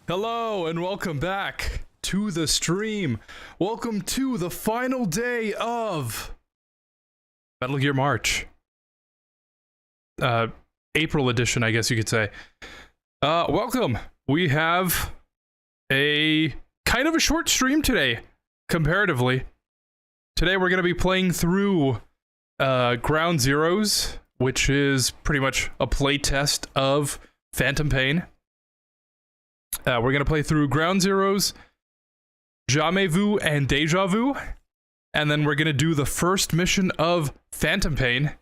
Hello and welcome back to the stream. Welcome to the final day of Metal Gear March. April edition, I guess you could say. Welcome. We have a kind of a short stream today, comparatively. Today we're going to be playing through Ground Zeroes, which is pretty much a playtest of Phantom Pain. We're going to play through Ground Zeroes, Jamais Vu, and Deja Vu. And then we're going to do the first mission of Phantom Pain.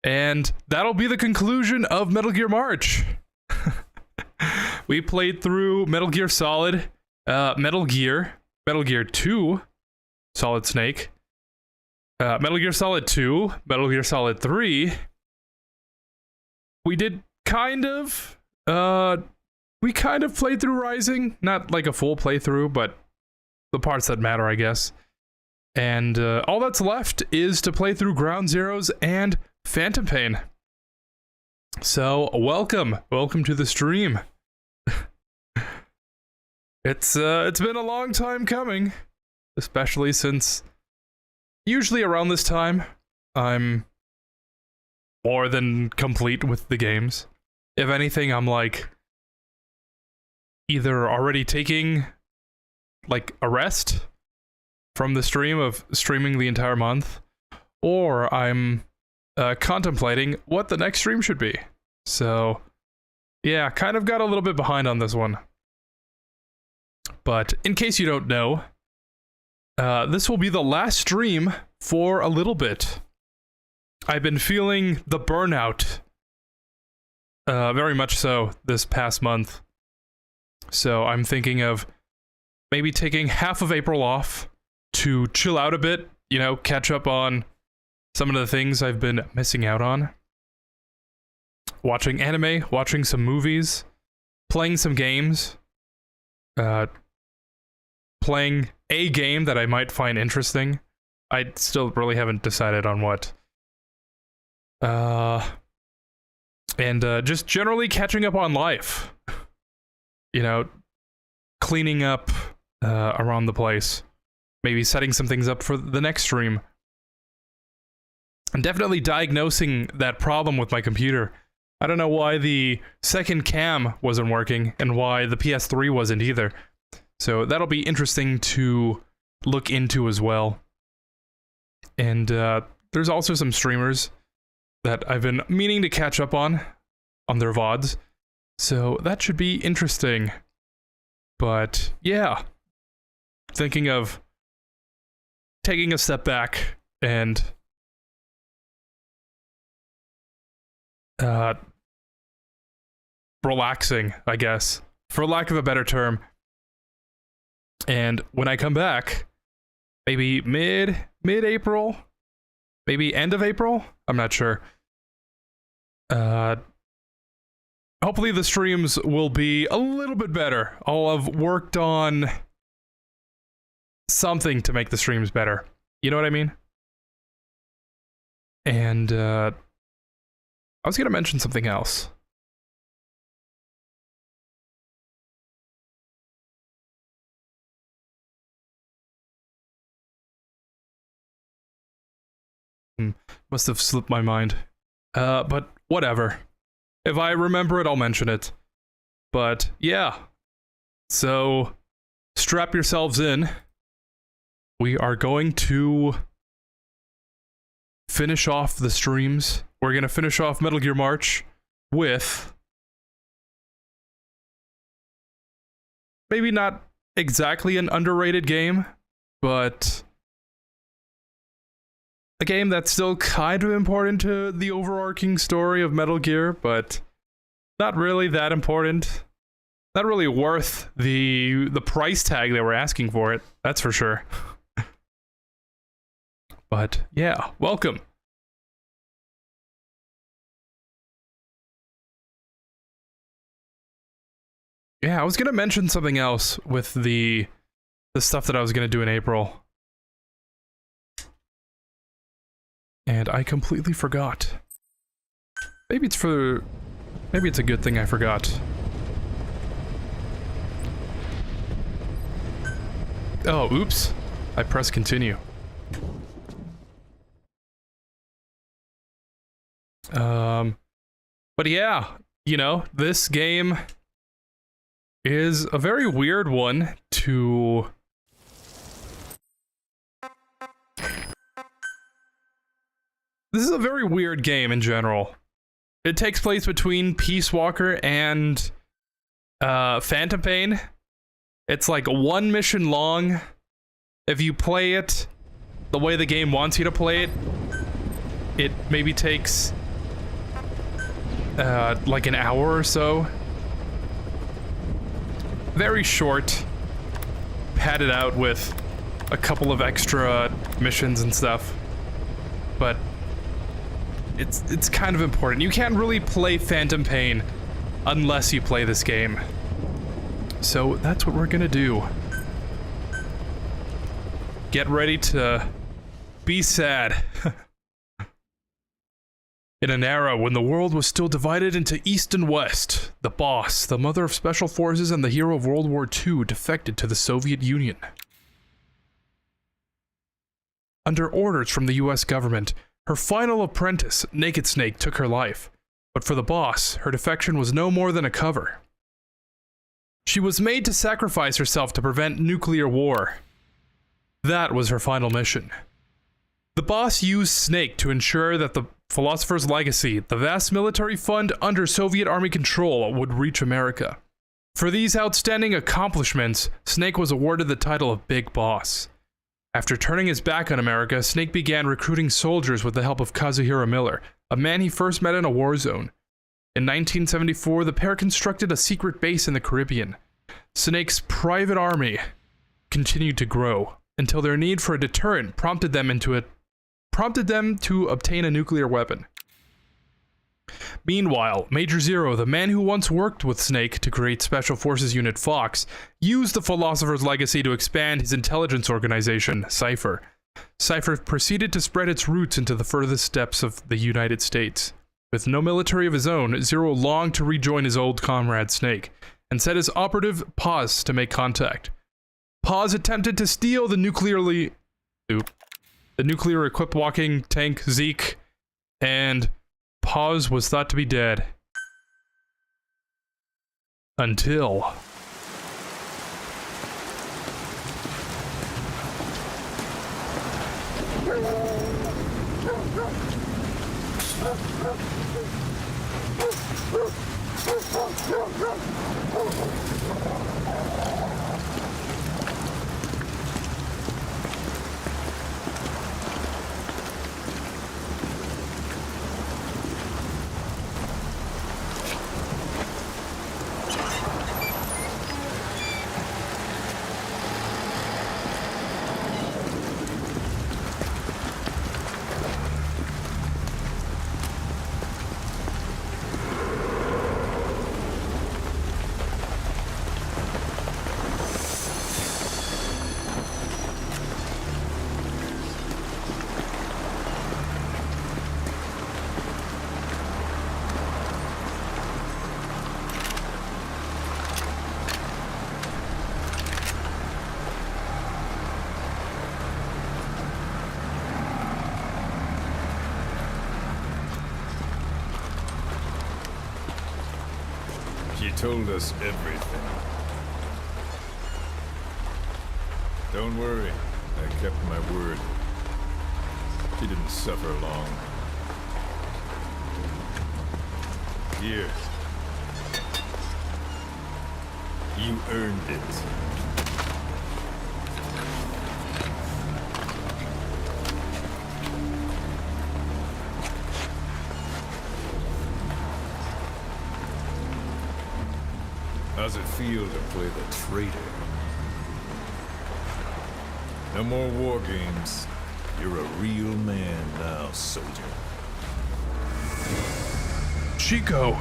And that'll be the conclusion of Metal Gear March. We played through Metal Gear Solid, Metal Gear 2, Solid Snake, Metal Gear Solid 2, Metal Gear Solid 3. We did we kind of played through Rising, not like a full playthrough, but the parts that matter, I guess. And all that's left is to play through Ground Zeroes and Phantom Pain. So, welcome to the stream. It's been a long time coming, especially since usually around this time I'm more than complete with the games. If anything, I'm like either already taking like a rest from the stream of streaming the entire month, or I'm contemplating what the next stream should be. So yeah, kind of got a little bit behind on this one. But in case you don't know, this will be the last stream for a little bit. I've been feeling the burnout very much so this past month. So I'm thinking of maybe taking half of April off to chill out a bit, you know, catch up on some of the things I've been missing out on. Watching anime, watching some movies, playing some games, playing a game that I might find interesting. I still really haven't decided on what. And just generally catching up on life. You know, cleaning up around the place. Maybe setting some things up for the next stream. And definitely diagnosing that problem with my computer. I don't know why the second cam wasn't working and why the PS3 wasn't either. So that'll be interesting to look into as well. And there's also some streamers that I've been meaning to catch up on their VODs. So that should be interesting. But yeah, thinking of taking a step back and relaxing, I guess, for lack of a better term. And when I come back, maybe mid-April, maybe end of April, I'm not sure. Hopefully the streams will be a little bit better. I'll have worked on something to make the streams better. You know what I mean? And I was going to mention something else. Must have slipped my mind. But whatever. If I remember it, I'll mention it. But yeah. So strap yourselves in. We are going to finish off the streams. We're going to finish off Metal Gear March with maybe not exactly an underrated game, but a game that's still kind of important to the overarching story of Metal Gear, but not really that important. Not really worth the price tag they were asking for it, that's for sure. But yeah, welcome. Yeah, I was gonna mention something else with the stuff that I was gonna do in April. And I completely forgot. Maybe it's a good thing I forgot. Oh, oops. I pressed continue. But yeah, you know, this game is a very weird one to... This is a very weird game in general. It takes place between Peace Walker and Phantom Pain. It's like one mission long. If you play it the way the game wants you to play it, it maybe takes like an hour or so. Very short, padded out with a couple of extra missions and stuff, but it's kind of important. You can't really play Phantom Pain unless you play this game. So that's what we're gonna do. Get ready to be sad. In an era when the world was still divided into East and West, the boss, the mother of special forces and the hero of World War II, defected to the Soviet Union. Under orders from the US government, her final apprentice, Naked Snake, took her life. But for the boss, her defection was no more than a cover. She was made to sacrifice herself to prevent nuclear war. That was her final mission. The boss used Snake to ensure that the Philosopher's Legacy, the vast military fund under Soviet army control, would reach America. For these outstanding accomplishments, Snake was awarded the title of Big Boss. After turning his back on America, Snake began recruiting soldiers with the help of Kazuhiro Miller, a man he first met in a war zone. In 1974, the pair constructed a secret base in the Caribbean. Snake's private army continued to grow until their need for a deterrent prompted them to obtain a nuclear weapon. Meanwhile, Major Zero, the man who once worked with Snake to create Special Forces Unit Fox, used the Philosopher's Legacy to expand his intelligence organization, Cypher. Cypher proceeded to spread its roots into the furthest depths of the United States. With no military of his own, Zero longed to rejoin his old comrade Snake, and set his operative Paz to make contact. Paz attempted to steal the nuclear-equipped walking tank Zeke, and Paz was thought to be dead. Until... She told us everything. Don't worry, I kept my word. She didn't suffer long. Here. You earned it. How's it feel to play the traitor? No more war games. You're a real man now, soldier. Chico!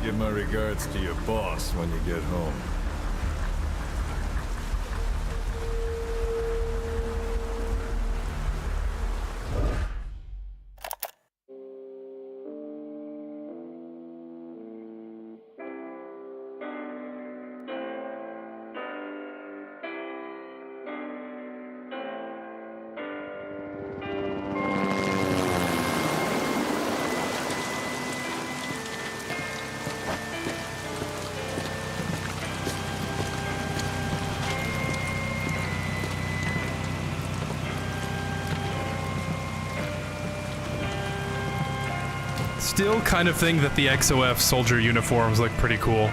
Give my regards to your boss when you get home. still kind of think that the XOF soldier uniforms look pretty cool.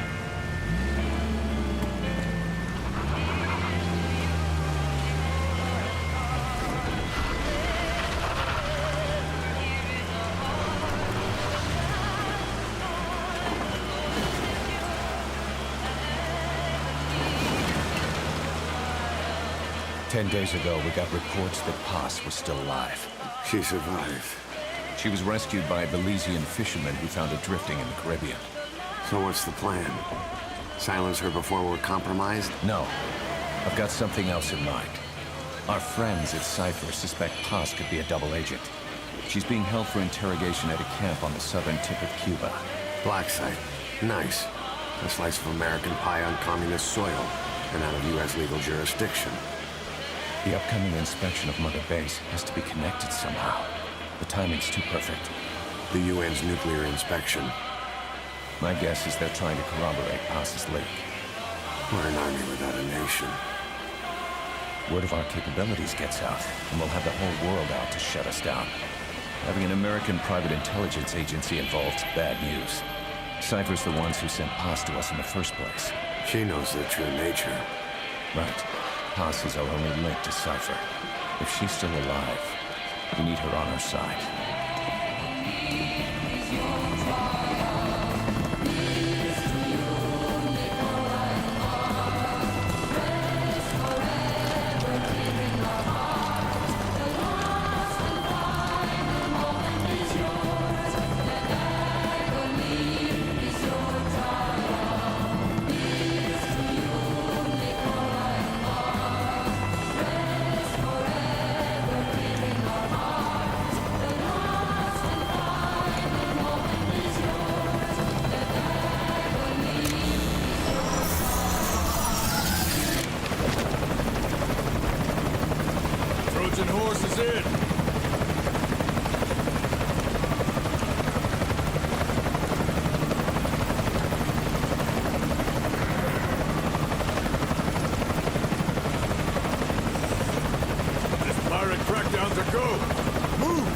Ten days ago, we got reports that Paz was still alive. She survived. She was rescued by a Belizean fisherman who found her drifting in the Caribbean. So what's the plan? Silence her before we're compromised? No. I've got something else in mind. Our friends at Cypher suspect Paz could be a double agent. She's being held for interrogation at a camp on the southern tip of Cuba. Black site. Nice. A slice of American pie on communist soil, and out of U.S. legal jurisdiction. The upcoming inspection of Mother Base has to be connected somehow. The timing's too perfect. The UN's nuclear inspection. My guess is they're trying to corroborate Paz's leak. We're an army without a nation. Word of our capabilities gets out, and we'll have the whole world out to shut us down. Having an American private intelligence agency involved's bad news. Cypher's the ones who sent Paz to us in the first place. She knows their true nature. Right. Paz is our only link to Cypher. If she's still alive, we need her on our side. Trojan horse is in. This pirate crackdown's a go. Move!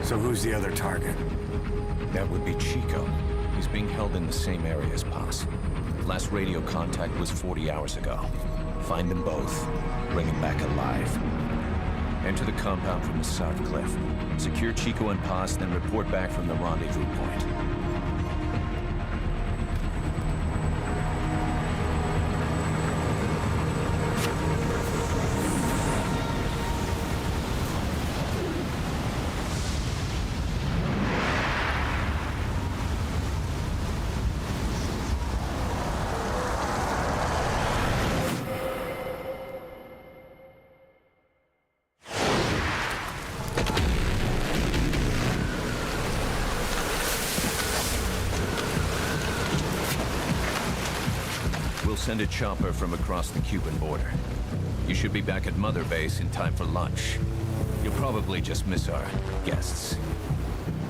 So who's the other target? That would be Chico. He's being held in the same area as Paz. Last radio contact was 40 hours ago. Find them both. Bring them back alive. Enter the compound from the south cliff. Secure Chico and Paz, then report back from the rendezvous point. Send a chopper from across the Cuban border. You should be back at Mother Base in time for lunch. You'll probably just miss our guests.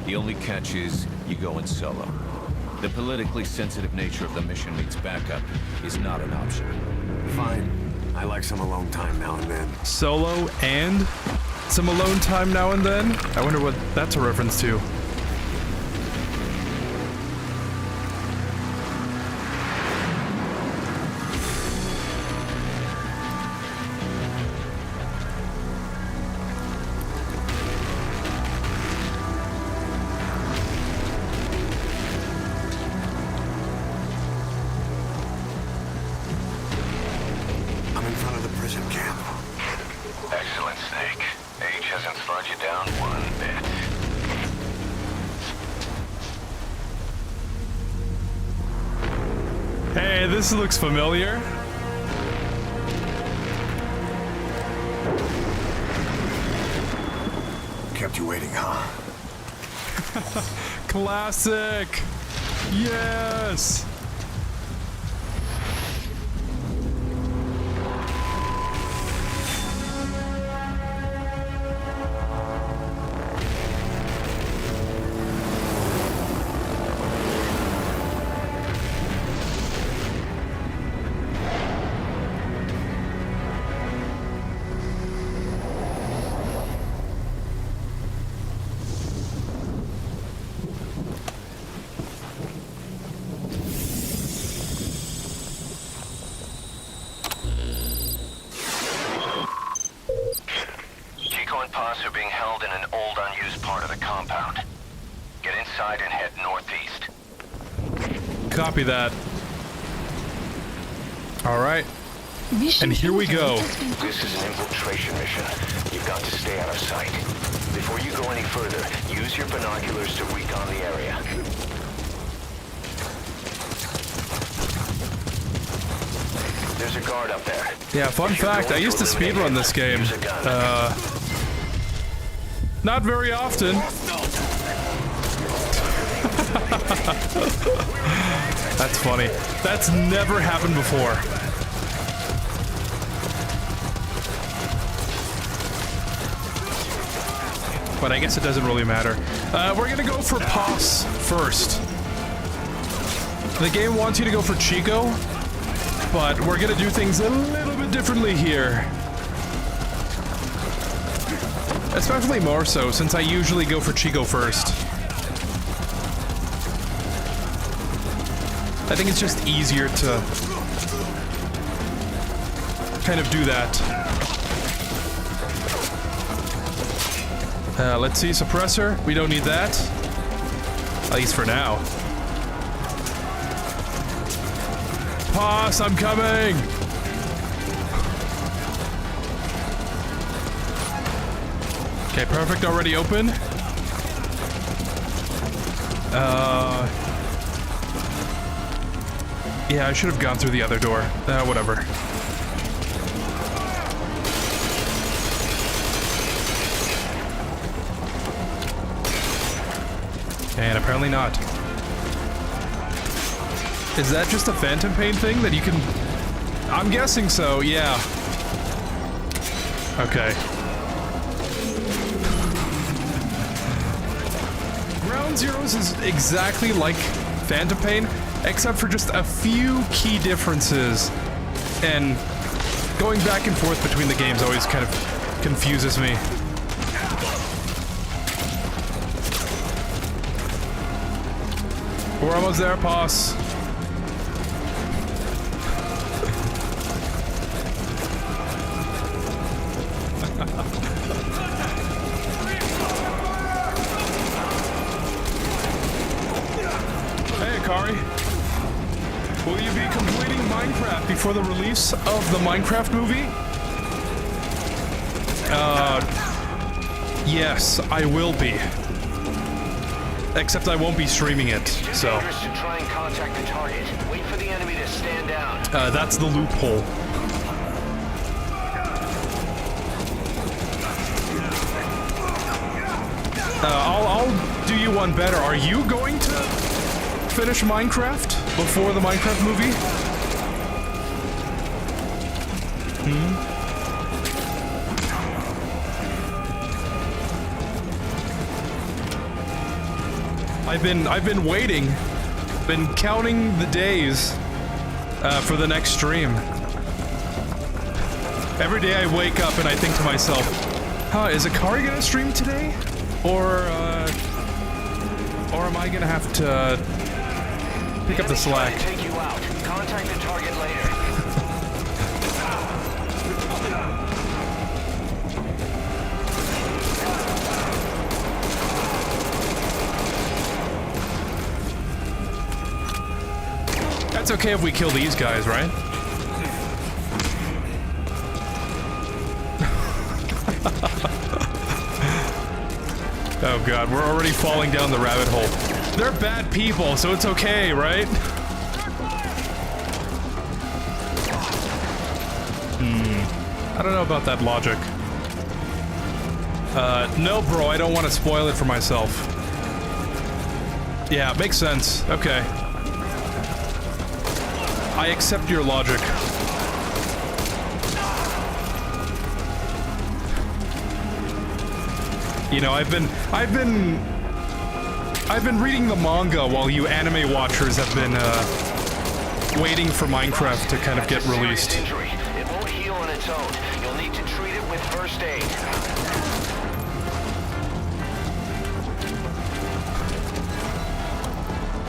The only catch is you go in solo. The politically sensitive nature of the mission means backup is not an option. Fine. I like some alone time now and then. Solo and some alone time now and then? I wonder what that's a reference to. Okay, this looks familiar. Kept you waiting, huh? Classic. Yes. Are being held in an old unused part of the compound. Get inside and head northeast. Copy that. All right. And here we go. This is an infiltration mission. You've got to stay out of sight. Before you go any further, use your binoculars to recon the area. There's a guard up there. Yeah, fun fact, I used to speedrun this game. Not very often. That's funny. That's never happened before. But I guess it doesn't really matter. We're gonna go for Pos first. The game wants you to go for Chico, but we're gonna do things a little bit differently here. Especially more so, since I usually go for Chico first. I think it's just easier to kind of do that. Let's see, suppressor. We don't need that. At least for now. Pos, I'm coming! Okay, perfect, already open. Yeah, I should have gone through the other door. Whatever. And apparently not. Is that just a phantom pain thing that you can... I'm guessing so, yeah. Okay. Ground Zeroes is exactly like Phantom Pain, except for just a few key differences. And going back and forth between the games always kind of confuses me. We're almost there, Pos. Hey, Akari. Will you be completing Minecraft before the release of the Minecraft movie? Yes, I will be. Except I won't be streaming it, so. Try and contact the target. Wait for the enemy to stand down. That's the loophole. I'll do you one better. Are you going to finish Minecraft before the Minecraft movie? I've been waiting, been counting the days for the next stream. Every day I wake up and I think to myself, huh, is Akari gonna stream today? Or am I gonna have to pick up the slack? Take you out. Contact the target later. It's okay if we kill these guys, right? Oh god, we're already falling down the rabbit hole. They're bad people, so it's okay, right? I don't know about that logic. No, bro, I don't want to spoil it for myself. Yeah, makes sense. Okay. I accept your logic. You know, I've been reading the manga while you anime watchers have been waiting for Minecraft to kind of get released. Injury. It won't heal on its own. You'll need to treat it with first aid.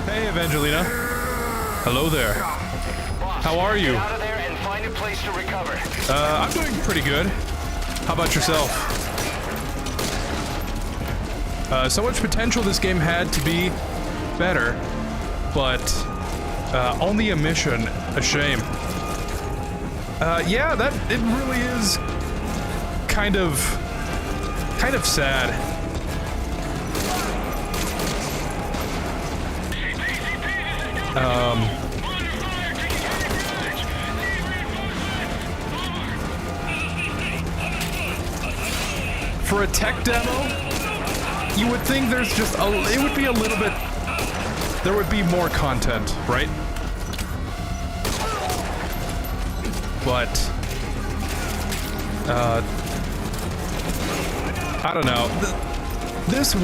Hey, Evangelina. Hello there. Boss, How are you? Get out of there and find a place to recover. I'm doing pretty good. How about yourself? So much potential this game had to be better, but only a mission. A shame. Yeah, that it really is kind of sad. For a tech demo, you would think there's just it would be a little bit, there would be more content, right? But, I don't know. This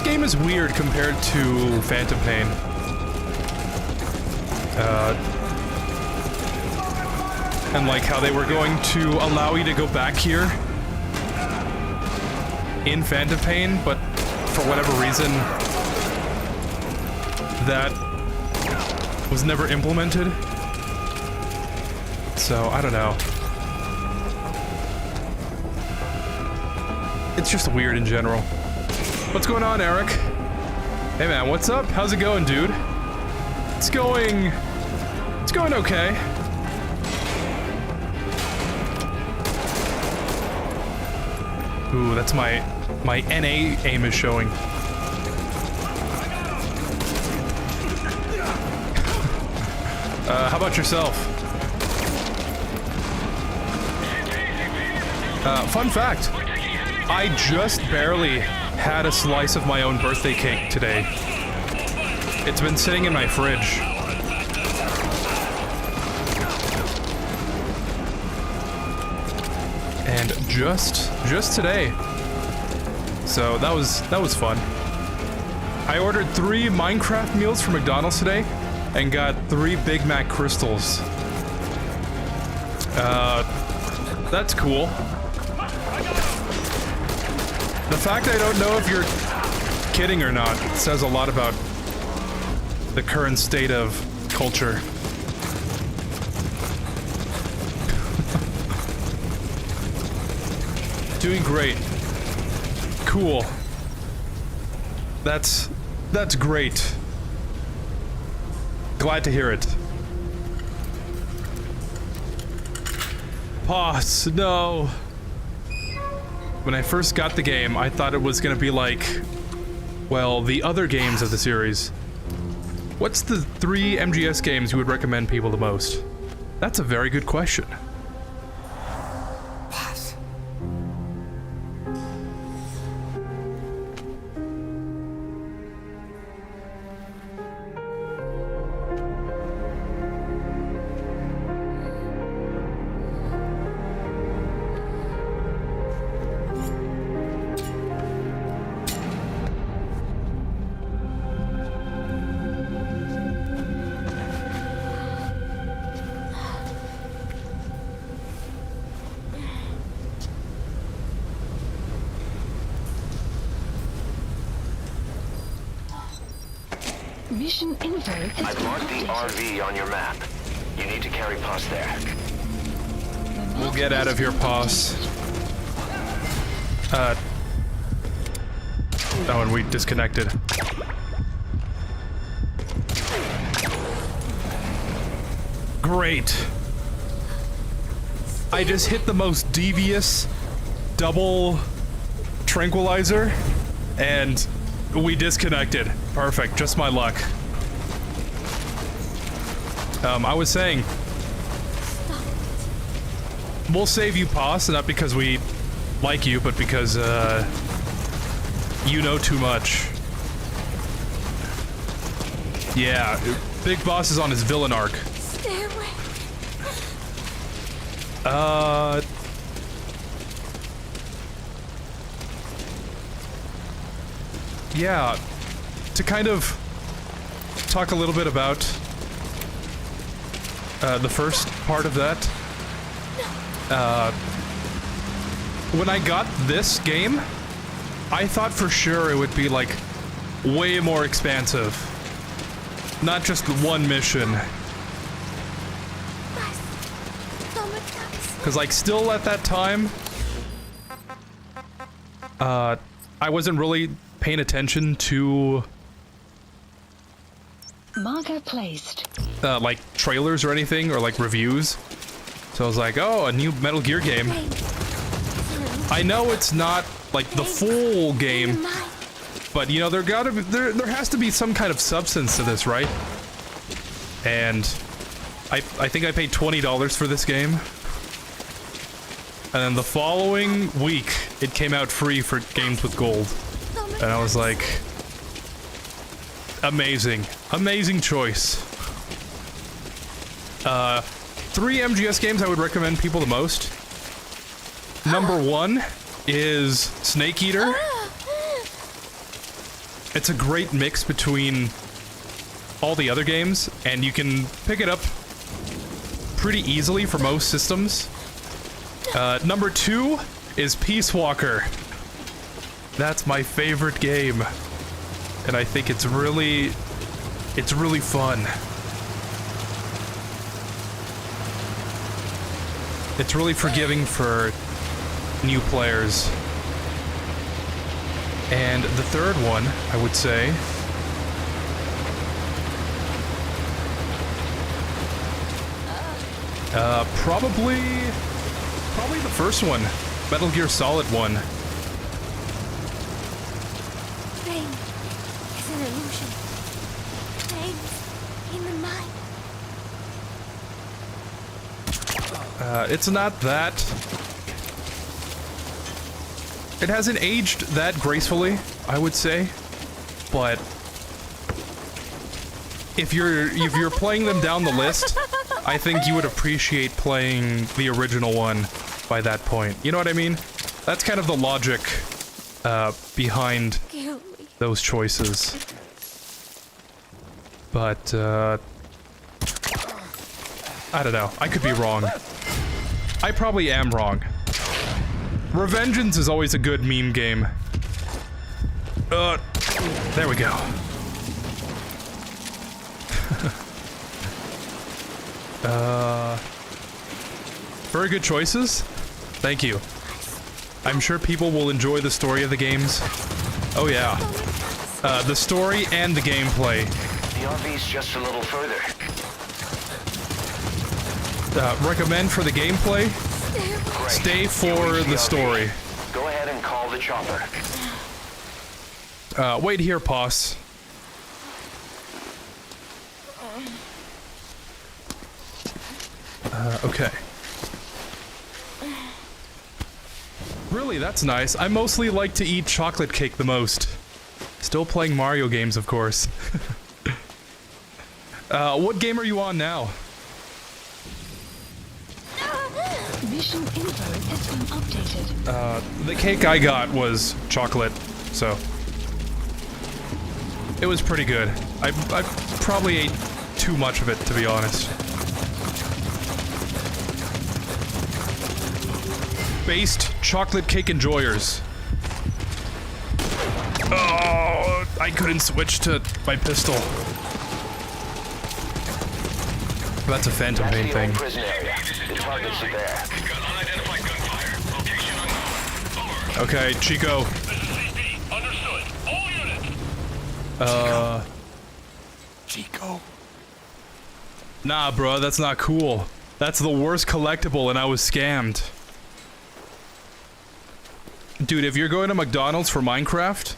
game is weird compared to Phantom Pain. And like how they were going to allow you to go back here in Phantom Pain, but for whatever reason, that was never implemented. So, I don't know. It's just weird in general. What's going on, Eric? Hey man, what's up? How's it going, dude? It's going okay. Ooh, that's my NA aim is showing. How about yourself? Fun fact, I just barely had a slice of my own birthday cake today. It's been sitting in my fridge. And just today. So that was fun. I ordered 3 Minecraft meals from McDonald's today and got 3 Big Mac crystals. That's cool. The fact I don't know if you're kidding or not says a lot about the current state of culture. Doing great. Cool. That's great. Glad to hear it. Pause. No. When I first got the game, I thought it was gonna be like, well, the other games of the series. What's the 3 MGS games you would recommend people the most? That's a very good question. Mission info. I've marked the RV on your map. You need to carry past there. We'll get out of here, Pause. Oh, and we disconnected. Great. I just hit the most devious double tranquilizer, and we disconnected. Perfect, just my luck. I was saying, we'll save you, Poss, not because we like you, but because, you know too much. Yeah, Big Boss is on his villain arc. Stay away. Yeah, to kind of talk a little bit about the first part of that. When I got this game, I thought for sure it would be like way more expansive. Not just one mission. Because like still at that time, I wasn't really paying attention to Marker placed. like trailers or anything, or like reviews. So I was like, oh, a new Metal Gear game. I know it's not like the full game, but you know, there has to be some kind of substance to this, right? And I think I paid $20 for this game. And then the following week, it came out free for games with gold. And I was like, amazing. Amazing choice. 3 MGS games I would recommend people the most. Number 1 is Snake Eater. It's a great mix between all the other games, and you can pick it up pretty easily for most systems. Number 2 is Peace Walker. That's my favorite game, and I think it's really fun. It's really forgiving for new players. And the third one, I would say, probably the first one, Metal Gear Solid 1. Pain is an illusion. Pain in the mind. It's not that... It hasn't aged that gracefully, I would say, but if you're playing them down the list, I think you would appreciate playing the original one by that point. You know what I mean? That's kind of the logic behind those choices. But I don't know. I could be wrong. I probably am wrong. Revengeance is always a good meme game. There we go. Very good choices. Thank you. I'm sure people will enjoy the story of the games. Oh yeah. The story and the gameplay. The RV's just a little further. Recommend for the gameplay? Great. Stay for the story. Go ahead and call the chopper. Wait here, Poss. Okay. Really, that's nice. I mostly like to eat chocolate cake the most. Still playing Mario games, of course. What game are you on now? Mission info has been updated. The cake I got was chocolate, so... It was pretty good. I probably ate too much of it, to be honest. Based chocolate cake enjoyers. Oh, I couldn't switch to my pistol. That's a Phantom Pain thing. The targets are there. Okay, Chico. Chico. Nah, bro, that's not cool. That's the worst collectible, and I was scammed. Dude, if you're going to McDonald's for Minecraft,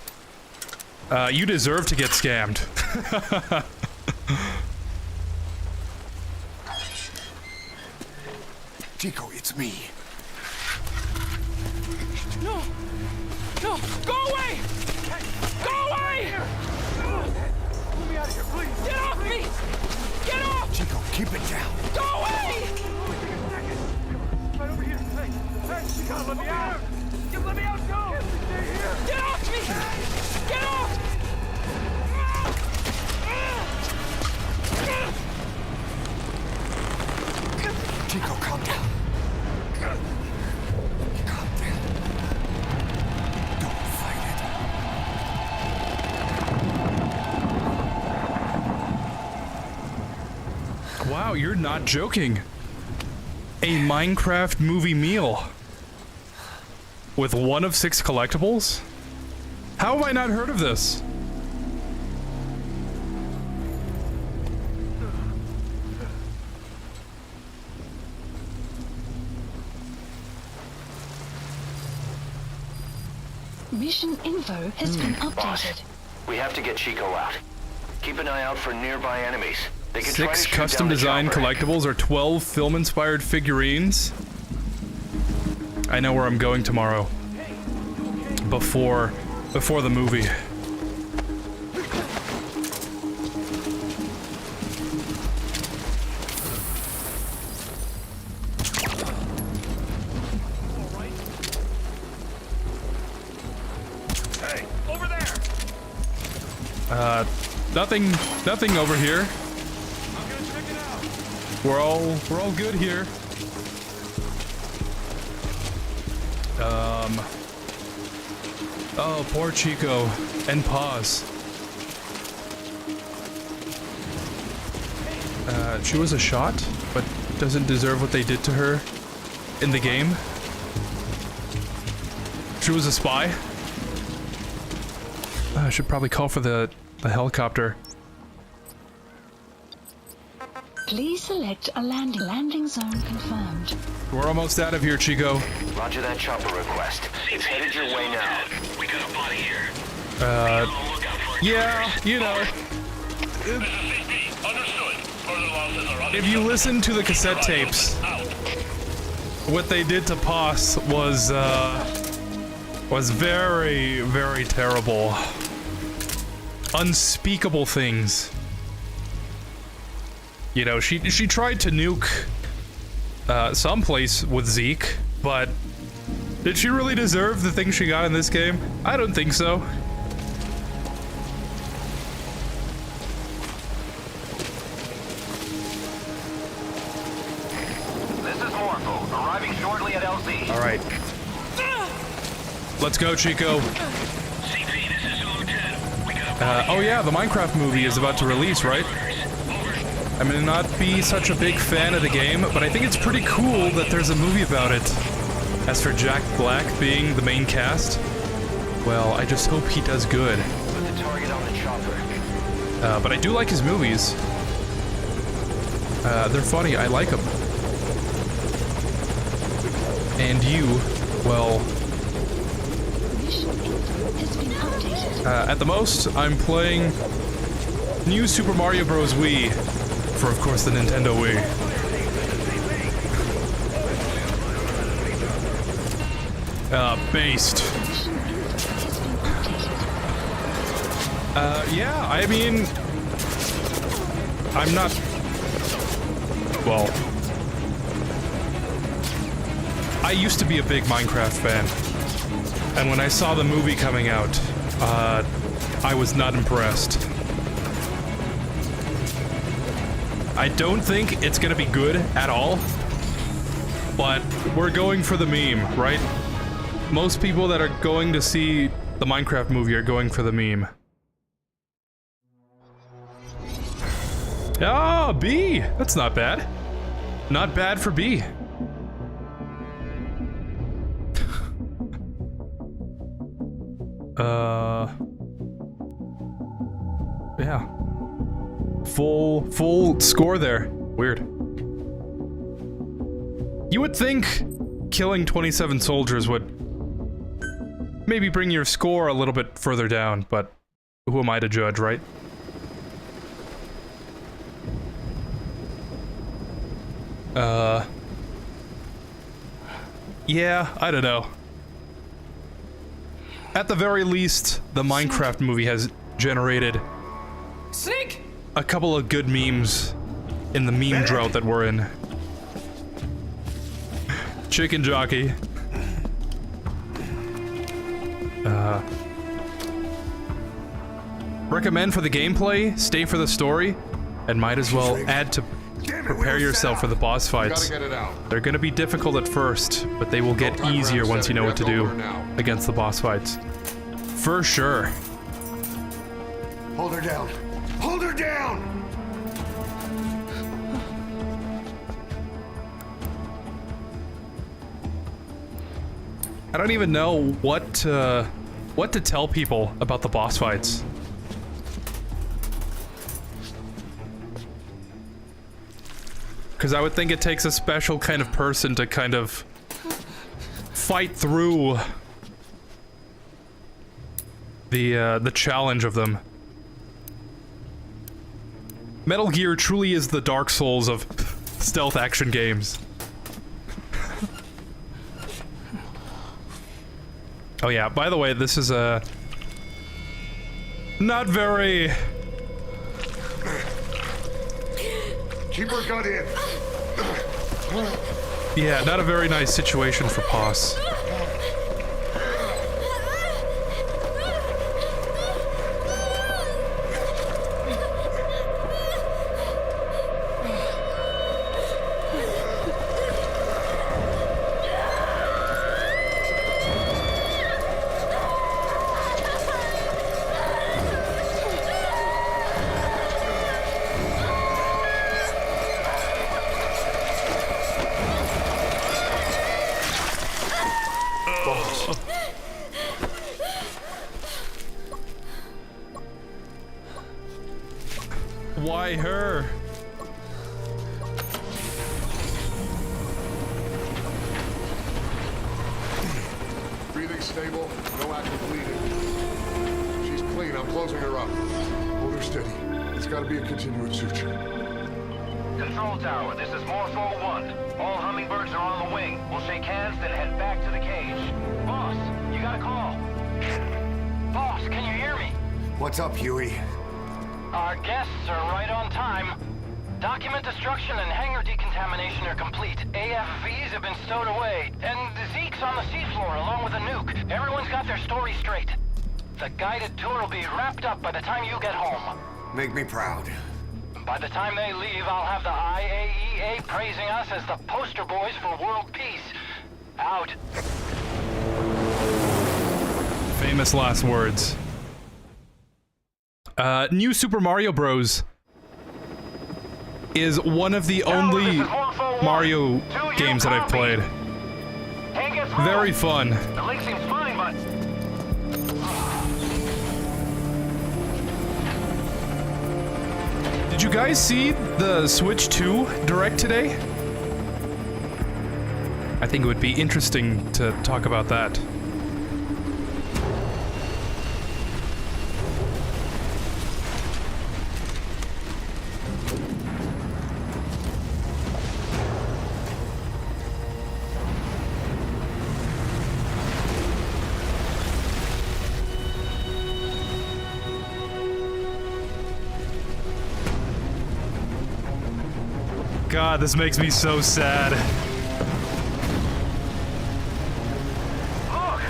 you deserve to get scammed. Chico, it's me. No! No! Go away! Go away! Pull me out of here, please! Get off me! Get off! Chico, keep it down. Go away! Right over here. Hey, hey, you gotta let me out! You let me out, go! Stay here! Get off me! Get off! Chico, calm down. Calm down. Don't fight it. Wow, you're not joking. A Minecraft movie meal. With 1 of 6 collectibles? How have I not heard of this? Mission info has been updated. We have to get Chico out. Keep an eye out for nearby enemies. They can try to 6 shoot custom down the design chopper. collectibles or 12 film-inspired figurines. I know where I'm going tomorrow. Before the movie. Hey, over there! Nothing over here. I'm gonna check it out. We're all good here. Oh, poor Chico. And pause. She was a shot, but doesn't deserve what they did to her in the game. She was a spy. I should probably call for the helicopter. Please select a landing zone confirmed. We're almost out of here, Chico. Roger that chopper request. It's headed your way now. We got a body here. Yeah, you know. If you listen to the cassette tapes, what they did to Poss was very, very terrible. Unspeakable things. You know, she tried to nuke someplace with Zeke, but did she really deserve the things she got in this game? I don't think so. This is Morpho, arriving shortly at LZ. All right. Let's go, Chico. CP, this is Lieutenant. We got a Oh yeah, the Minecraft movie is about to release, right? I may not be such a big fan of the game, but I think it's pretty cool that there's a movie about it. As for Jack Black being the main cast, well, I just hope he does good. Put the target on the chopper. But I do like his movies. They're funny, I like them. And you, well... Mission info has been updated. at the most, I'm playing New Super Mario Bros. Wii. For, of course, the Nintendo Wii. Based. Mission info has been updated. Yeah, I mean... I'm not... Well... I used to be a big Minecraft fan. And when I saw the movie coming out, I was not impressed. I don't think it's gonna be good at all, but we're going for the meme, right? Most people that are going to see the Minecraft movie are going for the meme. Ah, B! That's not bad. Not bad for B. Yeah. Full score there. Weird. You would think killing 27 soldiers would maybe bring your score a little bit further down, but who am I to judge, right? Yeah, I don't know. At the very least, the Minecraft movie has generated Snake! a couple of good memes in the meme drought that we're in. Chicken jockey. Recommend for the gameplay, stay for the story, and might as well add to prepare yourself for the boss fights. They're gonna be difficult at first, but they will get easier once you know what to do against the boss fights. For sure. Hold her down. Hold her down! I don't even know what to tell people about the boss fights. Because I would think it takes a special kind of person to kind of fight through the challenge of them. Metal Gear truly is the Dark Souls of stealth action games. Oh yeah, by the way, this is a not very... Keep her gun in. Yeah, not a very nice situation for Poss. Why her? Breathing stable, no active bleeding. She's clean, I'm closing her up. Hold her steady. It's gotta be a continuous suture. Control tower, this is Morpho 1. All hummingbirds are on the wing. We'll shake hands, then head back to the cage. Boss, you got a call. Boss, can you hear me? What's up, Huey? Our guests are right on time. Document destruction and hangar decontamination are complete. AFVs have been stowed away, and Zeke's on the seafloor along with a nuke. Everyone's got their story straight. The guided tour will be wrapped up by the time you get home. Make me proud. By the time they leave, I'll have the IAEA praising us as the poster boys for world peace. Out. Famous last words. New Super Mario Bros. Is one of the only Mario games that I've played. Very fun. The lake seems fine, but... Did you guys see the Switch 2 Direct today? I think it would be interesting to talk about that. God, this makes me so sad. Look!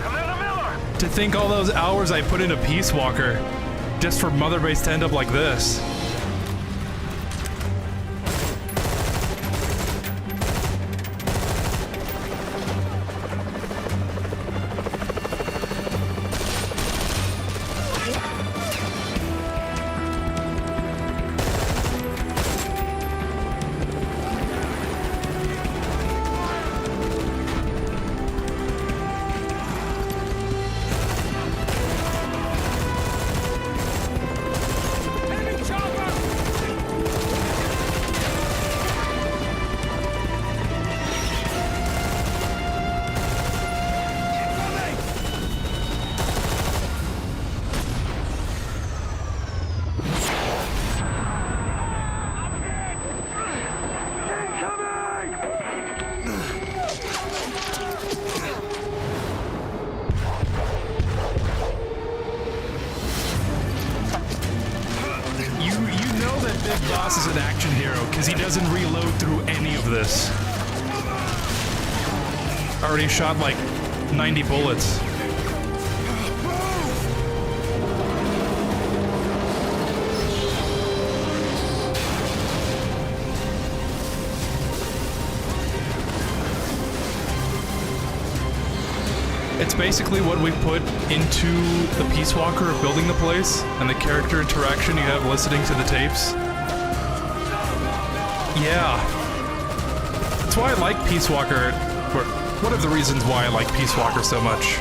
Commander Miller! To think all those hours I put into Peace Walker just for Mother Base to end up like this. Enemy chopper! because he doesn't reload through any of this. Already shot like 90 bullets. It's basically what we put into the Peace Walker of building the place and the character interaction you have listening to the tapes. Yeah. That's why I like Peace Walker, or one of the reasons why I like Peace Walker so much.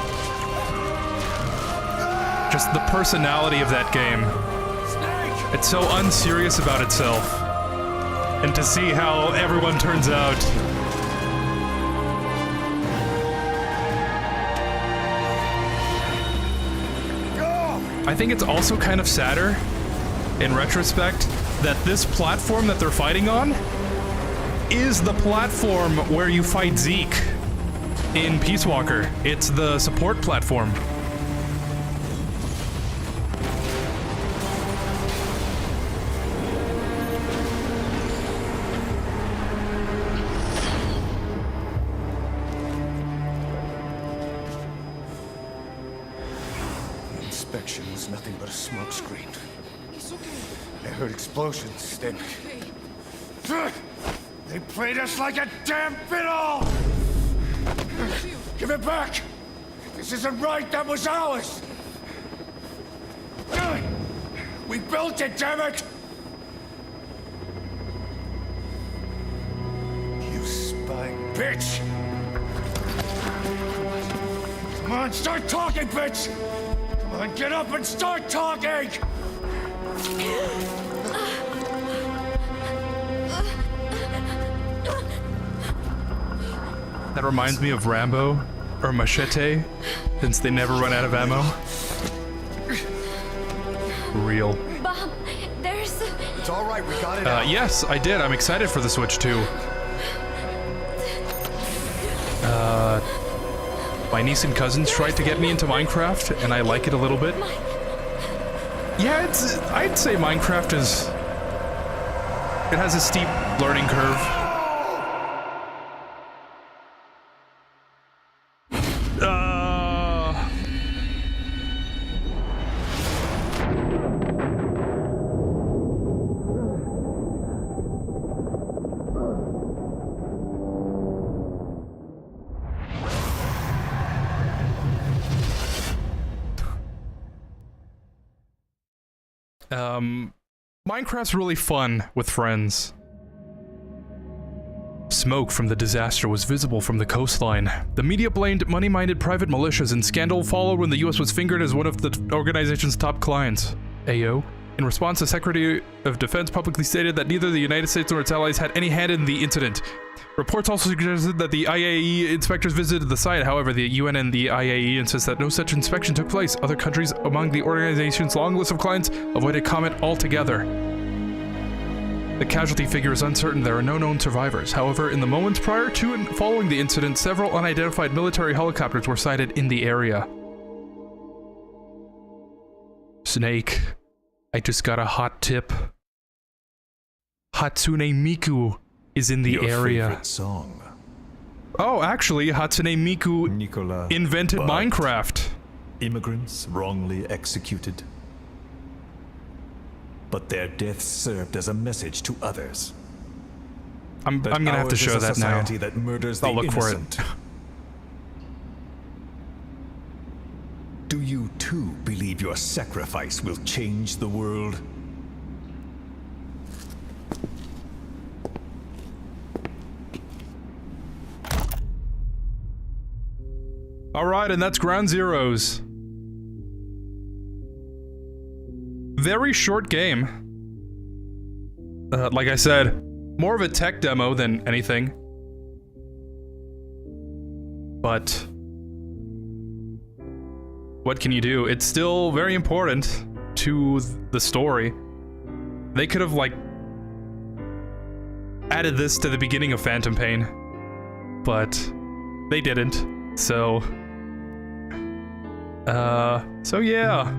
Just the personality of that game. It's so unserious about itself. And to see how everyone turns out. I think it's also kind of sadder, in retrospect, that this platform that they're fighting on is the platform where you fight Zeke in Peace Walker. It's the support platform. Inspection was nothing but a smokescreen. I heard explosions, then... They played us like a damn fiddle! Give it back! This isn't right, that was ours! We built it, damn it! You spying bitch! Come on, start talking, bitch! Come on, get up and start talking! That reminds me of Rambo, or Machete, since they never run out of ammo. Real. Bob, there's... It's alright, we got it out. Yes, I did. I'm excited for the Switch 2. My niece and cousins tried to get me into Minecraft, and I like it a little bit. Yeah, I'd say Minecraft is... It has a steep learning curve. Minecraft's really fun with friends. Smoke from the disaster was visible from the coastline. The media blamed money-minded private militias, and scandal followed when the US was fingered as one of the organization's top clients. AO. In response, the Secretary of Defense publicly stated that neither the United States nor its allies had any hand in the incident. Reports also suggested that the IAE inspectors visited the site. However, the UN and the IAE insist that no such inspection took place. Other countries among the organization's long list of clients avoided comment altogether. The casualty figure is uncertain. There are no known survivors. However, in the moments prior to and following the incident, several unidentified military helicopters were sighted in the area. Snake, I just got a hot tip. Hatsune Miku is in the area. Favorite song. Oh, actually, Hatsune Miku Nicola invented Bart. Minecraft. Immigrants wrongly executed. But their deaths served as a message to others. I'm gonna have to Ours show is a that now. society that murders the I'll look for it. innocent. Do you too believe your sacrifice will change the world? Alright, and that's Ground Zeroes. Very short game. Like I said, more of a tech demo than anything. But what can you do? It's still very important to the story. They could have, like, added this to the beginning of Phantom Pain, but they didn't. So yeah.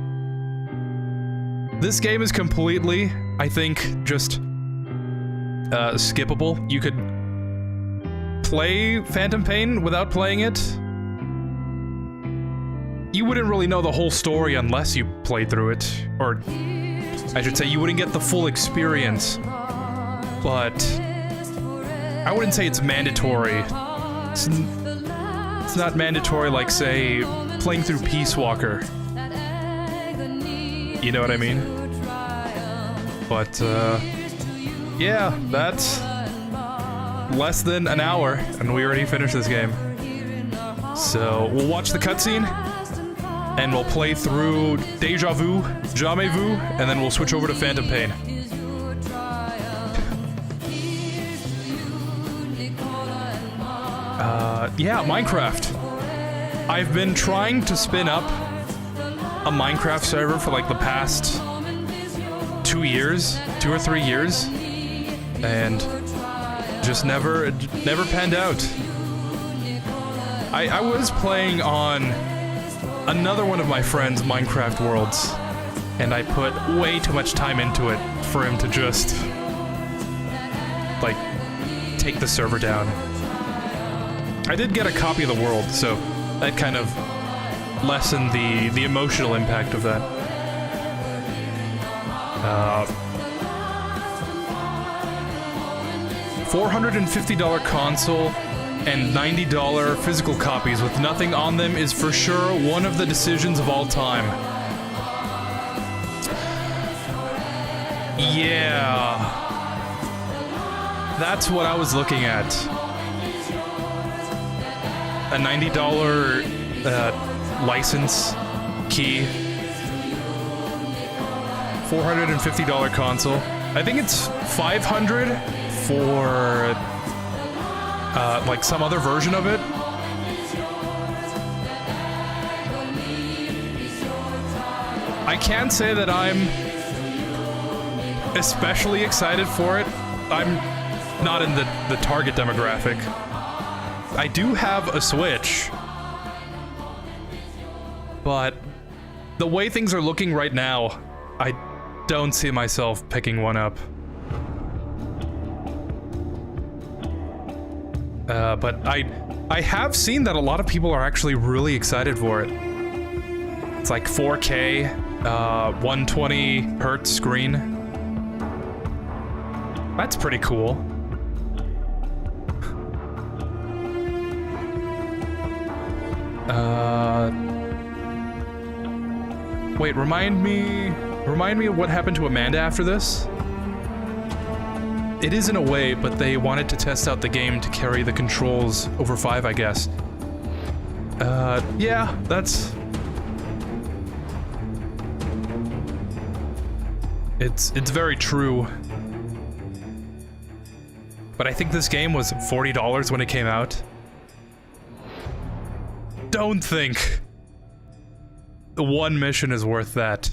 This game is completely, I think, just skippable. You could play Phantom Pain without playing it. You wouldn't really know the whole story unless you played through it. Or, I should say, you wouldn't get the full experience. But I wouldn't say it's mandatory. It's not mandatory like, say, playing through Peace Walker. You know what I mean? But, yeah, that's less than an hour, and we already finished this game. So, we'll watch the cutscene, and we'll play through Deja Vu, Jamais Vu, and then we'll switch over to Phantom Pain. Yeah, Minecraft. I've been trying to spin up a Minecraft server for like the past 2 or 3 years, and just never panned out. I was playing on another one of my friend's Minecraft worlds, and I put way too much time into it for him to just like take the server down. I did get a copy of the world, so that kind of lessened the emotional impact of that. $450 console and $90 physical copies with nothing on them is for sure one of the decisions of all time. Yeah. That's what I was looking at. A $90 license key, $450 console. I think it's $500 for like some other version of it. I can't say that I'm especially excited for it. I'm not in the target demographic. I do have a Switch, but the way things are looking right now, I don't see myself picking one up. But I have seen that a lot of people are actually really excited for it. It's like 4K, 120 hertz screen. That's pretty cool. Wait, remind me of what happened to Amanda after this? It is in a way, but they wanted to test out the game to carry the controls over 5, I guess. Yeah, that's... It's very true. But I think this game was $40 when it came out. Don't think the one mission is worth that.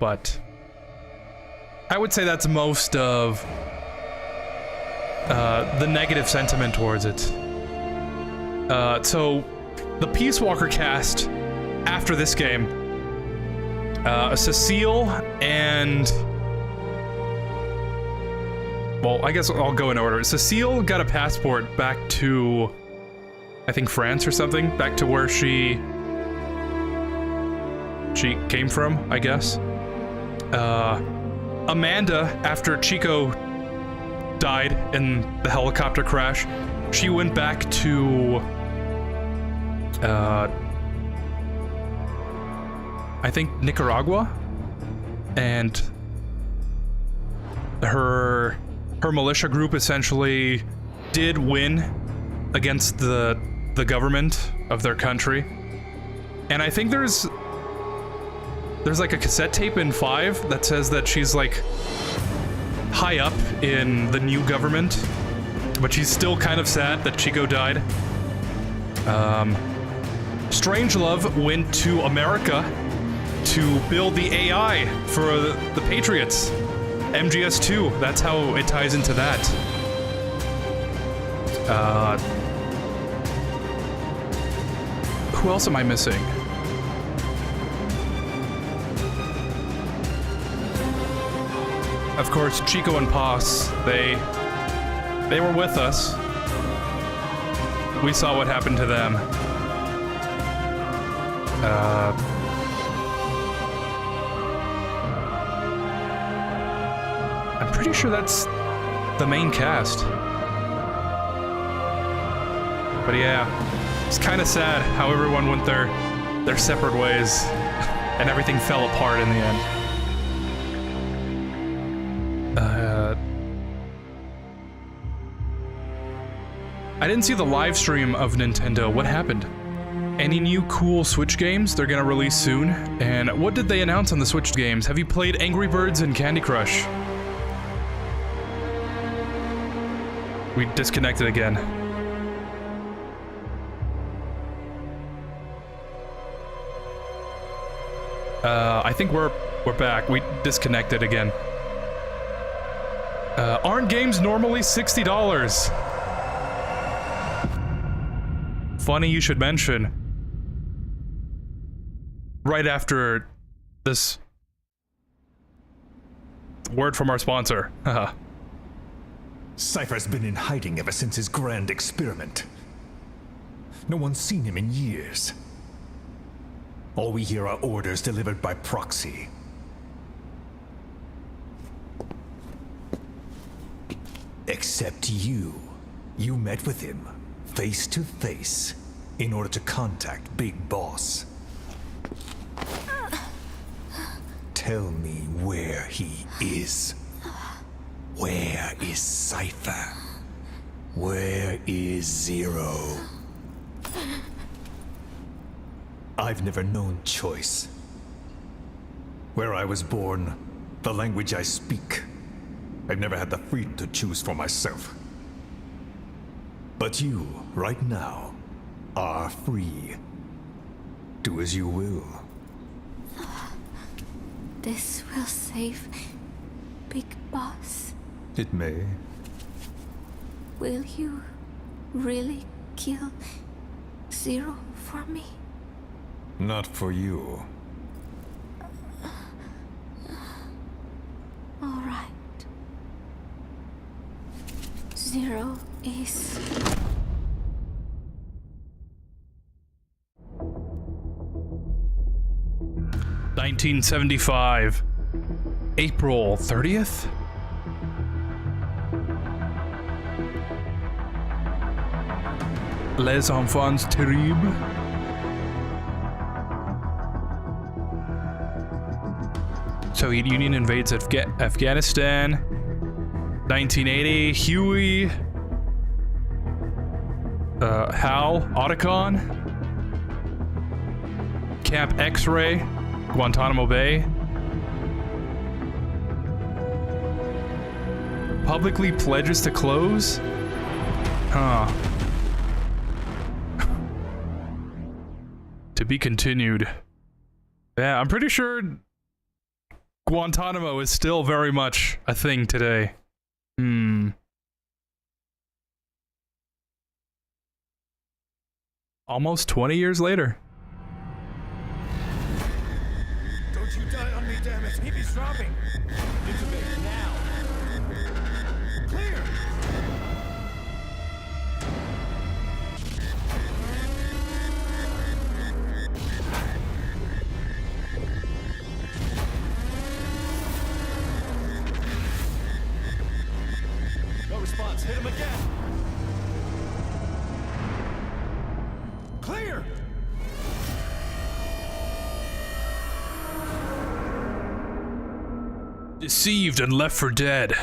But I would say that's most of the negative sentiment towards it. So the Peace Walker cast after this game, Cecile and... Well, I guess I'll go in order. Cecile got a passport back to, I think, France or something. Back to where she came from, I guess. Amanda, after Chico died in the helicopter crash, she went back to, I think, Nicaragua, and her militia group essentially did win against the government of their country. And I think there's like a cassette tape in 5 that says that she's like high up in the new government, but she's still kind of sad that Chico died. Strangelove went to America to build the AI for the Patriots. MGS2, that's how it ties into that. Who else am I missing? Of course, Chico and Paz, they were with us. We saw what happened to them. I'm pretty sure that's the main cast. But yeah, it's kind of sad how everyone went their separate ways and everything fell apart in the end. I didn't see the live stream of Nintendo. What happened? Any new cool Switch games they're gonna release soon? And what did they announce on the Switch games? Have you played Angry Birds and Candy Crush? We disconnected again. I think we're back. We disconnected again. Aren't games normally $60? Funny you should mention. Right after this word from our sponsor. Haha. Cypher's been in hiding ever since his grand experiment. No one's seen him in years. All we hear are orders delivered by proxy. Except you. You met with him, face to face, in order to contact Big Boss. Tell me where he is. Where is Cypher? Where is Zero? I've never known choice. Where I was born, the language I speak, I've never had the freedom to choose for myself. But you, right now, are free. Do as you will. This will save Big Boss. It may. Will you really kill Zero for me? Not for you. All right. Zero is... $1975. April 30th? Les enfants terribles. Soviet Union invades Afghanistan. 1980, Huey. Hal, Otacon. Camp X-Ray, Guantanamo Bay. Publicly pledges to close? Huh. To be continued. Yeah, I'm pretty sure Guantanamo is still very much a thing today. Almost 20 years later. Don't you die on me, damn it! He's dropping! Intubate now! Clear! No response. Hit him again! Clear! Deceived and left for dead.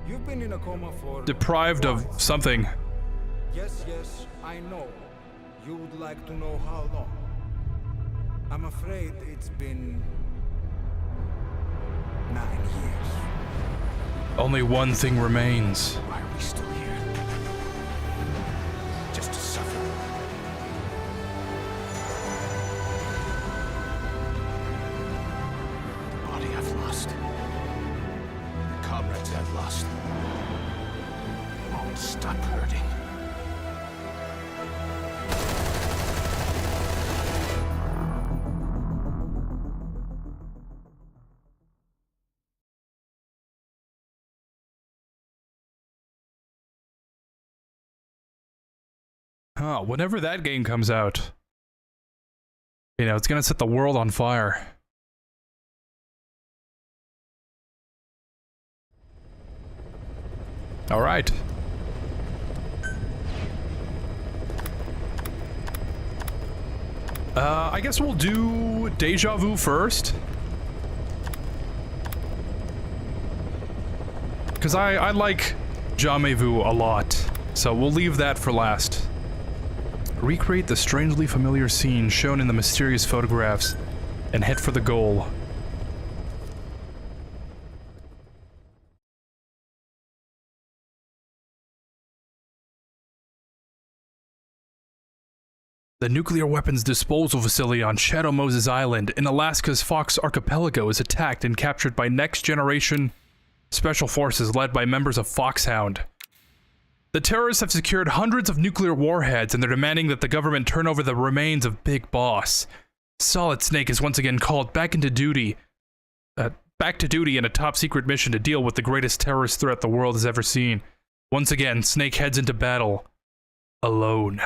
You've been in a coma for... Deprived of something. Yes, yes, I know. You would like to know how long. I'm afraid it's been 9 years. Only one thing remains. Why are we still here? Just to suffer. The Stop hurting. Huh, whenever that game comes out, you know, it's gonna set the world on fire. All right. I guess we'll do Deja Vu first. Because I like Jamais Vu a lot, so we'll leave that for last. Recreate the strangely familiar scene shown in the mysterious photographs and head for the goal. The nuclear weapons disposal facility on Shadow Moses Island in Alaska's Fox Archipelago is attacked and captured by next-generation special forces led by members of Foxhound. The terrorists have secured hundreds of nuclear warheads, and they're demanding that the government turn over the remains of Big Boss. Solid Snake is once again called back to duty in a top-secret mission to deal with the greatest terrorist threat the world has ever seen. Once again, Snake heads into battle alone.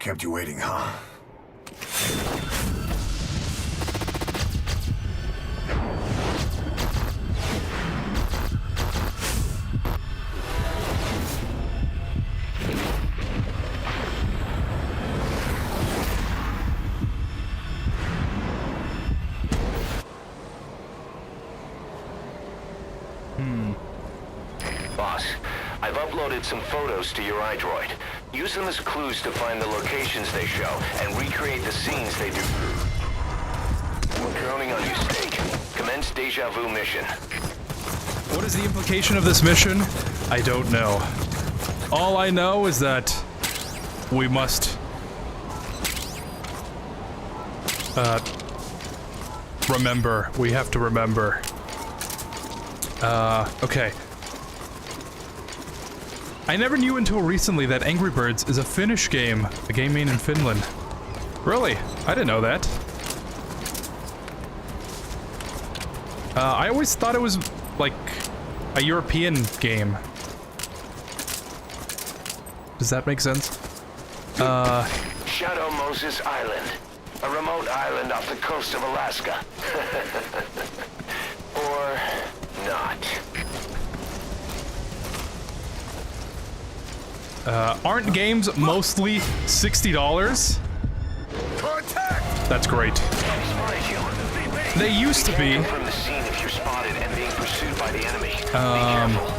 Kept you waiting, huh? Boss, I've uploaded some photos to your iDroid. Use them as clues to find the locations they show and recreate the scenes they do. We're counting on you, Snake. Commence Deja Vu mission. What is the implication of this mission? I don't know. All I know is that we must remember. We have to remember. Okay. I never knew until recently that Angry Birds is a Finnish game, a game made in Finland. Really? I didn't know that. I always thought it was, like, a European game. Does that make sense? Shadow Moses Island. A remote island off the coast of Alaska. Or not. Aren't games mostly $60? Contact! That's great. They used to be. From the scene if you're spotted and being pursued by the enemy. Be careful.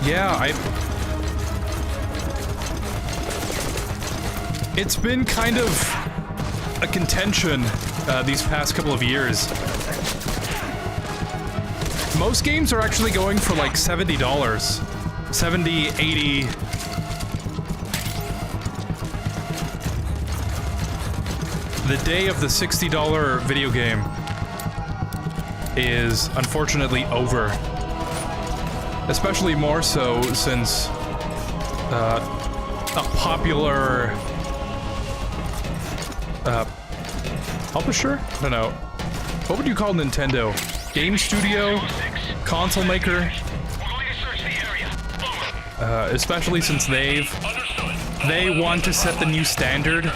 Yeah, it's been kind of a contention these past couple of years. Most games are actually going for like $70. 70, 80. The day of the $60 video game is unfortunately over. Especially more so since a popular publisher? I don't know. What would you call Nintendo? Game studio? Console maker? Especially since they want to set the new standard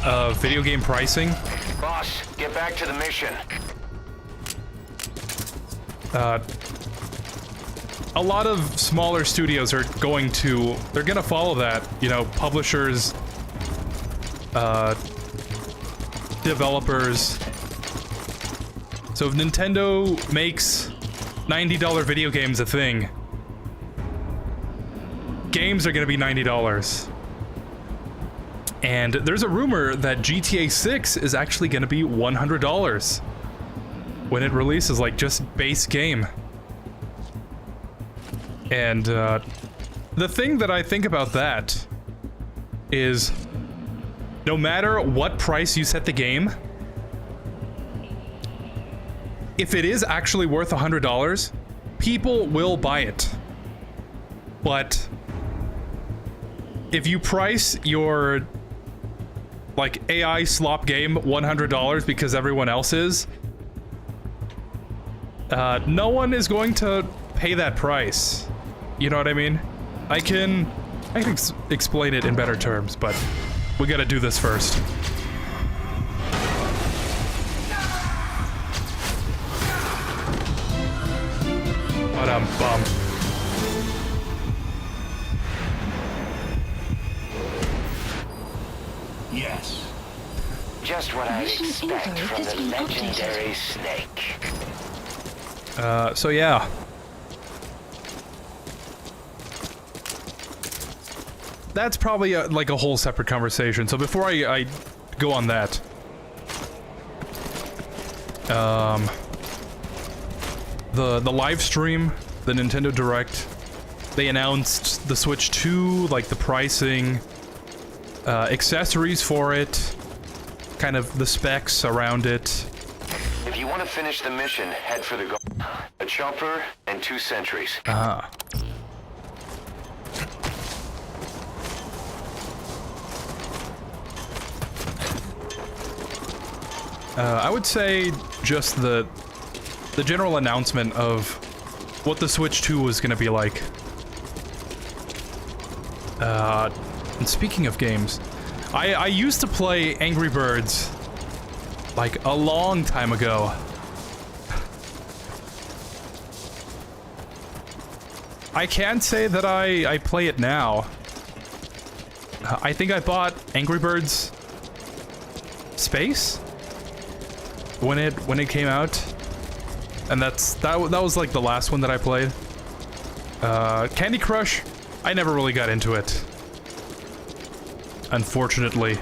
of video game pricing. Boss, get back to the mission. A lot of smaller studios are they're gonna follow that. You know, publishers developers. So if Nintendo makes $90 video games a thing, games are gonna be $90. And there's a rumor that GTA 6 is actually gonna be $100 when it releases, like, just base game. And the thing that I think about that is, no matter what price you set the game, if it is actually worth $100, people will buy it. But if you price your, like, AI slop game $100 because everyone else is, no one is going to pay that price. You know what I mean? I can explain it in better terms, but we gotta do this first. Bum. Yes. Just what I expect from the legendary snake. So yeah. That's probably like a whole separate conversation. So before I go on that, the live stream, the Nintendo Direct, they announced the Switch 2, like the pricing, accessories for it, kind of the specs around it. If you want to finish the mission, head for the goal. A chopper and 2 sentries. Ah. I would say just the general announcement of what the Switch 2 was gonna be like. And speaking of games, I used to play Angry Birds like a long time ago. I can't say that I play it now. I think I bought Angry Birds Space when it came out, and that was like the last one that I played. Candy Crush, I never really got into it, unfortunately.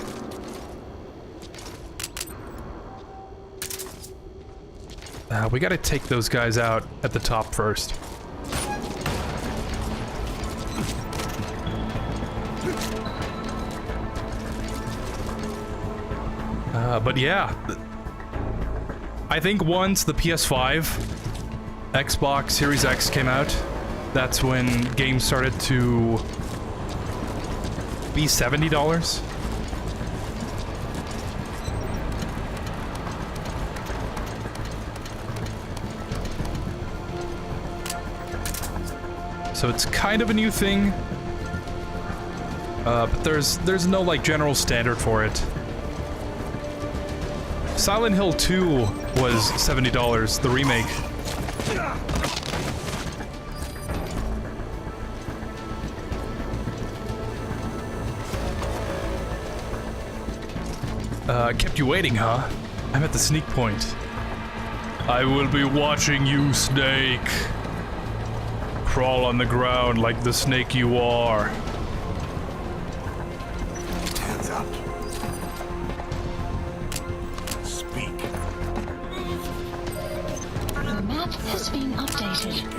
We gotta take those guys out at the top first. But yeah, I think once the PS5, Xbox Series X came out, that's when games started to be $70. So it's kind of a new thing, but there's no like general standard for it. Silent Hill 2 was $70, the remake. Kept you waiting, huh? I'm at the sneak point. I will be watching you, Snake. Crawl on the ground like the snake you are. Hands up. Speak. The map has been updated.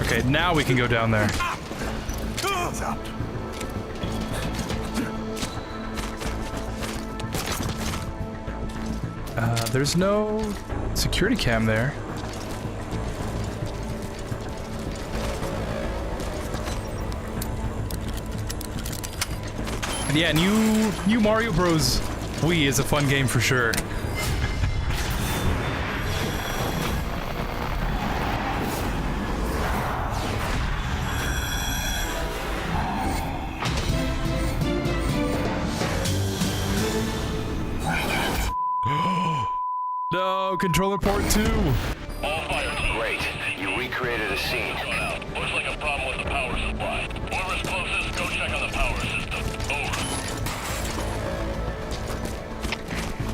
Okay, now we can go down there. Hands up. There's no security cam there. And yeah, new Mario Bros. Wii is a fun game for sure. No, controller port 2. Great. recreated a scene. Looks like a problem with the power supply. Whoever's closest, go check on the power system. Over.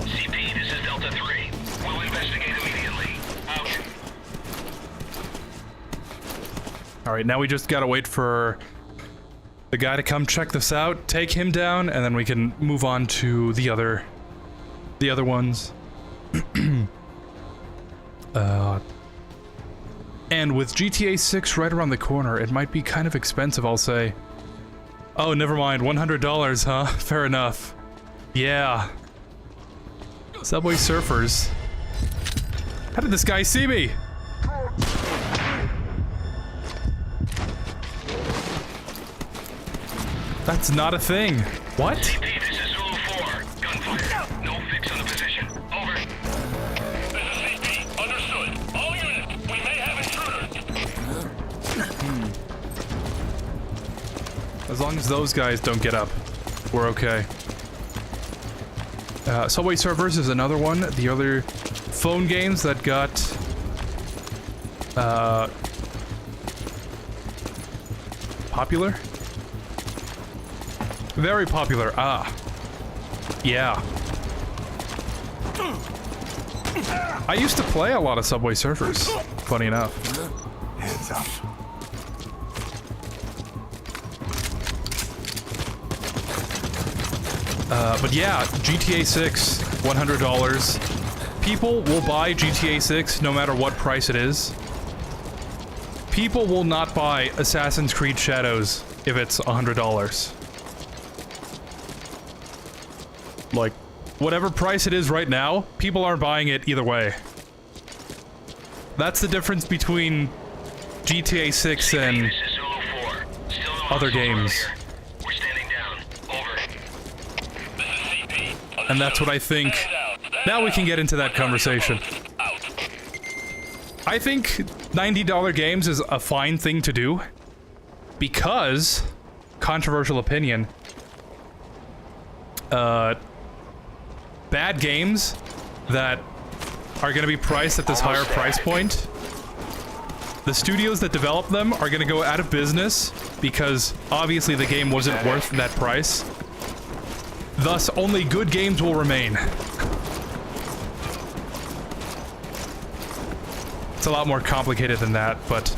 CP, this is Delta 3. We'll investigate immediately. Out. Alright, now we just gotta wait for the guy to come check this out, take him down, and then we can move on to the other ones. And with GTA 6 right around the corner, it might be kind of expensive, I'll say. Oh, never mind, $100, huh? Fair enough. Yeah. Subway Surfers. How did this guy see me? That's not a thing. What? CP, this is Zulu 4. Gunfire. No fix on the position. Over. This is CP. Understood. All units, we may have intruders. As long as those guys don't get up, we're okay. Subway Surfers is another one. The other phone games that got popular. Very popular. Ah. Yeah. I used to play a lot of Subway Surfers, funny enough. Hands up. But yeah, GTA 6, $100. People will buy GTA 6 no matter what price it is. People will not buy Assassin's Creed Shadows if it's $100. Like, whatever price it is right now, people aren't buying it either way. That's the difference between GTA 6 and other games. And that's what I think. Now we can get into that conversation. I think $90 games is a fine thing to do because, controversial opinion, bad games that are going to be priced at this higher price point, the studios that develop them are going to go out of business because obviously the game wasn't worth that price. Thus, only good games will remain. It's a lot more complicated than that, but...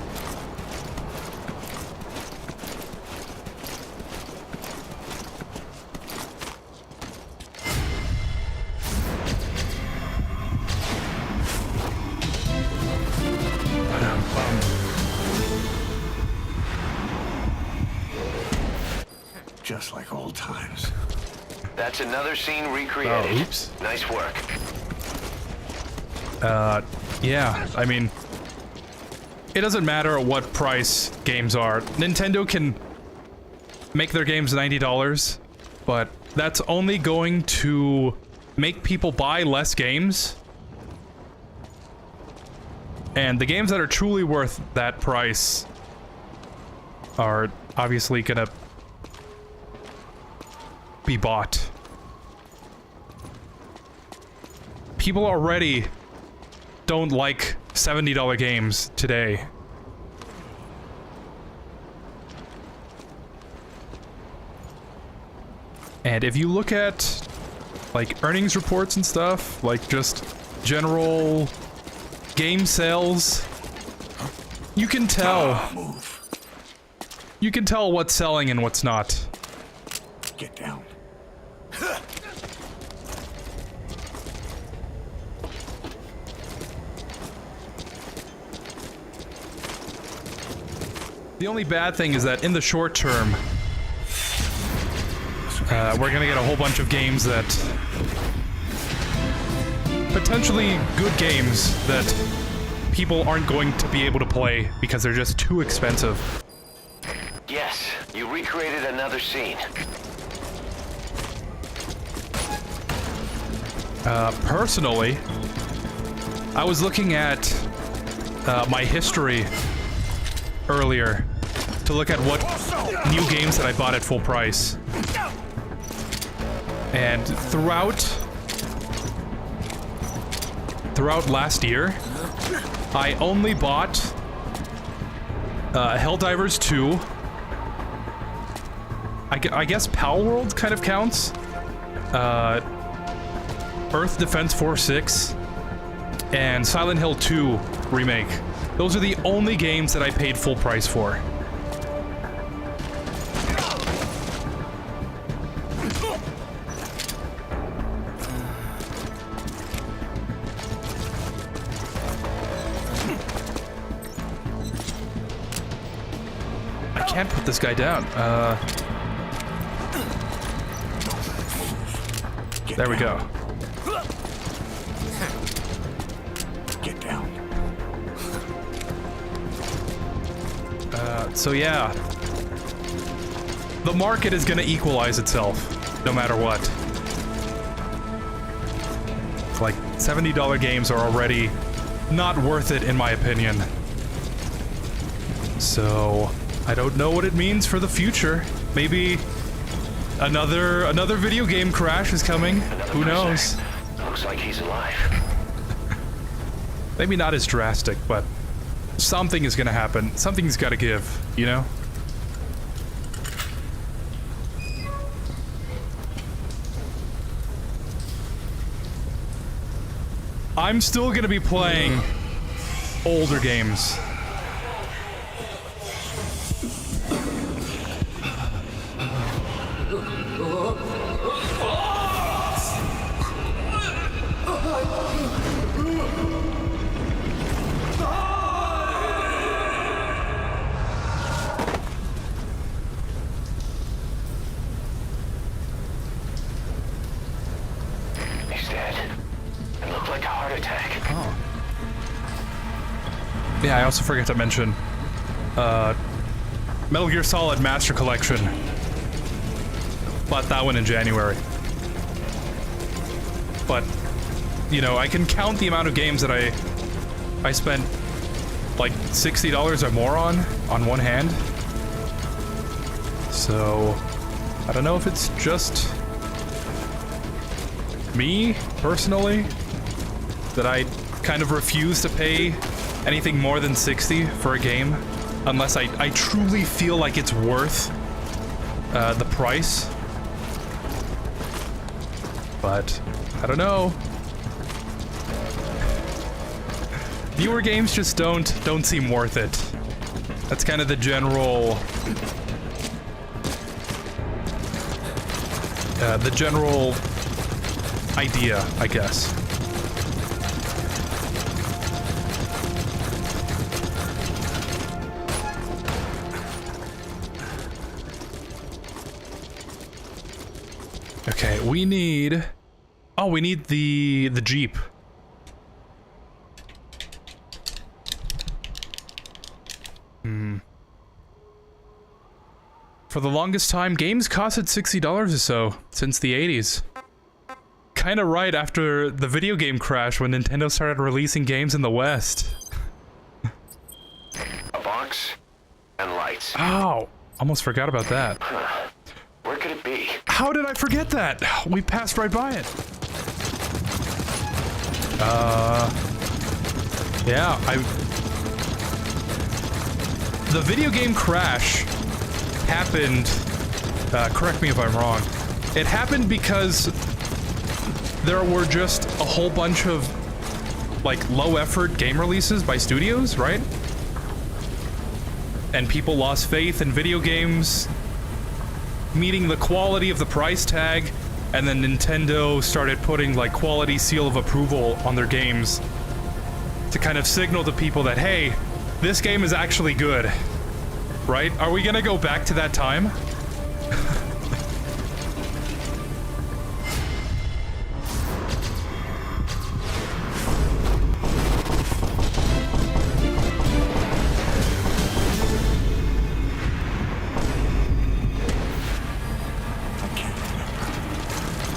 Just like old times. That's another scene recreated. Oh, oops. Nice work. Yeah, I mean... It doesn't matter what price games are. Nintendo can make their games $90, but that's only going to make people buy less games. And the games that are truly worth that price are obviously gonna be bought. People already don't like $70 games today. And if you look at like earnings reports and stuff, like just general game sales, you can tell. You can tell what's selling and what's not. Get down. The only bad thing is that in the short term, we're gonna get a whole bunch of games that... potentially good games that people aren't going to be able to play because they're just too expensive. Yes, you recreated another scene. Personally, I was looking at my history earlier to look at what new games that I bought at full price. And throughout last year, I only bought Helldivers 2. I guess Pal World kind of counts. Earth Defense Force 6. And Silent Hill 2 Remake. Those are the only games that I paid full price for. I can't put this guy down. There we go. Get down. So yeah. The market is gonna equalize itself, no matter what. Like, $70 games are already not worth it, in my opinion. So, I don't know what it means for the future. Maybe another video game crash is coming. Who knows? Looks like he's alive. Maybe not as drastic, but something is gonna happen. Something's gotta give, you know? I'm still gonna be playing older games. Yeah, I also forgot to mention, Metal Gear Solid Master Collection. Bought that one in January. But, you know, I can count the amount of games that I spent like $60 or more on one hand. So, I don't know if it's just me, personally, that I kind of refuse to pay anything more than 60 for a game, unless I truly feel like it's worth the price. But I don't know. Newer games just don't seem worth it. That's kind of the general idea, I guess. Okay, we need... Oh, we need the Jeep. For the longest time, games costed $60 or so, since the 80s. Kinda right after the video game crash when Nintendo started releasing games in the West. A box and lights. Oh, almost forgot about that. Huh. Where could it be? How did I forget that? We passed right by it. Yeah, the video game crash happened, correct me if I'm wrong, it happened because there were just a whole bunch of, like, low-effort game releases by studios, right? And people lost faith in video games meeting the quality of the price tag, and then Nintendo started putting, like, quality seal of approval on their games to kind of signal to people that, hey, this game is actually good. Right? Are we gonna go back to that time?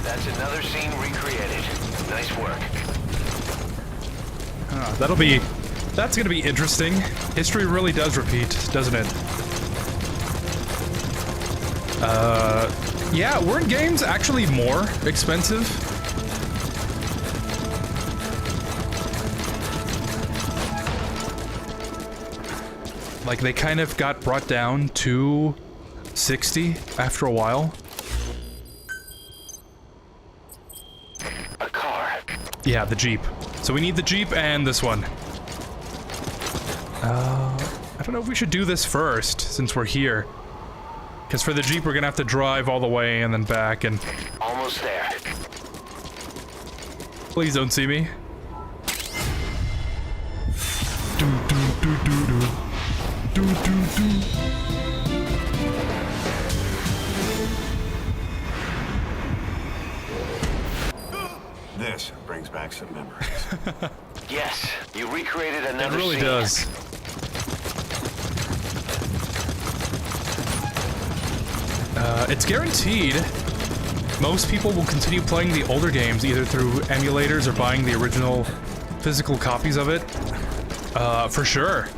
That's another scene recreated. Nice work. That's gonna be interesting. History really does repeat, doesn't it? Yeah, weren't games actually more expensive? Like, they kind of got brought down to 60 after a while. A car. Yeah, the Jeep. So we need the Jeep and this one. I don't know if we should do this first, since we're here. Because for the Jeep, we're gonna have to drive all the way and then back and... Almost there. Please don't see me. This brings back some memories. Yes, you recreated another It really scene. does. It's guaranteed most people will continue playing the older games either through emulators or buying the original physical copies of it. For sure.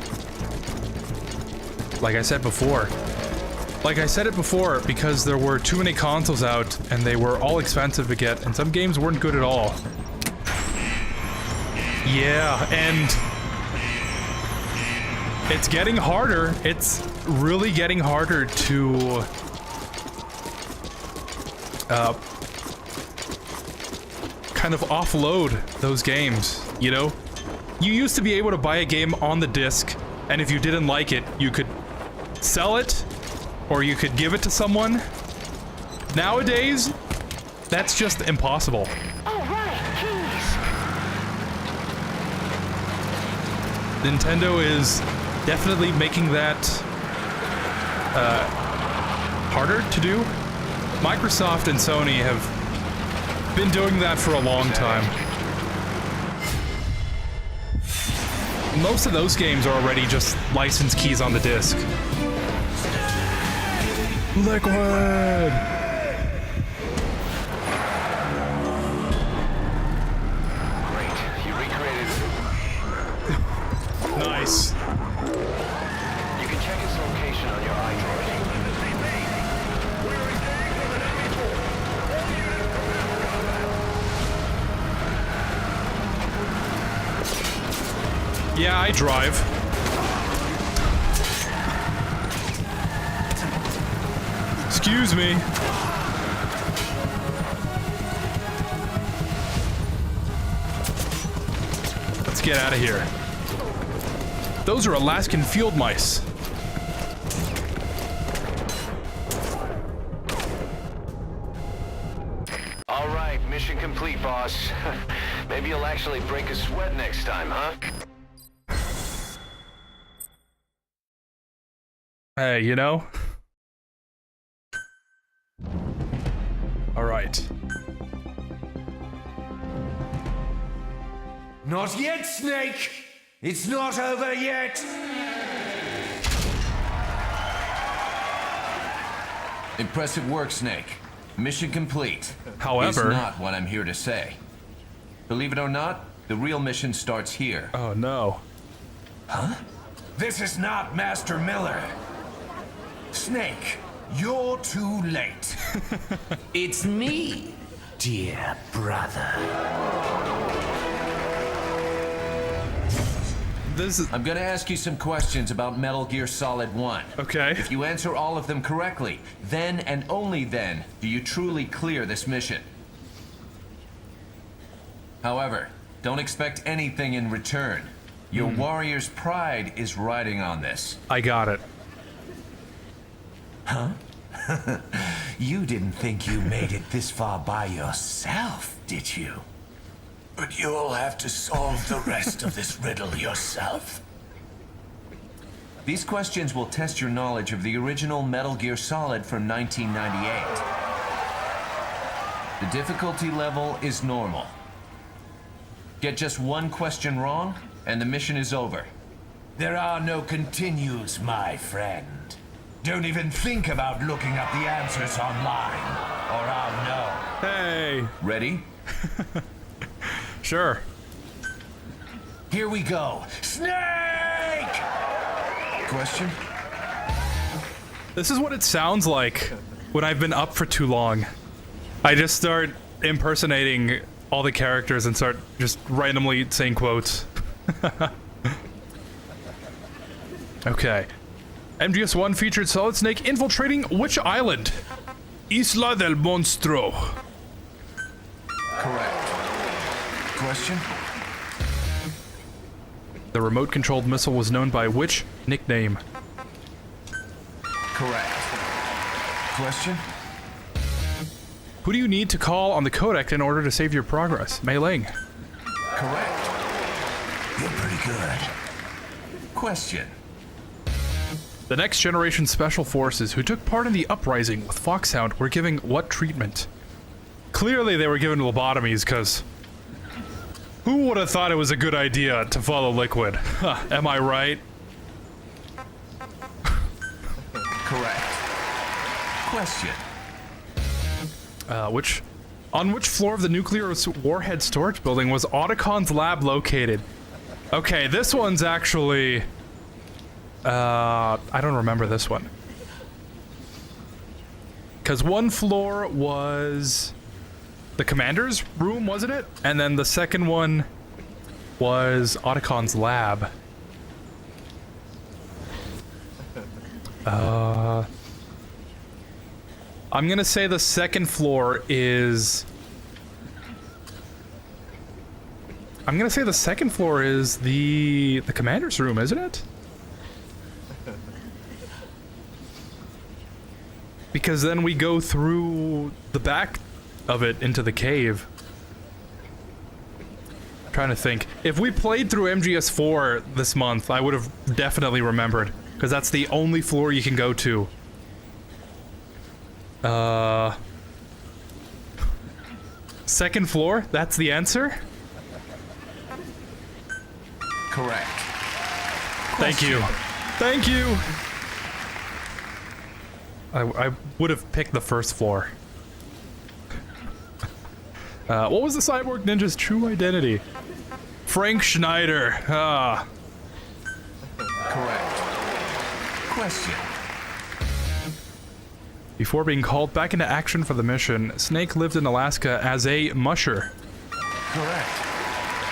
Like I said before. Like I said it before, because there were too many consoles out and they were all expensive to get, and some games weren't good at all. Yeah, and it's getting harder. It's really getting harder to kind of offload those games, you know? You used to be able to buy a game on the disc, and if you didn't like it, you could sell it, or you could give it to someone. Nowadays, that's just impossible. All right, keys. Nintendo is definitely making that harder to do. Microsoft and Sony have been doing that for a long time. Most of those games are already just license keys on the disc. Liquid! Great, you recreated it. Nice. You can check its location on your iDroid. Yeah, I drive. Excuse me. Let's get out of here. Those are Alaskan field mice. All right, mission complete, boss. Maybe you'll actually break a sweat next time, huh? Hey, you know? All right. Not yet, Snake! It's not over yet! Impressive work, Snake. Mission complete. However... Is not what I'm here to say. Believe it or not, the real mission starts here. Oh, no. Huh? This is not Master Miller. Snake, you're too late. It's me, dear brother. I'm gonna ask you some questions about Metal Gear Solid 1. Okay. If you answer all of them correctly, then and only then do you truly clear this mission. However, don't expect anything in return. Your warrior's pride is riding on this. I got it. Huh? You didn't think you made it this far by yourself, did you? But you'll have to solve the rest of this riddle yourself. These questions will test your knowledge of the original Metal Gear Solid from 1998. The difficulty level is normal. Get just one question wrong, and the mission is over. There are no continues, my friend. Don't even think about looking up the answers online, or I'll know. Hey. Ready? Sure. Here we go. Snake! Question? This is what it sounds like when I've been up for too long. I just start impersonating all the characters and start just randomly saying quotes. Okay. MGS1 featured Solid Snake infiltrating which island? Isla del Monstro. Correct. Question? The remote-controlled missile was known by which nickname? Correct. Question? Who do you need to call on the codec in order to save your progress? Mei Ling. Correct. You're pretty good. Question. The Next Generation Special Forces who took part in the uprising with Foxhound were giving what treatment? Clearly they were given lobotomies, because who would have thought it was a good idea to follow Liquid? Huh, am I right? Correct. Question. On which floor of the nuclear warhead storage building was Otacon's lab located? Okay, this one's actually... I don't remember this one. Because one floor was the commander's room, wasn't it? And then the second one was Otacon's lab. I'm gonna say the second floor is... I'm gonna say the second floor is the commander's room, isn't it? Because then we go through the back of it into the cave. I'm trying to think. If we played through MGS4 this month, I would have definitely remembered. Because that's the only floor you can go to. Second floor? That's the answer? Correct. Thank you. Thank you! I would have picked the first floor. What was the Cyborg Ninja's true identity? Frank Schneider. Ah. Correct. Question. Before being called back into action for the mission, Snake lived in Alaska as a musher. Correct.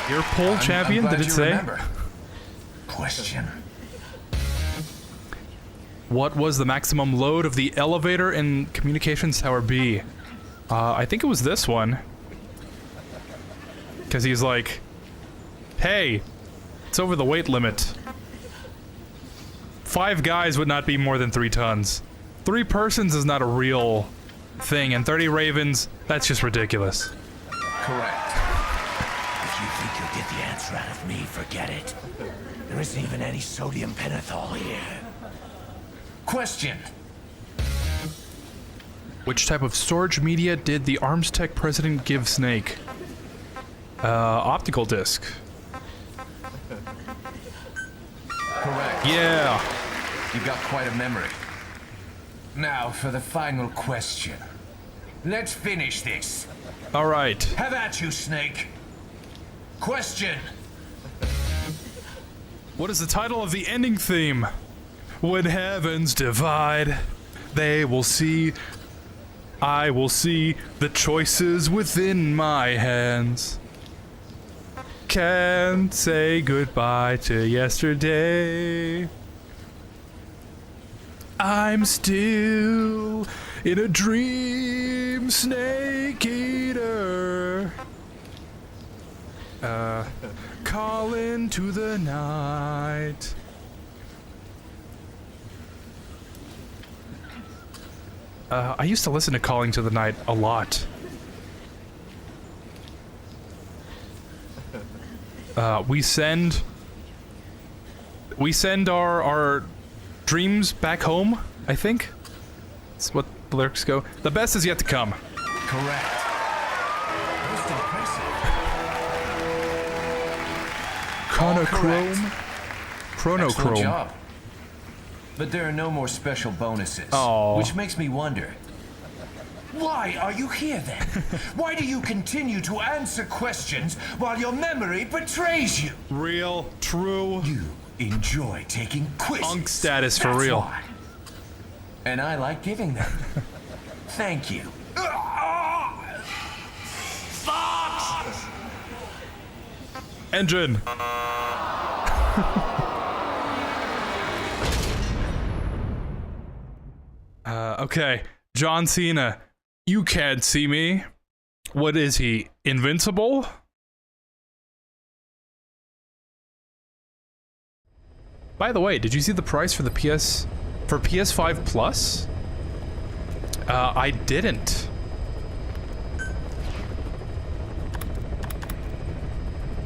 Your pole champion, I'm glad did it you say? remember. Question. What was the maximum load of the elevator in Communications Tower B? I think it was this one. Because he's like, hey, it's over the weight limit. 5 guys would not be more than 3 tons. 3 persons is not a real thing, and 30 ravens, that's just ridiculous. Correct. If you think you'll get the answer out of me, forget it. There isn't even any sodium pentothal here. Question. Which type of storage media did the Arms Tech president give Snake? Optical disc. Correct. Yeah. You've got quite a memory. Now for the final question. Let's finish this. All right. Have at you, Snake. Question. What is the title of the ending theme? When heavens divide, they will see, I will see the choices within my hands. Can't say goodbye to yesterday. I'm still in a dream, Snake Eater. Call into the night. I used to listen to Calling to the Night a lot. We send our dreams back home, I think. That's what the lyrics go. The best is yet to come. Correct. Most impressive. Chronochrome. Excellent job. But there are no more special bonuses. Oh. Which makes me wonder. Why are you here then? Why do you continue to answer questions while your memory betrays you? Real, true. You enjoy taking quizzes. Unk status for That's real. why. And I like giving them. Thank you. Fox! Engine. Okay. John Cena. You can't see me. What is he? Invincible? By the way, did you see the price for the PS5 Plus? I didn't.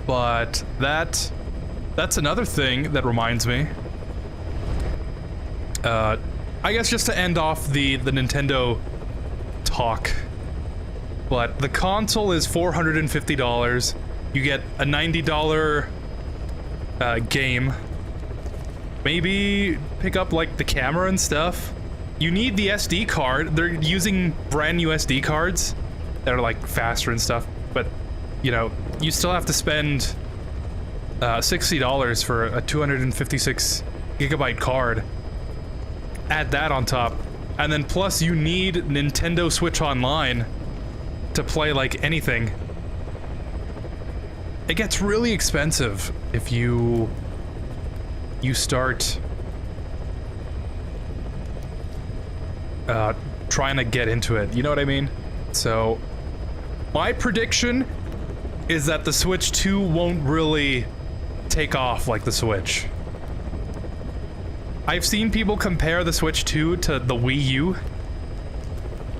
But that's another thing that reminds me. I guess just to end off the Nintendo talk. But the console is $450. You get a $90 game. Maybe pick up like the camera and stuff. You need the SD card. They're using brand new SD cards that are like faster and stuff. But you know, you still have to spend $60 for a 256 gigabyte card. Add that on top, and then plus you need Nintendo Switch Online to play like anything. It gets really expensive if you start trying to get into it, you know what I mean? So my prediction is that the Switch 2 won't really take off like the Switch. I've seen people compare the Switch 2 to the Wii U.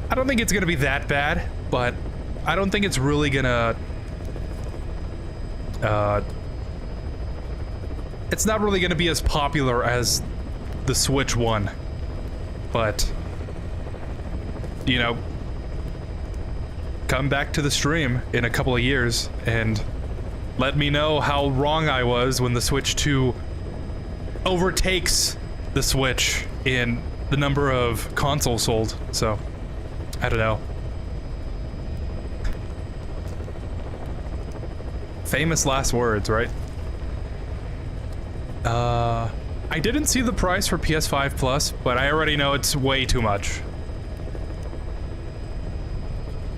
I don't think it's gonna be that bad, but I don't think it's really gonna... it's not really gonna be as popular as the Switch 1. But, you know, come back to the stream in a couple of years and let me know how wrong I was when the Switch 2 overtakes the Switch in the number of consoles sold. So, I don't know. Famous last words, right? I didn't see the price for PS5 Plus, but I already know it's way too much.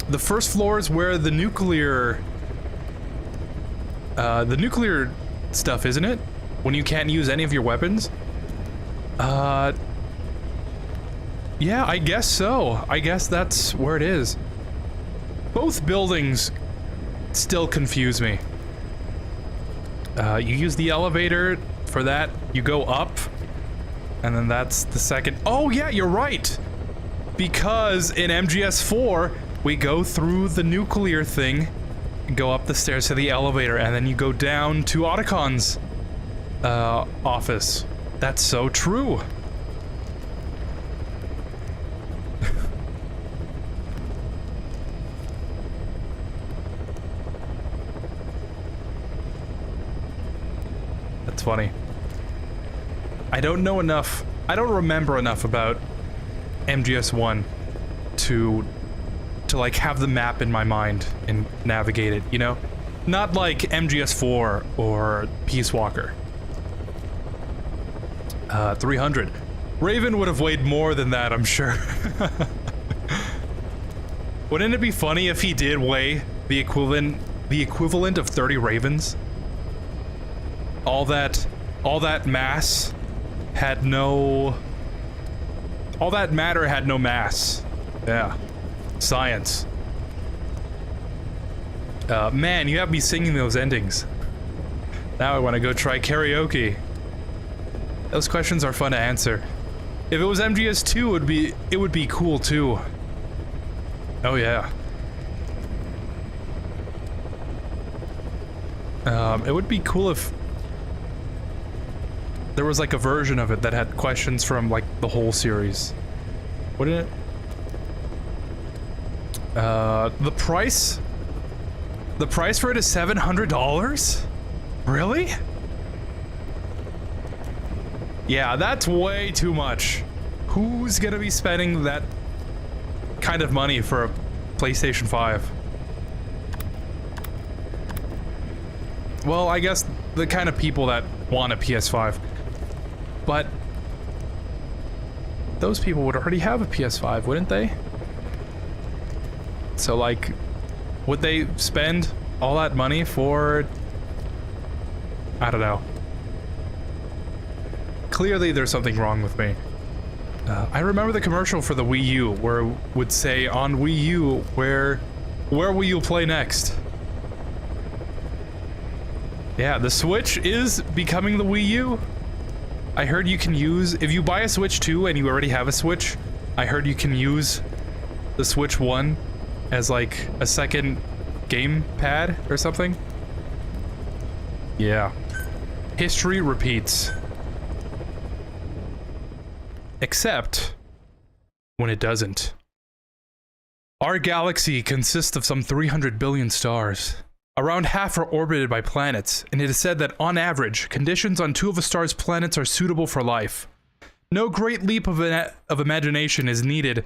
The first floor is where the nuclear stuff, isn't it? When you can't use any of your weapons? Yeah, I guess so. I guess that's where it is. Both buildings still confuse me. You use the elevator for that, you go up, and then that's the second. Oh yeah, you're right! Because in MGS4, we go through the nuclear thing, go up the stairs to the elevator, and then you go down to Otacon's office. That's so true. That's funny. I don't know enough. I don't remember enough about MGS1 to like have the map in my mind and navigate it, you know? Not like MGS4 or Peace Walker. 300. Raven would have weighed more than that, I'm sure. Wouldn't it be funny if he did weigh the equivalent of 30 Ravens? All that mass had no... All that matter had no mass. Yeah. Science. Man, you have me singing those endings. Now I want to go try karaoke. Those questions are fun to answer. If it was MGS2, it would be cool too. Oh yeah. It would be cool if there was like a version of it that had questions from like the whole series. Wouldn't it? The price for it is $700? Really? Yeah, that's way too much. Who's gonna be spending that kind of money for a PlayStation 5? Well, I guess the kind of people that want a PS5. But those people would already have a PS5, wouldn't they? So, like, would they spend all that money for... I don't know. Clearly, there's something wrong with me. I remember the commercial for the Wii U where it would say on Wii U, where will you play next? Yeah, the Switch is becoming the Wii U. I heard you can use, if you buy a Switch 2 and you already have a Switch, I heard you can use the Switch 1 as like a second game pad or something. Yeah. History repeats. Except when it doesn't. Our galaxy consists of some 300 billion stars. Around half are orbited by planets, and it is said that on average, conditions on 2 of a star's planets are suitable for life. No great leap of imagination is needed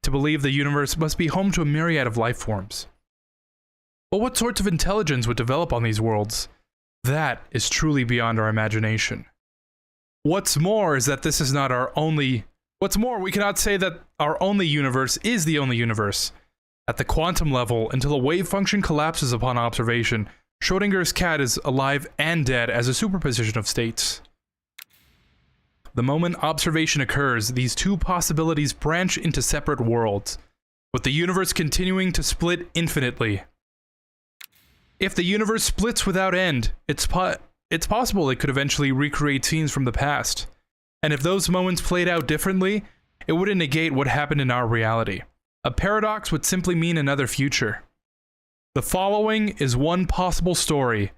to believe the universe must be home to a myriad of life forms. But what sorts of intelligence would develop on these worlds? That is truly beyond our imagination. What's more is that this is not our only... What's more, we cannot say that our only universe is the only universe. At the quantum level, until a wave function collapses upon observation, Schrödinger's cat is alive and dead as a superposition of states. The moment observation occurs, these two possibilities branch into separate worlds, with the universe continuing to split infinitely. If the universe splits without end, it's possible it could eventually recreate scenes from the past. And if those moments played out differently, it wouldn't negate what happened in our reality. A paradox would simply mean another future. The following is one possible story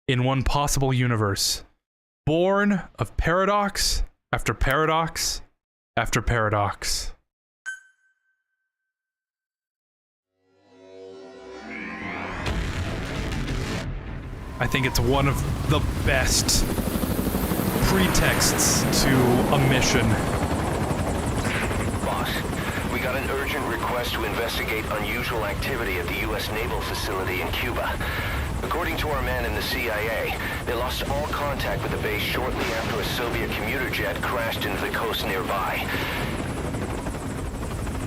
in one possible universe, born of paradox after paradox after paradox. I think it's one of the best pretexts to a mission. Boss, we got an urgent request to investigate unusual activity at the U.S. Naval facility in Cuba. According to our man in the CIA, they lost all contact with the base shortly after a Soviet commuter jet crashed into the coast nearby.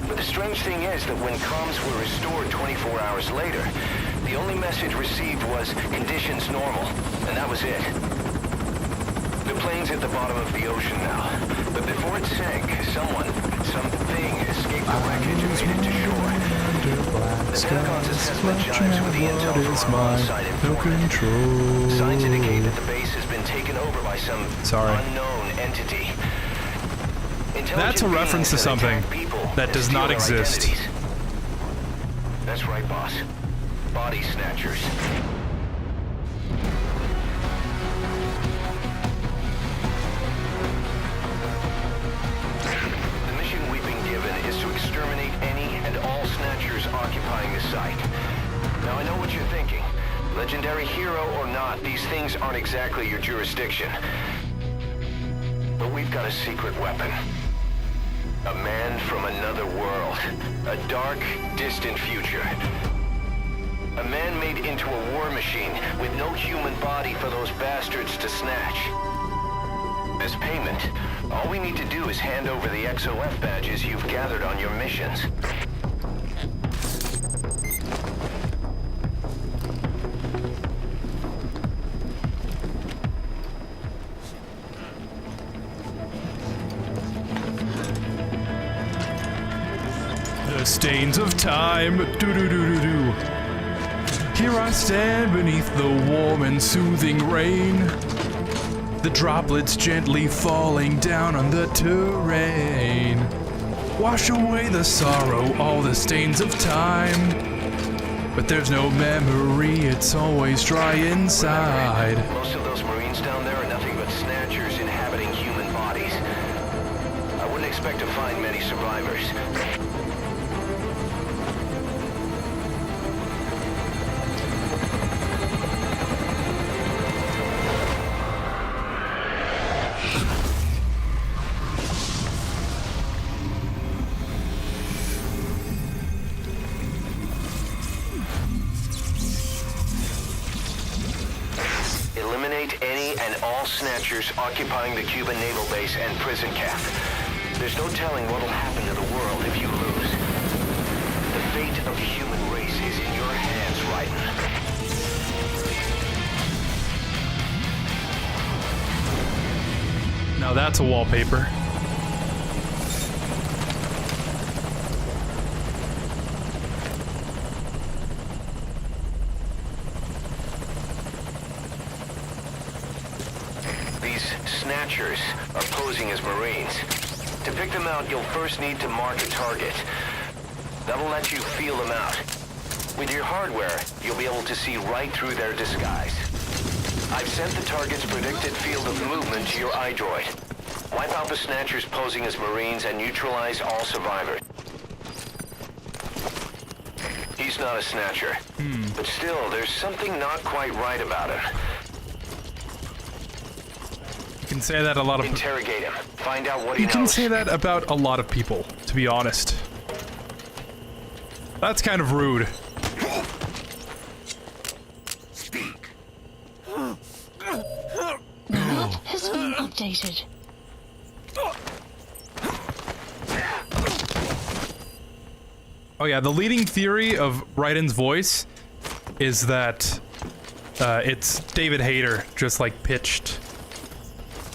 But the strange thing is that when comms were restored 24 hours later, the only message received was conditions normal, and that was it. The plane's at the bottom of the ocean now, but before it sank, something escaped the wreckage and made it to shore. The Pentagon's assessment jives with the intel from our on-site informant. Signs indicate that the base has been taken over by some unknown entity. That's a reference to something that does not exist. That's right, boss. Body snatchers. The mission we've been given is to exterminate any and all snatchers occupying the site. Now I know what you're thinking. Legendary hero or not, these things aren't exactly your jurisdiction. But we've got a secret weapon. A man from another world. A dark, distant future. A man made into a war machine with no human body for those bastards to snatch. As payment, all we need to do is hand over the XOF badges you've gathered on your missions. The stains of time, do-do-do-do-do. Here I stand beneath the warm and soothing rain, the droplets gently falling down on the terrain. Wash away the sorrow, all the stains of time. But there's no memory, it's always dry inside. Most of those Marines down there are nothing but snatchers inhabiting human bodies. I wouldn't expect to find many survivors. Snatchers occupying the Cuban naval base and prison camp. There's no telling what'll happen to the world if you lose. The fate of the human race is in your hands, Raiden. Now that's a wallpaper. posing as Marines. To pick them out, you'll first need to mark a target. That'll let you feel them out. With your hardware, you'll be able to see right through their disguise. I've sent the target's predicted field of movement to your iDroid. Wipe out the Snatchers posing as Marines and neutralize all survivors. He's not a Snatcher. But still, there's something not quite right about him. You can say that a lot of... Interrogate him. Find out what he knows. You can say that about a lot of people, to be honest. That's kind of rude. Speak. The map has been updated. Oh yeah, the leading theory of Raiden's voice is that it's David Hayter, just like pitched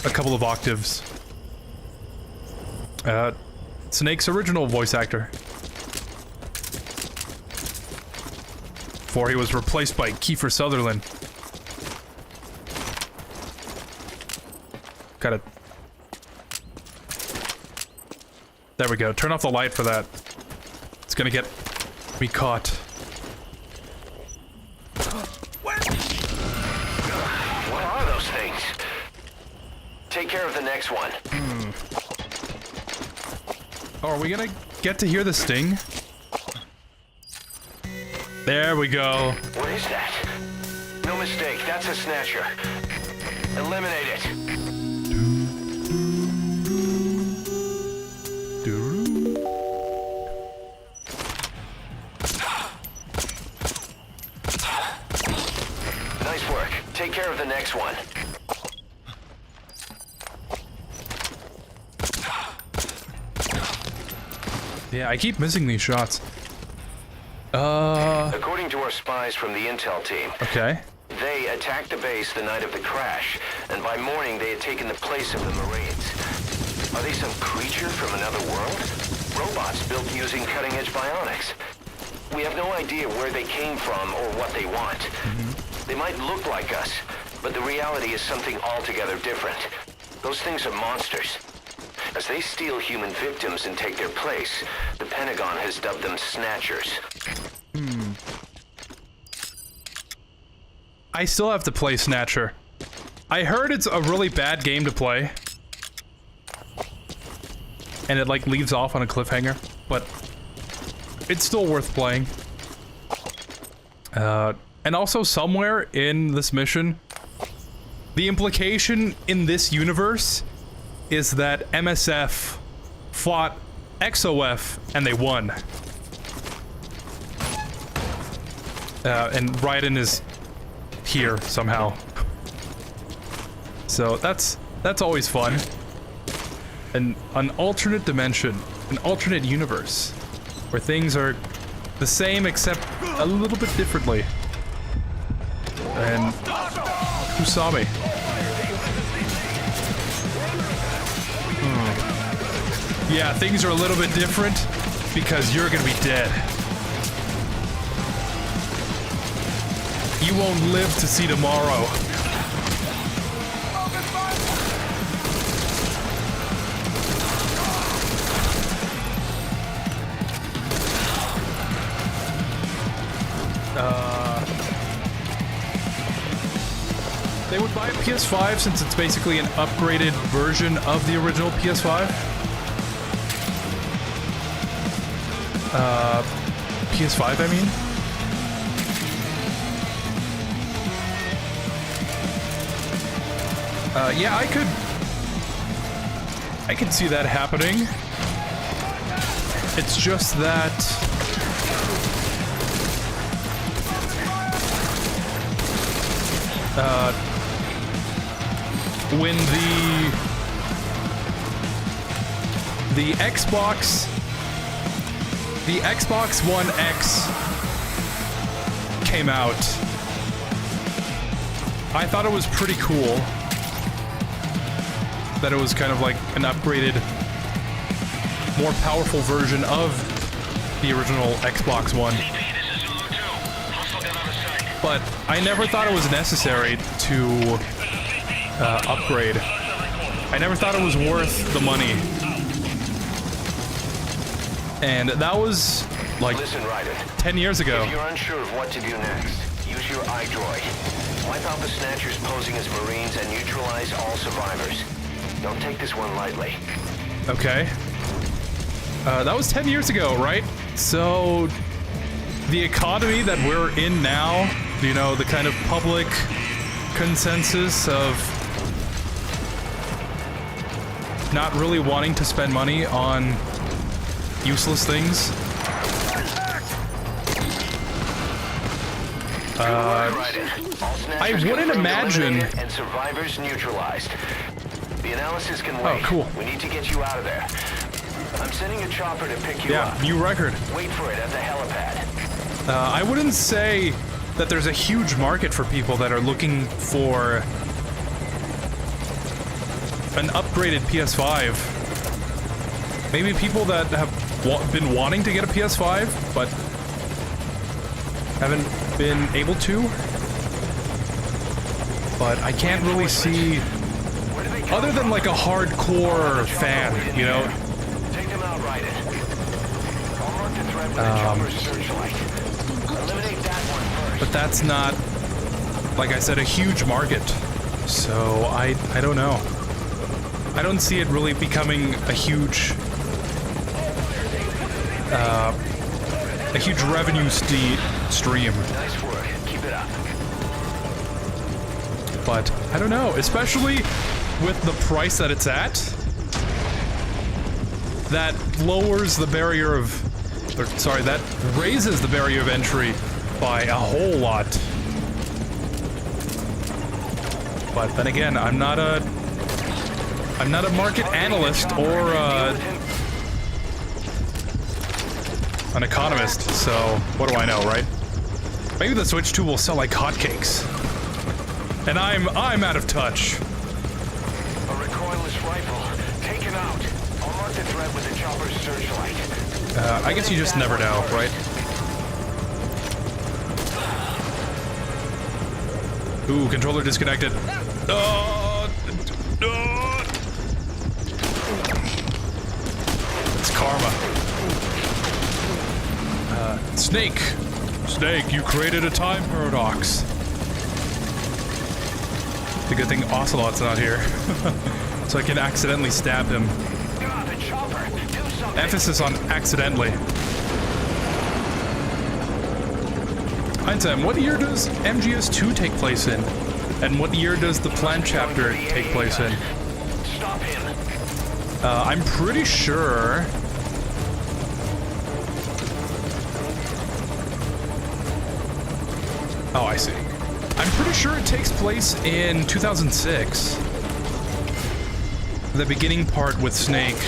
a couple of octaves. Snake's original voice actor. Before he was replaced by Kiefer Sutherland. Gotta... There we go. Turn off the light for that. It's gonna get me caught. What are those things? Take care of the next one. Oh, are we gonna get to hear the sting? There we go. What is that? No mistake, that's a Snatcher. Eliminate it. Nice work. Take care of the next one. Yeah, I keep missing these shots. According to our spies from the intel team, Okay. they attacked the base the night of the crash, and by morning they had taken the place of the Marines. Are they some creature from another world? Robots built using cutting-edge bionics. We have no idea where they came from or what they want. They might look like us, but the reality is something altogether different. Those things are monsters. As they steal human victims and take their place, the Pentagon has dubbed them Snatchers. I still have to play Snatcher. I heard it's a really bad game to play. And it like leaves off on a cliffhanger, but it's still worth playing. And also somewhere in this mission, the implication in this universe is that MSF fought XOF and they won. And Raiden is here somehow. So that's always fun. An alternate dimension, an alternate universe, where things are the same except a little bit differently. And who saw me? Yeah, things are a little bit different because you're gonna be dead. You won't live to see tomorrow. They would buy a PS5 since it's basically an upgraded version of the original PS5. PS5, I mean. Yeah, I could see that happening. It's just that when the Xbox One X came out, I thought it was pretty cool that it was kind of like an upgraded, more powerful version of the original Xbox One. But I never thought it was necessary to upgrade. I never thought it was worth the money. And that was like Listen, Ryder. 10 years ago. If you're unsure of what to do next, use your iDroid. Wipe out the Snatchers posing as Marines and neutralize all survivors. Don't take this one lightly. Okay. That was 10 years ago, right? So, the economy that we're in now, you know, the kind of public consensus of not really wanting to spend money on useless things. I wouldn't imagine. And survivors neutralized. The analysis can wait. Oh, cool. We need to get you out of there. I'm sending a chopper to pick you up. Yeah, new record. Wait for it at the helipad. I wouldn't say that there's a huge market for people that are looking for an upgraded PS5. Maybe people that have been wanting to get a PS5, but haven't been able to. But I can't really see, other than like a hardcore fan, you know. Take them out, Ryder. I'll mark the threat with a chopper's searchlight. Eliminate that one first. But that's not, like I said, a huge market. So I don't know. I don't see it really becoming a huge revenue stream. Nice work. Keep it up. But I don't know, especially with the price that it's at. That lowers the barrier of, or sorry, that raises the barrier of entry by a whole lot. But then again, I'm not a market analyst or an economist, so what do I know, right? Maybe the Switch 2 will sell like hotcakes. And I'm out of touch. A recoilless rifle. Taken out. I'll mark the threat with the chopper's searchlight. I guess you just never know, right? Ooh, controller disconnected. It's karma. Snake! Snake, you created a time paradox. The good thing Ocelot's not here. So I can accidentally stab him. Emphasis on accidentally. EinSam, what year does MGS2 take place in? And what year does the Plant chapter take place in? Stop him. I'm pretty sure... Oh, I see. I'm pretty sure it takes place in 2006. The beginning part with Snake.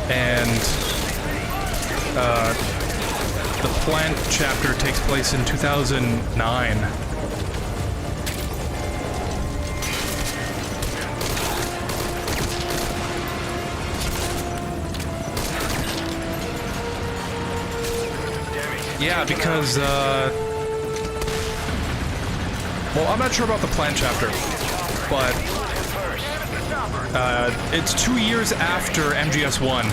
And the Plant chapter takes place in 2009. Yeah, because well, I'm not sure about the Plant chapter, but it's 2 years after MGS1.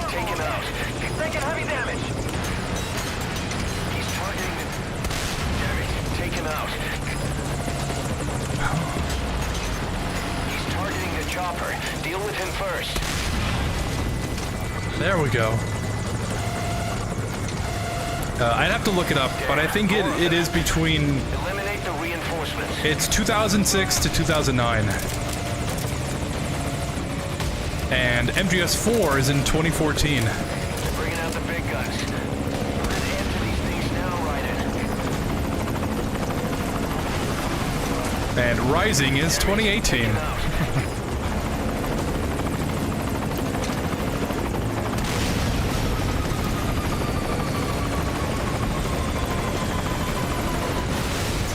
Taken out. He's taking heavy damage. He's targeting the... Taken out. He's targeting the chopper. Deal with him first. There we go. I'd have to look it up, but I think it is between... Eliminate the reinforcements. It's 2006 to 2009. And MGS4 is in 2014. Bringing out the big guns. Put an end to these things now, Raiden. And Rising is 2018.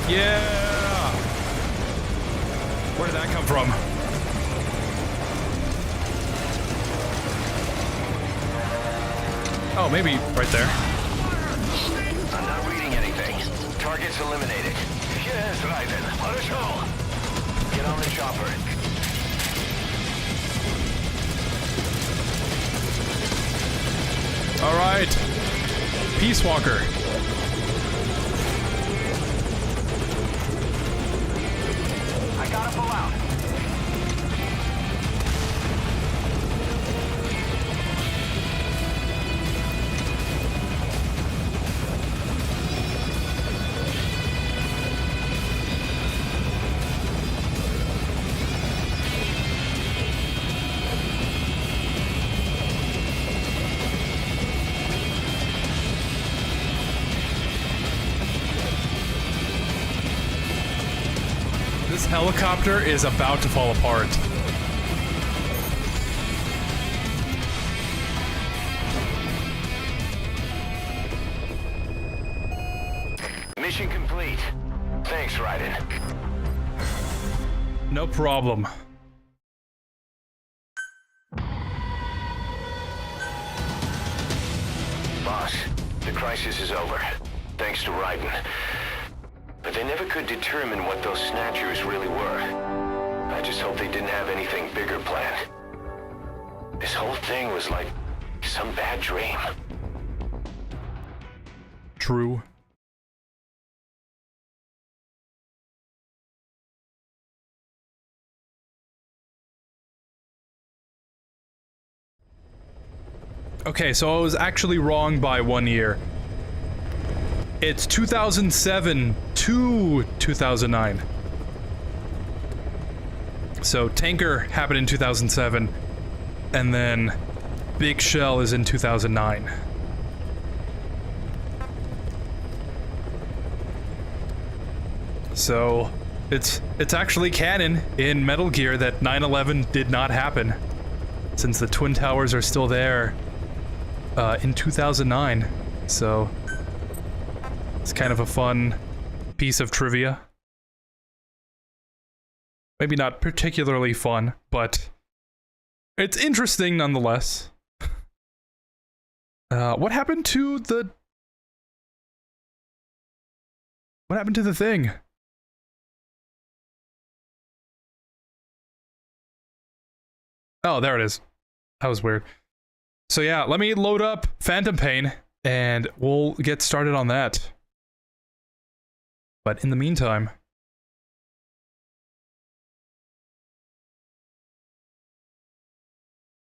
Yeah! Where did that come from? Oh, maybe right there. I'm not reading anything. Target's eliminated. Yes, Raiden. Let us go. Get on the chopper. right. Peace Walker. I gotta pull out. This helicopter is about to fall apart. Mission complete. Thanks, Raiden. No problem. Boss, the crisis is over. Thanks to Raiden. But they never could determine what those snatchers really were. I just hope they didn't have anything bigger planned. This whole thing was like some bad dream. True. Okay, so I was actually wrong by 1 year. It's 2007 to 2009. So Tanker happened in 2007, and then Big Shell is in 2009. So it's actually canon in Metal Gear that 9/11 did not happen, since the Twin Towers are still there in 2009. So it's kind of a fun piece of trivia. Maybe not particularly fun, but it's interesting nonetheless. What happened to the... What happened to the thing? Oh, there it is. That was weird. So yeah, let me load up Phantom Pain, and we'll get started on that. But in the meantime...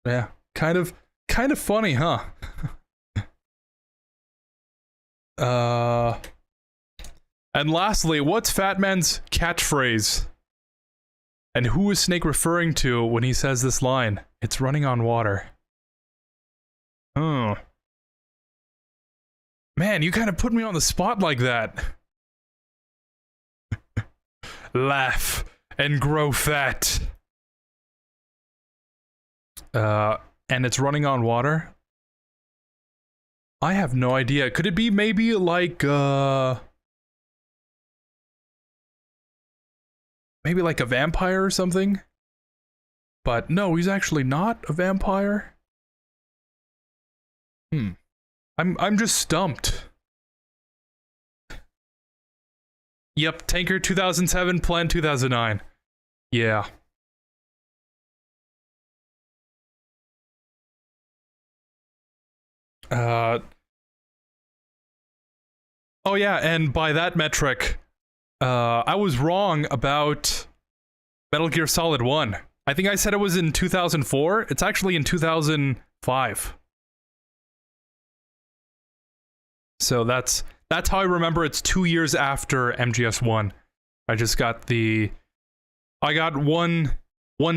Yeah, kind of funny, huh? And lastly, what's Fat Man's catchphrase? And who is Snake referring to when he says this line? It's running on water. Oh. Man, you kind of put me on the spot like that. Laugh and grow fat. And it's running on water? I have no idea. Could it be maybe like, maybe like a vampire or something? But no, he's actually not a vampire. I'm just stumped. Yep, Tanker 2007, Plan 2009. Yeah. Oh yeah, and by that metric, I was wrong about Metal Gear Solid 1. I think I said it was in 2004. It's actually in 2005. So that's how I remember it's 2 years after MGS1. I just got I got one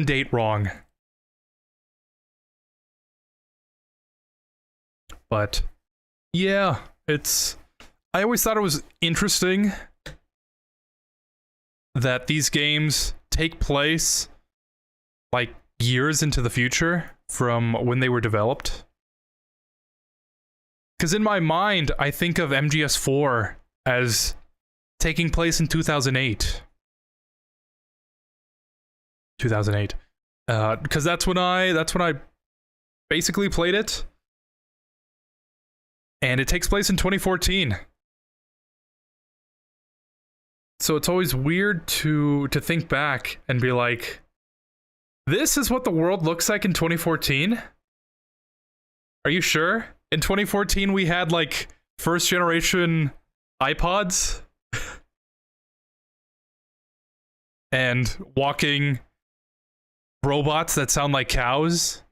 date wrong. But yeah, I always thought it was interesting that these games take place like years into the future from when they were developed. Because in my mind, I think of MGS4 as taking place in 2008. 2008. Because that's when I basically played it. And it takes place in 2014. So it's always weird to think back and be like, this is what the world looks like in 2014? Are you sure? In 2014, we had like first generation iPods and walking robots that sound like cows.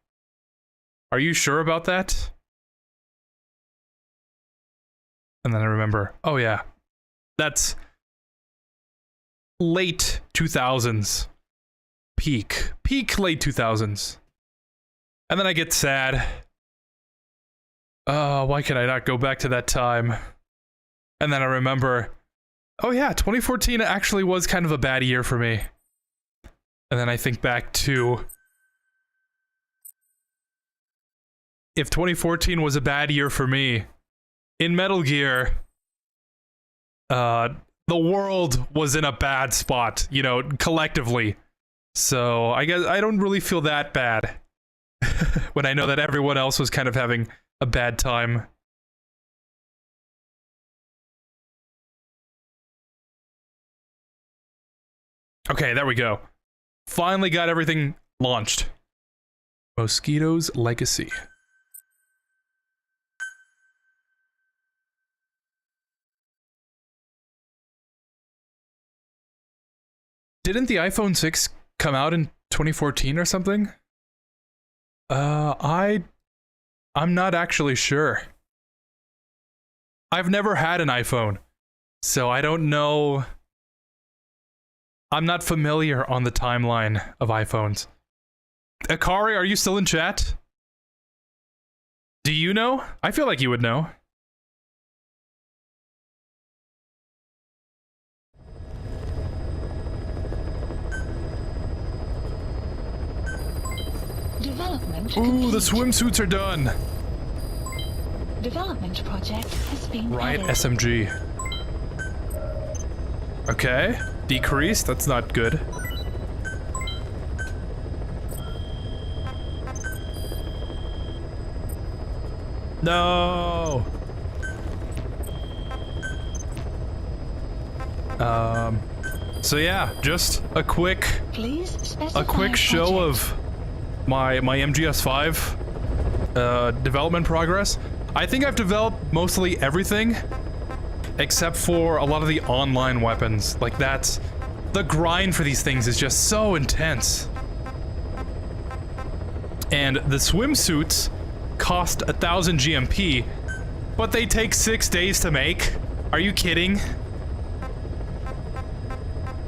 Are you sure about that? And then I remember, oh yeah, that's late 2000s. Peak late 2000s. And then I get sad. Why can I not go back to that time? And then I remember, oh yeah, 2014 actually was kind of a bad year for me. And then I think back to, if 2014 was a bad year for me, in Metal Gear, the world was in a bad spot, you know, collectively. So I guess I don't really feel that bad when I know that everyone else was kind of having a bad time. Okay, there we go. Finally got everything launched. Mosquito's Legacy. Didn't the iPhone 6 come out in 2014 or something? I'm not actually sure. I've never had an iPhone, so I don't know. I'm not familiar on the timeline of iPhones. Akari, are you still in chat? Do you know? I feel like you would know. Development Ooh, the swimsuits are done. Development project has been Right, added. SMG. Okay, decrease, that's not good. No. So yeah, just a quick show of my MGS5 development progress. I think I've developed mostly everything except for a lot of the online weapons. Like, that's the grind for these things is just so intense. And the swimsuits cost 1,000 GMP, but they take 6 days to make. Are you kidding?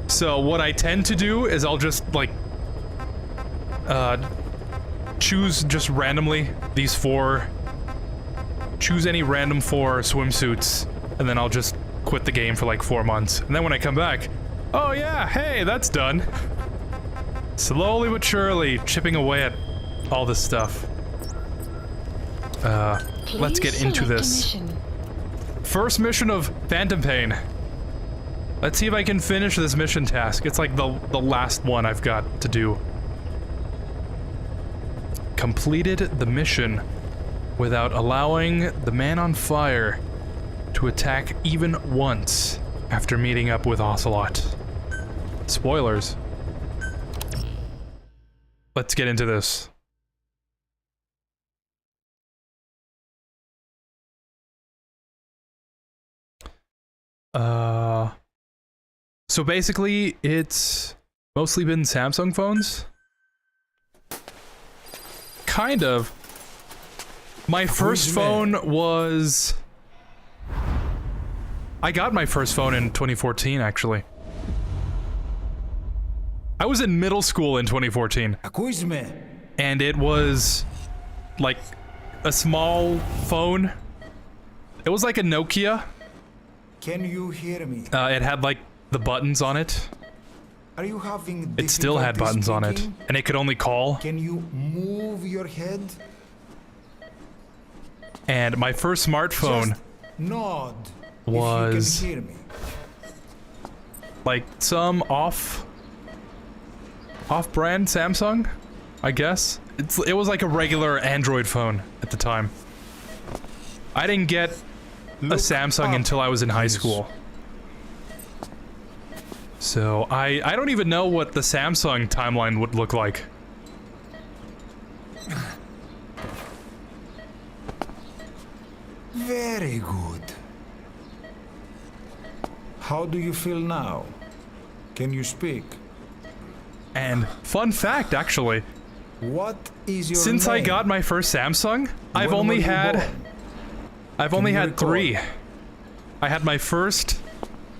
So what I tend to do is I'll just like choose just randomly these 4, choose any random 4 swimsuits, and then I'll just quit the game for like 4 months. And then when I come back, oh yeah, hey, that's done. Slowly but surely chipping away at all this stuff. Let's get into this. First mission of Phantom Pain. Let's see if I can finish this mission task. It's like the last one I've got to do. Completed the mission without allowing the man on fire to attack even once after meeting up with Ocelot. Spoilers. Let's get into this. So basically, it's mostly been Samsung phones. Kind of. My first phone was... I got my first phone in 2014, actually. I was in middle school in 2014. And it was like a small phone. It was like a Nokia. Can you hear me? It had like the buttons on it. Are you having It still had buttons on it, and it could only call. Can you move your head? And my first smartphone Just nod was if you can hear me. like some off-brand Samsung, I guess. It was like a regular Android phone at the time. I didn't get a Samsung until I was in high school. So I don't even know what the Samsung timeline would look like. Very good. How do you feel now? Can you speak? And fun fact, actually, What is your since name? I got my first Samsung, I've When only were you had born? Can you had recall? 3. I had my first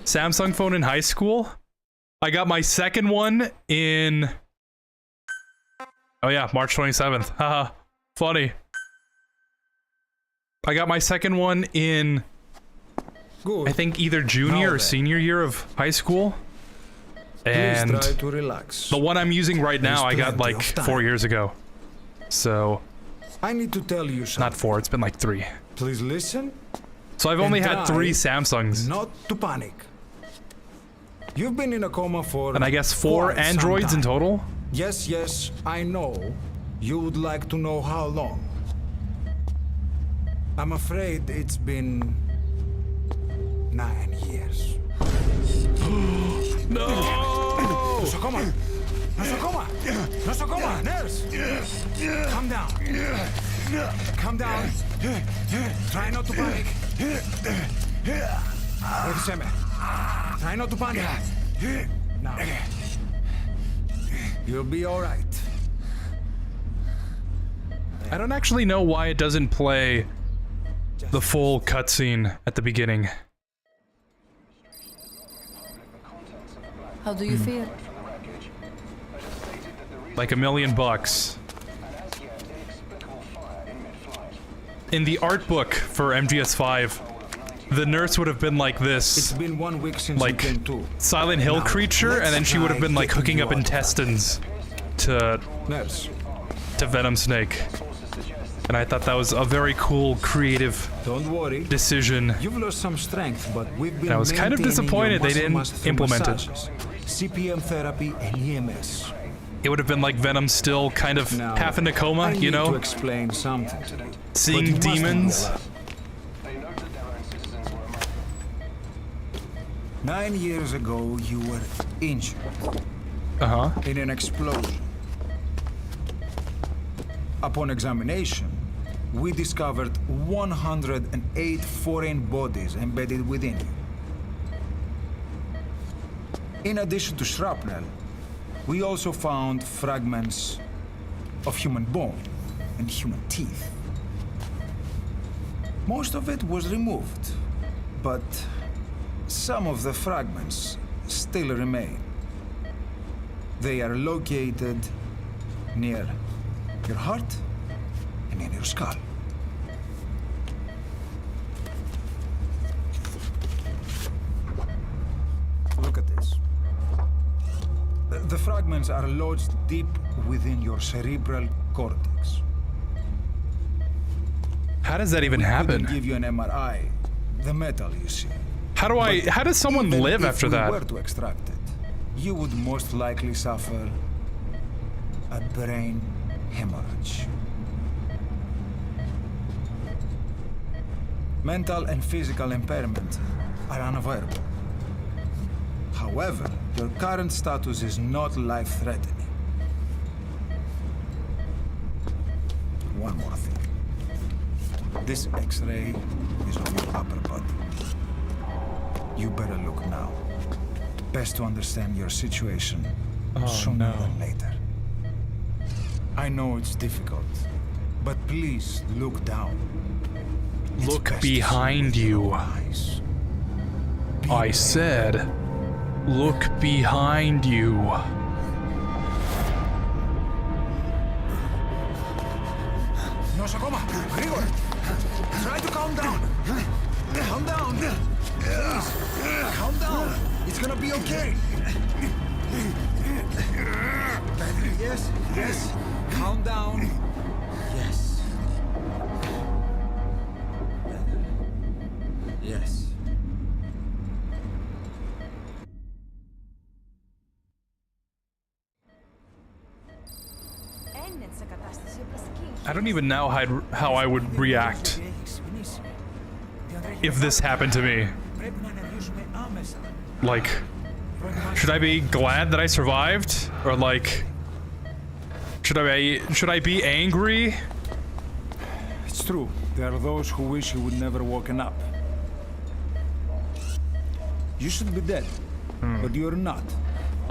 Samsung phone in high school. I got my second one in, oh yeah, March 27th. Haha, funny. I got my second one in, Good. I think, either junior Now or then. senior year of high school. And Please try to relax. the one I'm using right now, I got plenty like of time. 4 years ago. So, I need to tell you something. not 4, it's been like 3. Please listen. So I've only And had try 3 Samsungs. Not to panic. You've been in a coma for And I guess 4 quite some Androids in time. total? Yes, I know. You would like to know how long. I'm afraid it's been 9 years. No! Nosocoma! Nosocoma! Nosocoma! Nurse! Calm down. Calm down. Try not to panic. EinSam. Try not to panic. Now. You'll be all right. I don't actually know why it doesn't play the full cutscene at the beginning. How do you feel? Like $1 million. In the art book for MGS5, the nurse would have been like It's this, been 1 week since like you came to. Silent Hill Now, creature, and then let's she would have try been like getting hooking you up out of intestines to Nurse, Venom Snake. And I thought that was a very cool, creative don't worry. decision. You've lost some strength, but we've been And I was kind of maintaining disappointed your they muscle didn't mass through implement it. massages, CPM therapy and EMS. It would have been like Venom still kind of Now, half in a coma, I you need to know? explain something to you. Seeing But you must be demons. allowed. 9 years ago, you were injured Uh-huh. in an explosion. Upon examination, we discovered 108 foreign bodies embedded within you. In addition to shrapnel, we also found fragments of human bone and human teeth. Most of it was removed, but some of the fragments still remain. They are located near your heart and in your skull. Look at this. The fragments are lodged deep within your cerebral cortex. How does that even We happen? couldn't give you an MRI. The metal, you see. How does someone Even live if after we that? were to extract it, you would most likely suffer a brain hemorrhage. Mental and physical impairment are unavoidable. However, your current status is not life-threatening. One more thing. This X-ray is on your upper body. You better look now. Best to understand your situation sooner than later. I know it's difficult, but please look down. It's Look best to see behind with your you. own eyes. Be I brave. said, look behind you. Nosocoma, Grigor, try to calm down. Calm down. Please, calm down. It's gonna be okay. Yes, yes. Calm down. Yes. Yes. I don't even know how I would react if this happened to me. Like, should I be glad that I survived? Or like, should I be angry? It's true. There are those who wish you would never woken up. You should be dead, but you're not.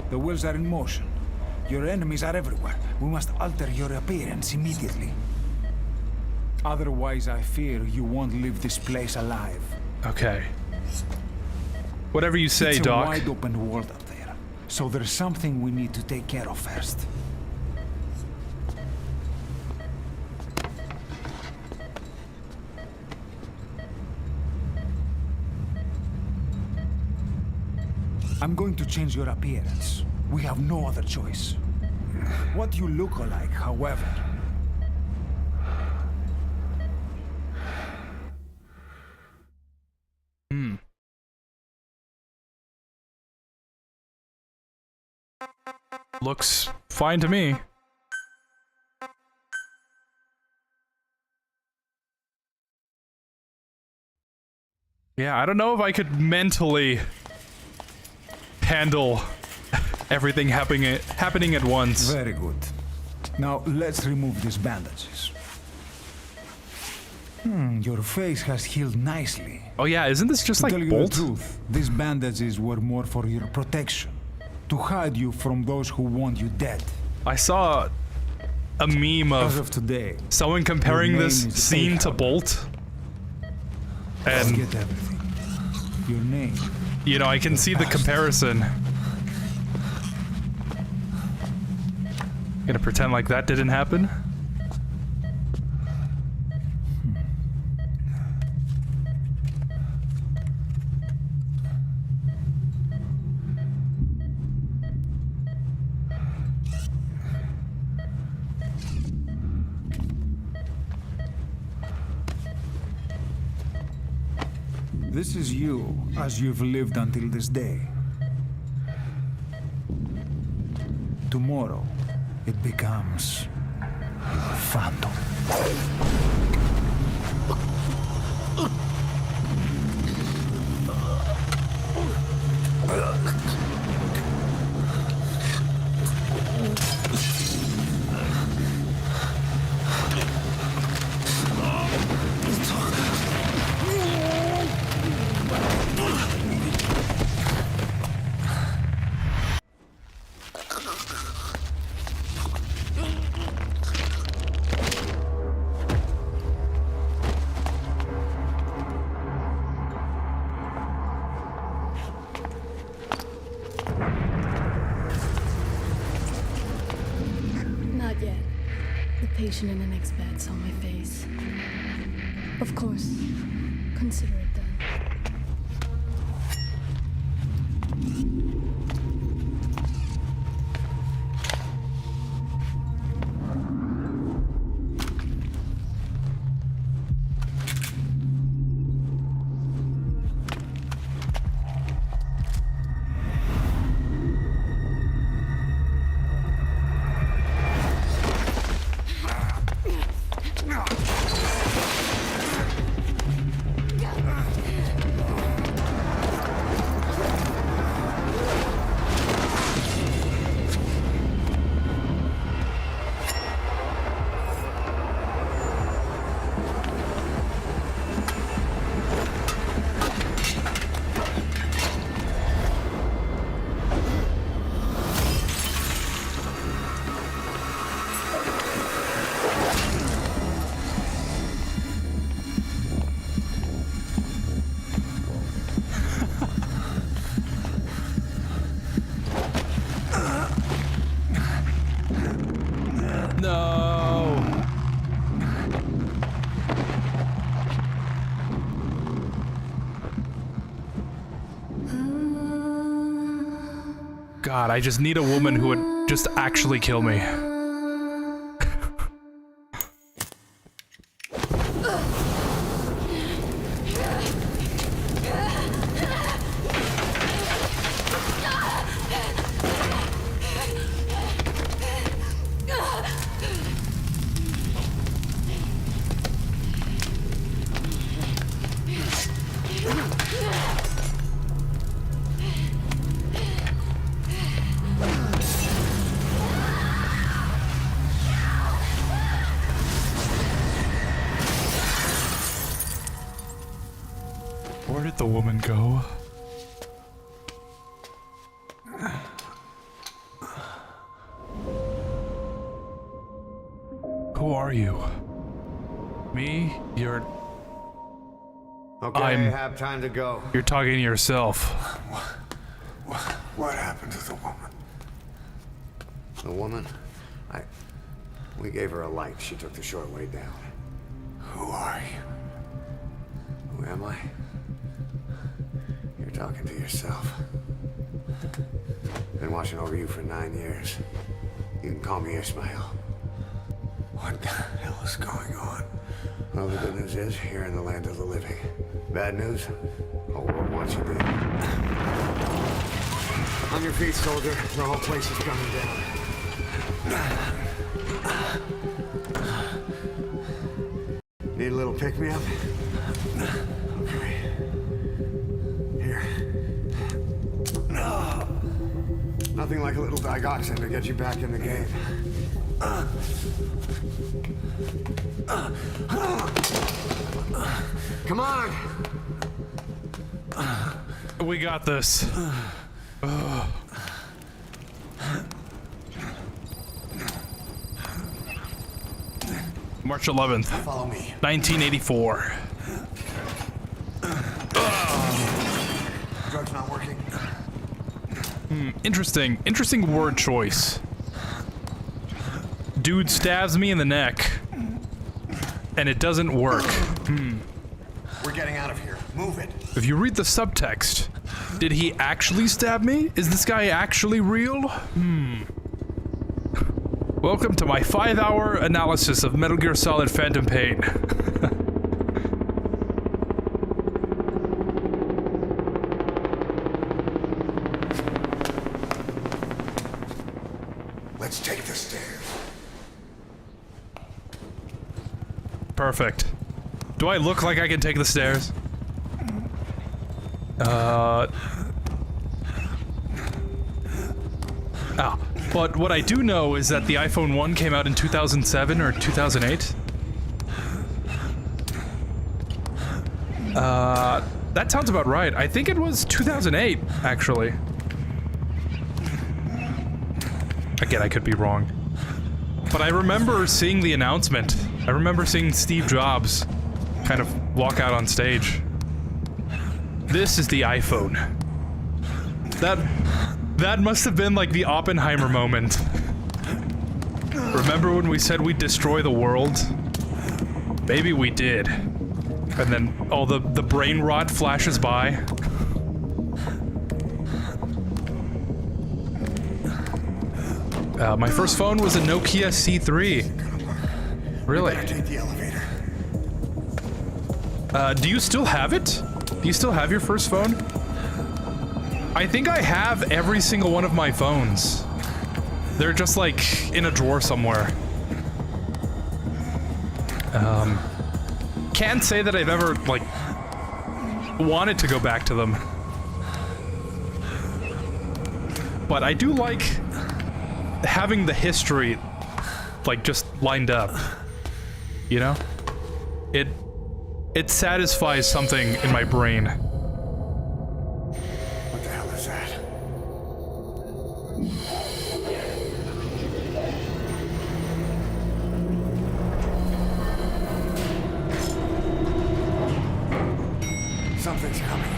The wheels are in motion. Your enemies are everywhere. We must alter your appearance immediately. Otherwise, I fear you won't leave this place alive. Okay. Whatever you say, it's Doc. It's a wide open world up there, so there's something we need to take care of first. I'm going to change your appearance. We have no other choice. What you look like, however. Looks fine to me. Yeah, I don't know if I could mentally handle everything happening at once. Very good. Now let's remove these bandages. Your face has healed nicely. Oh yeah, isn't this just like Bolt? To tell you the truth, these bandages were more for your protection, to hide you from those who want you dead. I saw a meme of today, someone comparing this scene to Bolt. And get everything. Your name. You know, I can see the comparison. Gonna pretend like that didn't happen? This is you, as you've lived until this day. Tomorrow, it becomes your phantom. In the next bed saw my face. Of course, consider it done. God, I just need a woman who would just actually kill me. Where did the woman go? Who are you? Me? You're... Okay, I have time to go. You're talking to yourself. What happened to the woman? The woman? We gave her a light. She took the short way down. Who are you? Who am I? You're talking to yourself. Been watching over you for 9 years. You can call me Ismail. What the hell is going on? Well, the good news is, you're in the land of the living. Bad news? Whole world wants you dead. On your feet, soldier. The whole place is coming down. Need a little pick-me-up? Okay. Here. Nothing like a little digoxin to get you back in the game. Come on! We got this. March 11th, Follow me. 1984. Drug's not working. Interesting word choice. Dude stabs me in the neck, and it doesn't work. We're getting out of here. Move it. If you read the subtext, did he actually stab me? Is this guy actually real? Welcome to my 5-hour analysis of Metal Gear Solid Phantom Pain. Let's take the stairs. Perfect. Do I look like I can take the stairs? But what I do know is that the iPhone 1 came out in 2007 or 2008. That sounds about right. I think it was 2008, actually. Again, I could be wrong. But I remember seeing the announcement. I remember seeing Steve Jobs kind of walk out on stage. This is the iPhone. That must have been like the Oppenheimer moment. Remember when we said we'd destroy the world? Maybe we did. And then all the brain rot flashes by. My first phone was a Nokia C3. Really? Take the elevator. Do you still have it? Do you still have your first phone? I think I have every single one of my phones. They're just like in a drawer somewhere. Can't say that I've ever like wanted to go back to them. But I do like having the history like just lined up. You know? It satisfies something in my brain. What the hell is that? Something's coming.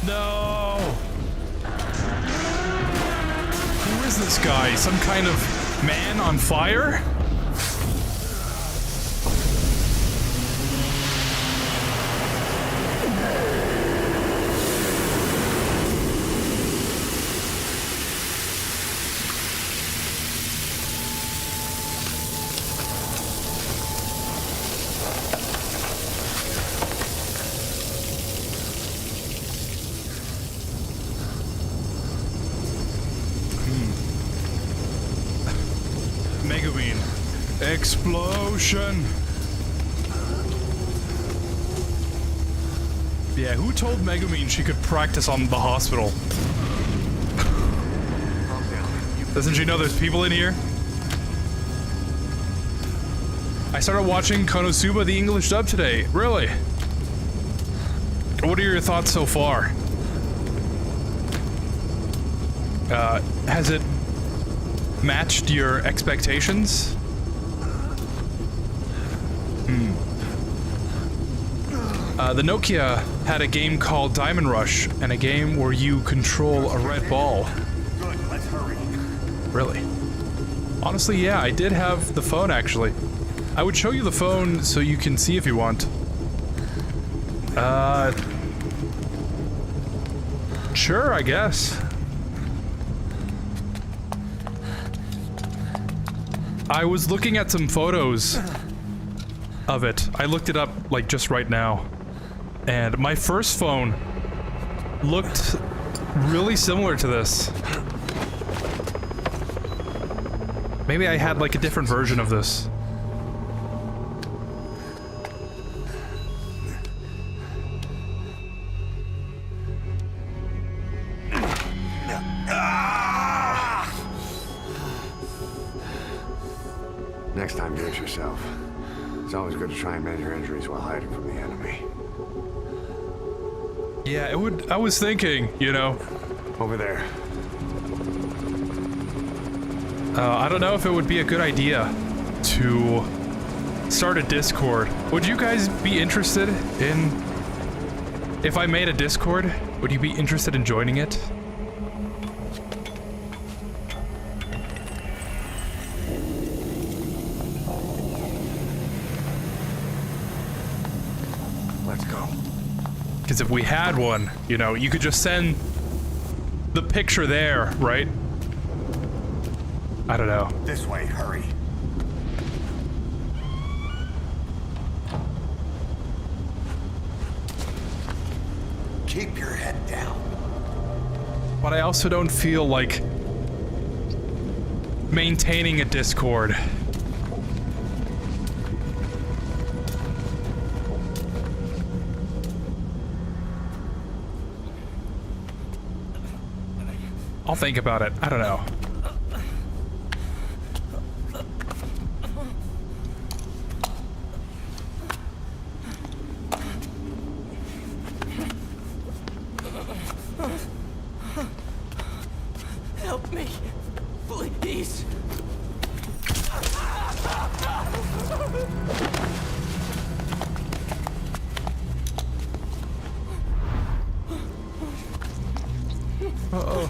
No! Who is this guy? Some kind of man on fire? Explosion. Yeah, who told Megumine she could practice on the hospital? Doesn't she know there's people in here? I started watching Konosuba, the English dub today. Really? What are your thoughts so far? Has it matched your expectations? The Nokia had a game called Diamond Rush, and a game where you control a red ball. Good, let's hurry. Really? Honestly, yeah, I did have the phone, actually. I would show you the phone so you can see if you want. Sure, I guess. I was looking at some photos of it. I looked it up, like, just right now. And my first phone looked really similar to this. Maybe I had, like, a different version of this. Next time, do it yourself. It's always good to try and measure injuries while hiding from the enemy. Yeah, it would. I was thinking, you know. Over there. I don't know if it would be a good idea to start a Discord. Would you guys be interested in... If I made a Discord, would you be interested in joining it? Let's go. Because if we had one, you know, you could just send the picture there, right? I don't know. This way, hurry. Keep your head down. But I also don't feel like maintaining a Discord. I'll think about it. I don't know. Help me, please. Uh-oh.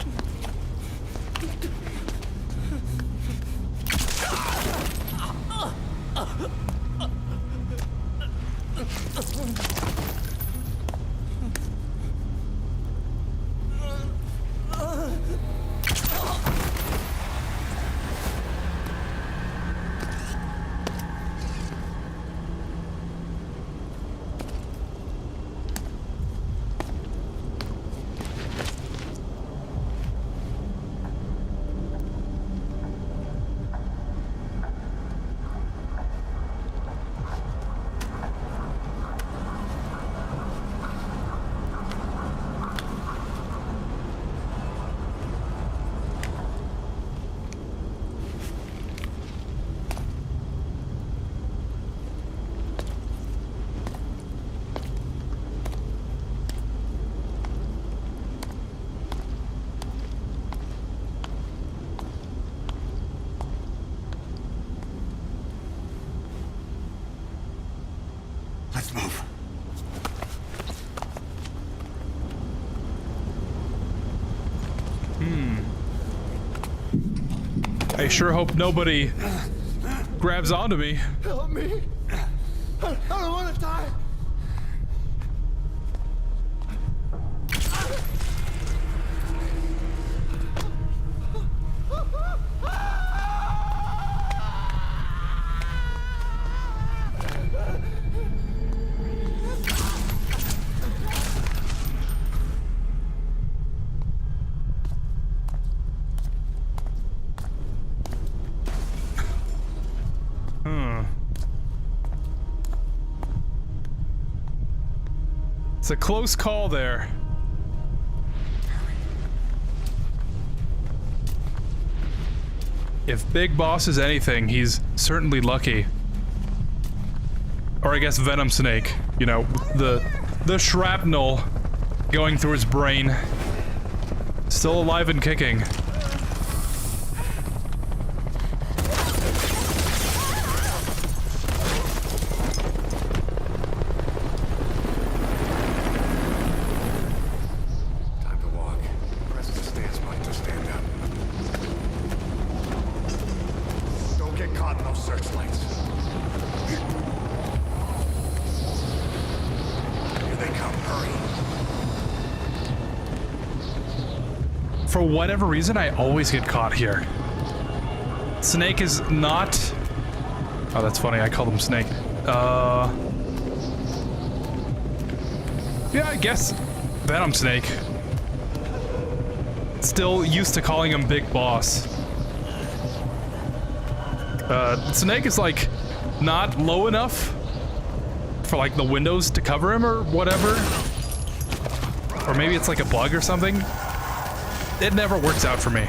Let's move. I sure hope nobody grabs onto me. Help me. I don't want to die. It's a close call there. If Big Boss is anything, he's certainly lucky. Or I guess Venom Snake. You know, the shrapnel going through his brain. Still alive and kicking. For whatever reason, I always get caught here. Snake is not... Oh, that's funny. I called him Snake. Yeah, I guess Venom Snake. Still used to calling him Big Boss. Snake is, like, not low enough for, like, the windows to cover him or whatever. Or maybe it's, like, a bug or something. It never works out for me.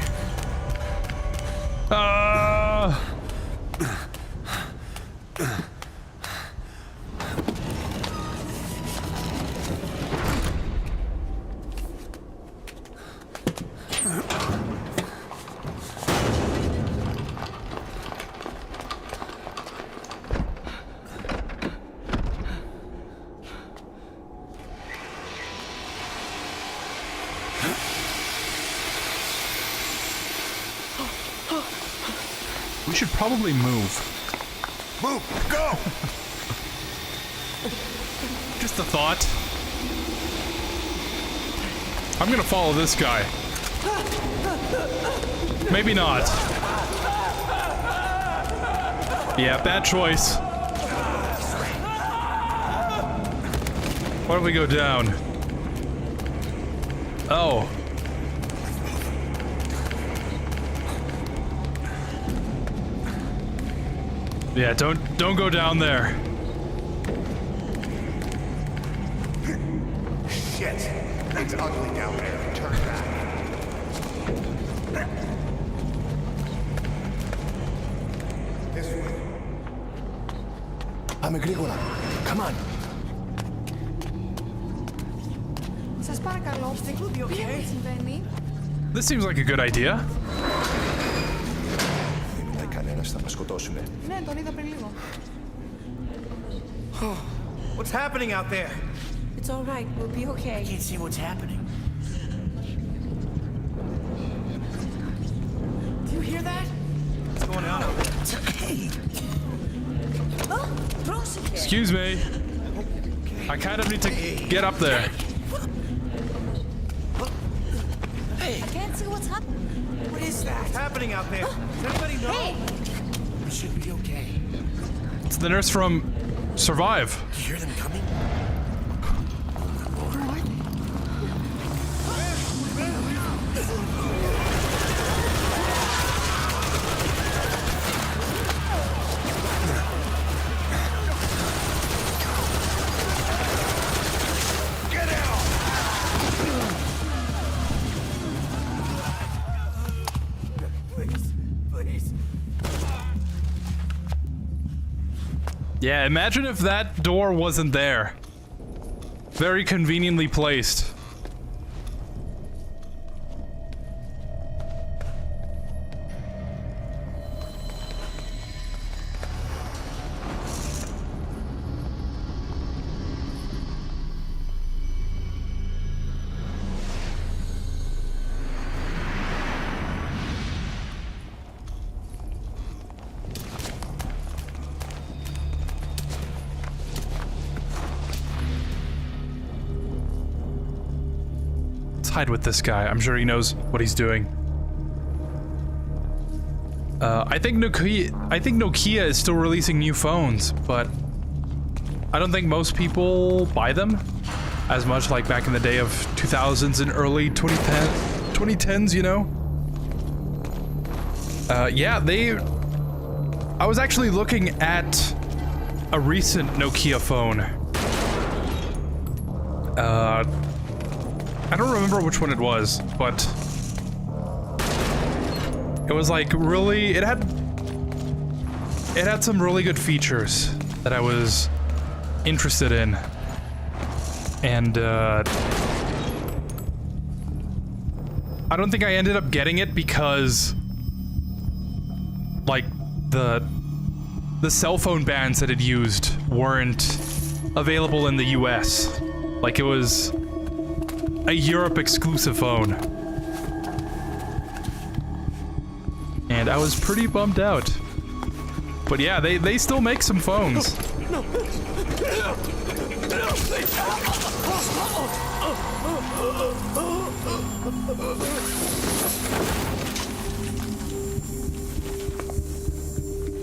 We should probably move. Move! Go! Just a thought. I'm gonna follow this guy. Maybe not. Yeah, bad choice. Why don't we go down? Oh. Yeah, don't go down there. Shit! It's ugly down there. Turn back. This way. Πάμε γρήγορα. Come on. Σας παρακαλώ, τι συμβαίνει? This seems like a good idea. Θα μας σκοτώσουνε. Ναι, τον είδα πριν λίγο. What's happening out there? It's all right. We'll be okay. I can't see what's happening. Do you hear that? What's going on out there? Excuse me. I kind of need to get up there. Hey! I can't see what's happening. What is that? What's happening out there? Does anybody know? Hey! We should be okay. It's the nurse from Survive. Do you hear them coming? Yeah, imagine if that door wasn't there. Very conveniently placed. Hide with this guy. I'm sure he knows what he's doing. I think Nokia is still releasing new phones, but I don't think most people buy them as much like back in the day of 2000s and early 2010s, you know? Yeah, I was actually looking at a recent Nokia phone. I don't remember which one it was, but it was like really, it had some really good features that I was interested in. And I don't think I ended up getting it because like the cell phone bands that it used weren't available in the US. Like it was a Europe exclusive phone. And I was pretty bummed out. But yeah, they still make some phones. No.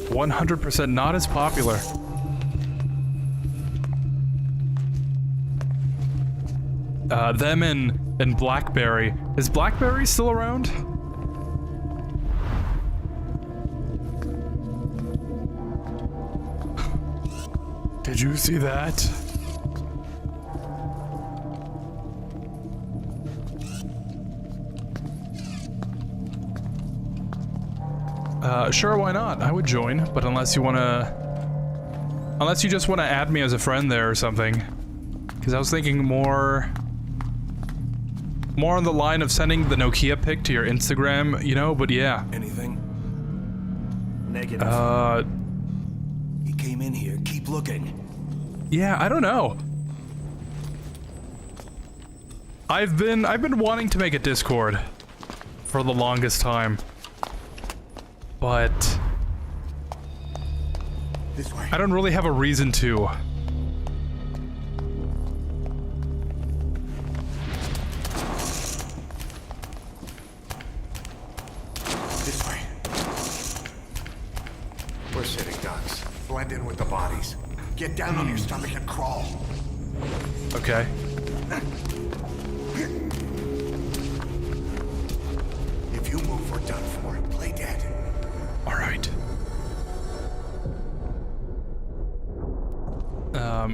100% not as popular. Them and BlackBerry. Is BlackBerry still around? Did you see that? Sure, why not? I would join, but unless you just wanna add me as a friend there or something. Because I was thinking more on the line of sending the Nokia pic to your Instagram, you know, but yeah. Anything? Negative. He came in here. Keep looking. Yeah, I don't know. I've been wanting to make a Discord for the longest time. But this way. I don't really have a reason to. This way. We're sitting ducks. Blend in with the bodies. Get down on your stomach and crawl. Okay. If you move, we're done for. Play dead. All right.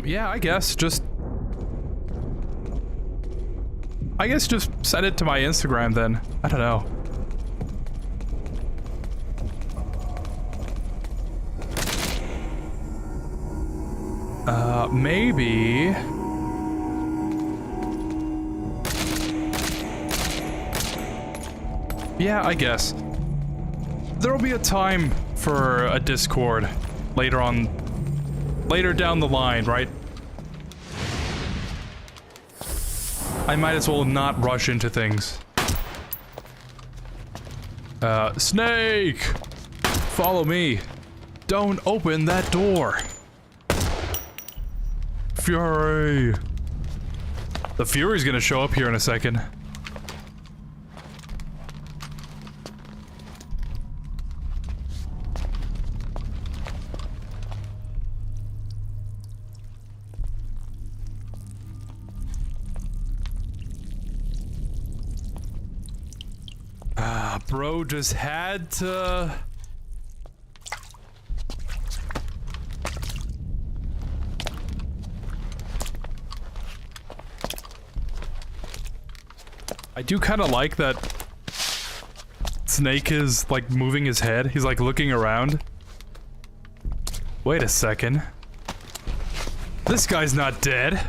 Yeah, I guess just send it to my Instagram then. I don't know. Maybe. Yeah, I guess. There'll be a time for a Discord later down the line, right? I might as well not rush into things. Snake! Follow me. Don't open that door. Fury! The Fury's gonna show up here in a second. Bro just had to... I do kind of like that Snake is, like, moving his head. He's, like, looking around. Wait a second. This guy's not dead.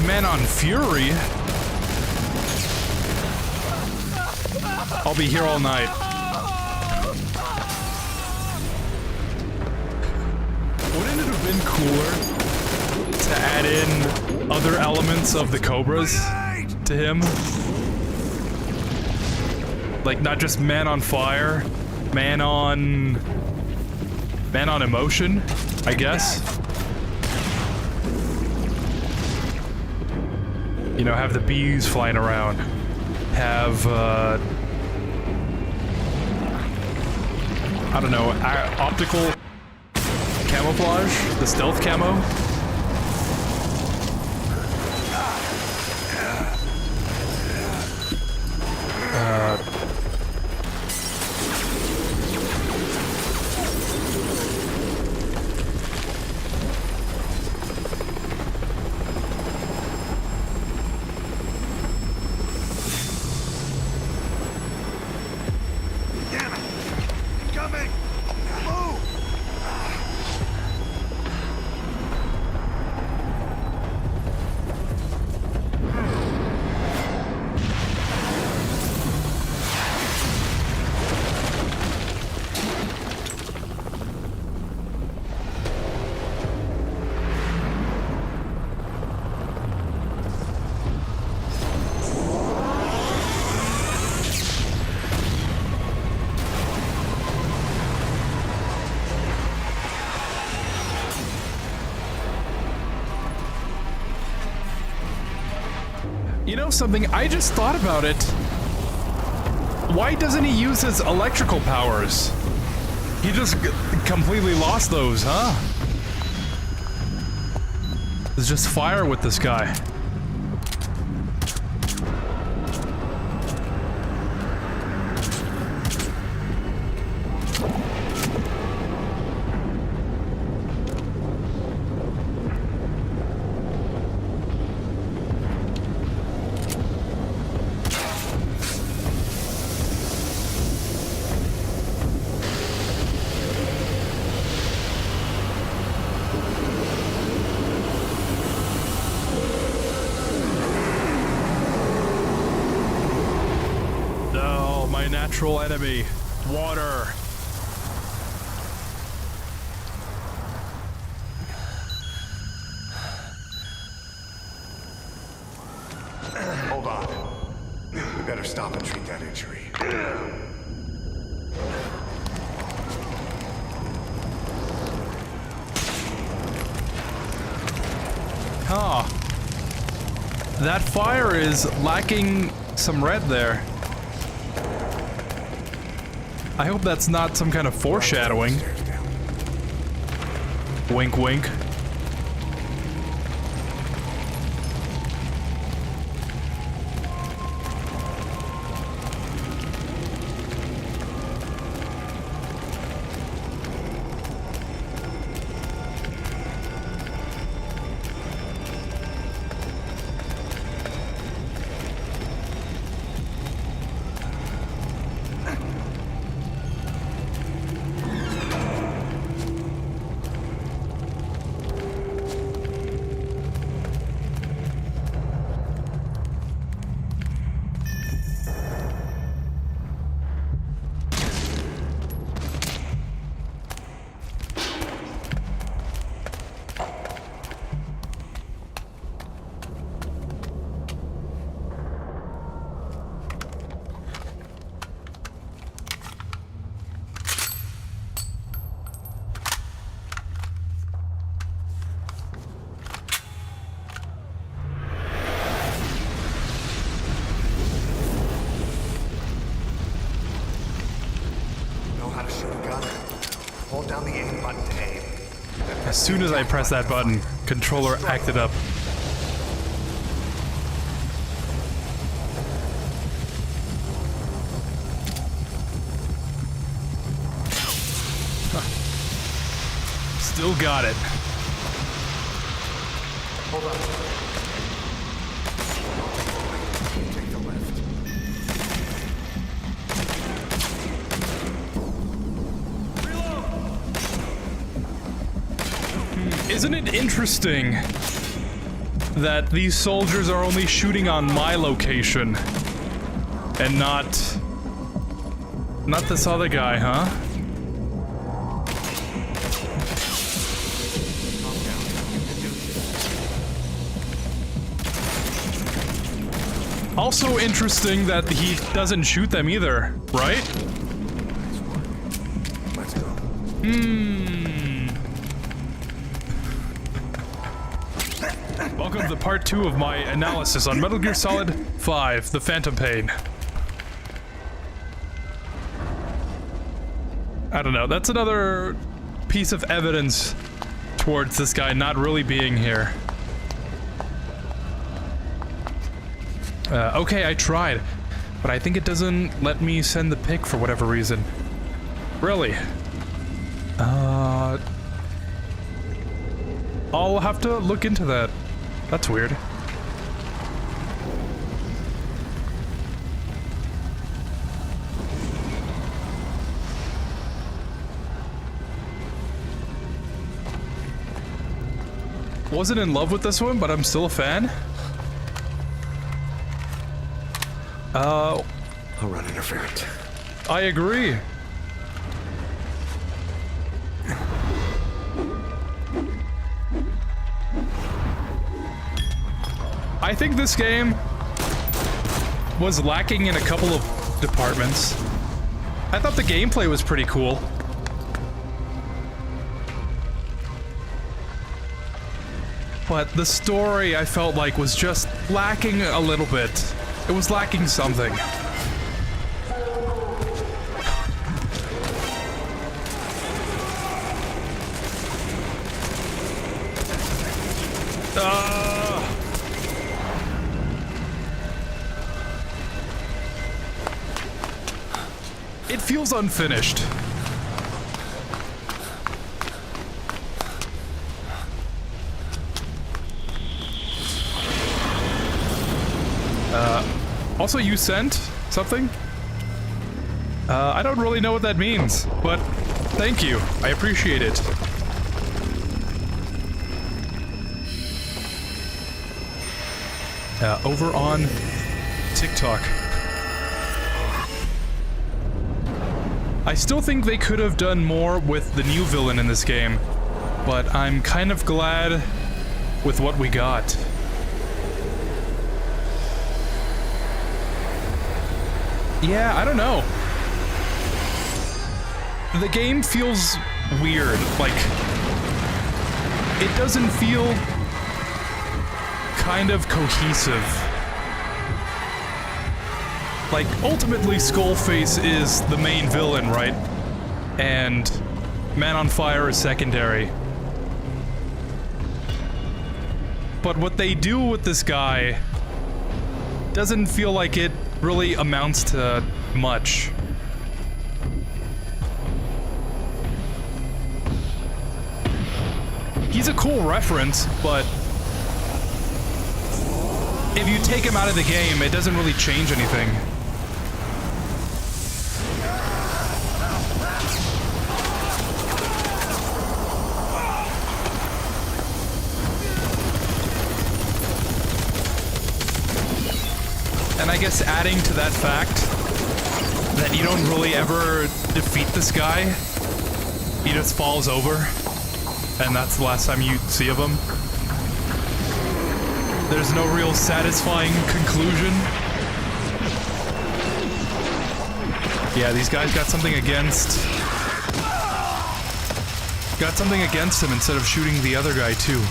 Man on Fury. I'll be here all night. Wouldn't it have been cooler to add in other elements of the Cobras to him? Like not just man on fire, man on emotion, I guess. You know, have the bees flying around. Have I don't know, optical camouflage? The stealth camo? You know something? I just thought about it. Why doesn't he use his electrical powers? He just completely lost those, huh? There's just fire with this guy. Natural enemy. Water. Hold on. We better stop and treat that injury. Huh. That fire is lacking some red there. I hope that's not some kind of foreshadowing. Wink, wink. As soon as I pressed that button, controller acted up. Still got it. Hold on. Take the left. Isn't it interesting that these soldiers are only shooting on my location and not this other guy, huh? Also interesting that he doesn't shoot them either, right? Let's go. Welcome to part 2 of my analysis on Metal Gear Solid 5, The Phantom Pain. I don't know. That's another piece of evidence towards this guy not really being here. Okay, I tried, but I think it doesn't let me send the pic for whatever reason. Really? I'll have to look into that. That's weird. Wasn't in love with this one, but I'm still a fan. I'll run interference. I agree. I think this game was lacking in a couple of departments. I thought the gameplay was pretty cool. But the story, I felt like, was just lacking a little bit. It was lacking something. It feels unfinished. Also, you sent something? I don't really know what that means, but thank you. I appreciate it. Over on TikTok. I still think they could have done more with the new villain in this game, but I'm kind of glad with what we got. Yeah, I don't know. The game feels weird, like, it doesn't feel kind of cohesive. Like, ultimately, Skullface is the main villain, right? And Man on Fire is secondary. But what they do with this guy doesn't feel like it really amounts to much. He's a cool reference, but if you take him out of the game, it doesn't really change anything. And I guess adding to that fact that you don't really ever defeat this guy, he just falls over, and that's the last time you see of him. There's no real satisfying conclusion. Yeah, these guys got something against him instead of shooting the other guy too.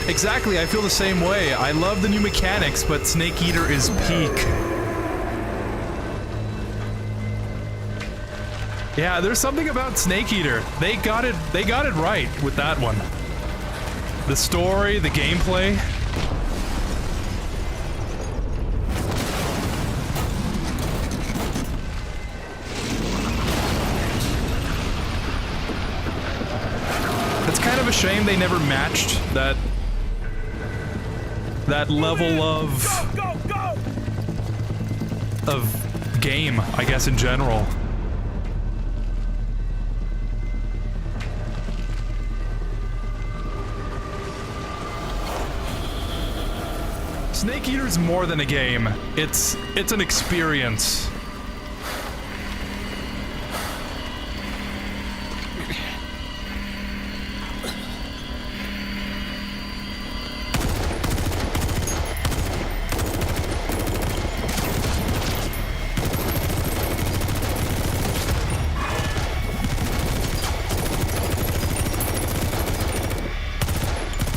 Exactly, I feel the same way. I love the new mechanics, but Snake Eater is peak. Yeah, there's something about Snake Eater. They got it right with that one. The story, the gameplay. It's kind of a shame they never matched that level of game, I guess, in general. Snake Eater's more than a game. It's an experience.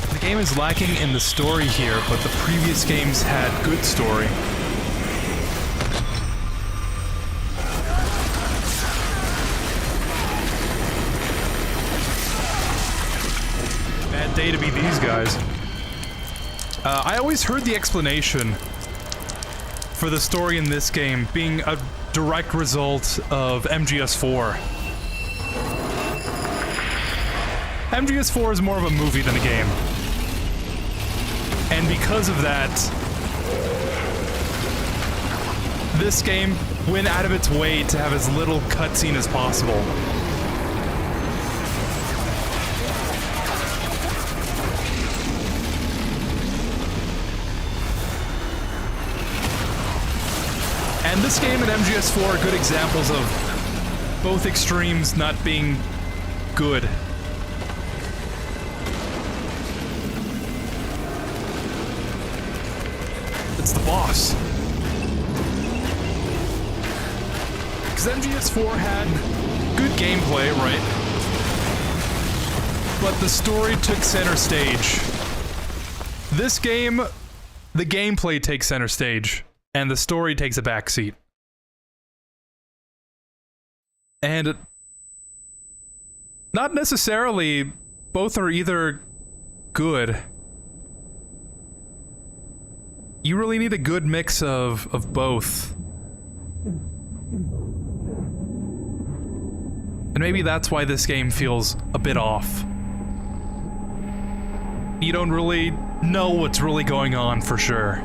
The game is lacking in the story here, but the previous games had good story. day to be these guys. I always heard the explanation for the story in this game being a direct result of MGS4. MGS4 is more of a movie than a game. And because of that, this game went out of its way to have as little cutscene as possible. And this game and MGS4 are good examples of both extremes not being good. It's the boss. Because MGS4 had good gameplay, right? But the story took center stage. This game, the gameplay takes center stage, and the story takes a backseat. And not necessarily both are either good. You really need a good mix of both. And maybe that's why this game feels a bit off. You don't really know what's really going on for sure.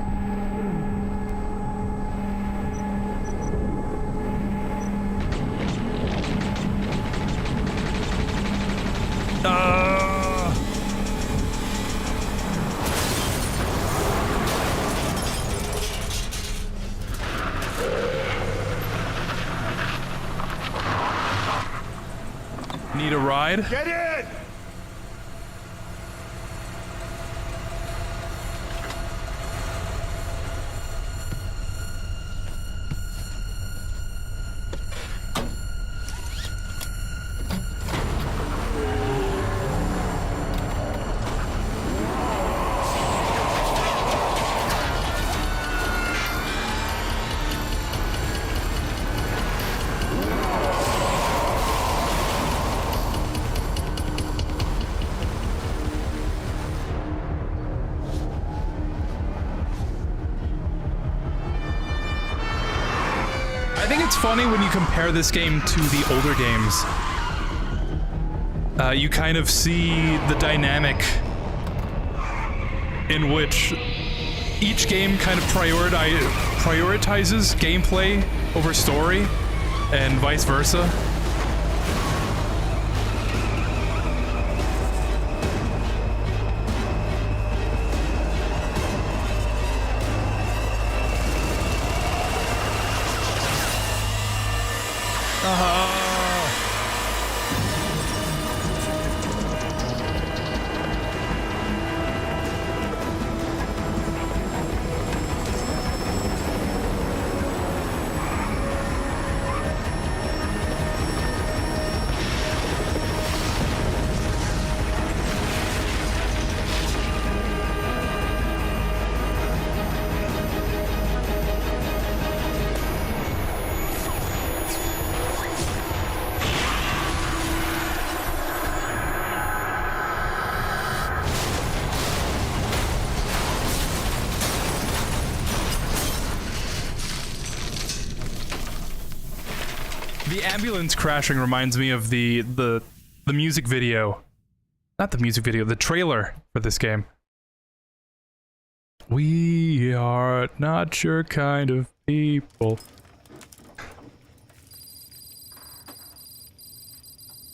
Need a ride? Get in! Funny when you compare this game to the older games. You kind of see the dynamic in which each game kind of prioritizes gameplay over story, and vice versa. The ambulance crashing reminds me of the music video. Not the music video, the trailer for this game. We are not your kind of people.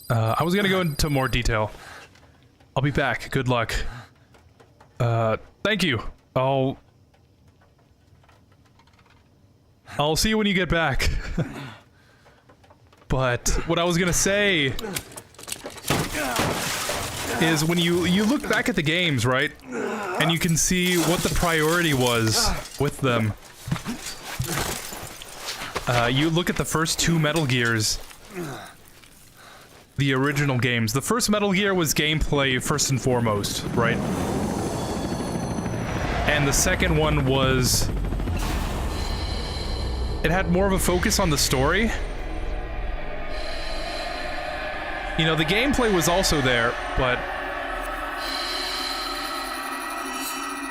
I was gonna go into more detail. I'll be back. Good luck. Thank you. I'll see you when you get back. But what I was gonna say is when you look back at the games, right? And you can see what the priority was with them. You look at the first two Metal Gears, the original games. The first Metal Gear was gameplay first and foremost, right? And the second one was... it had more of a focus on the story. You know, the gameplay was also there, but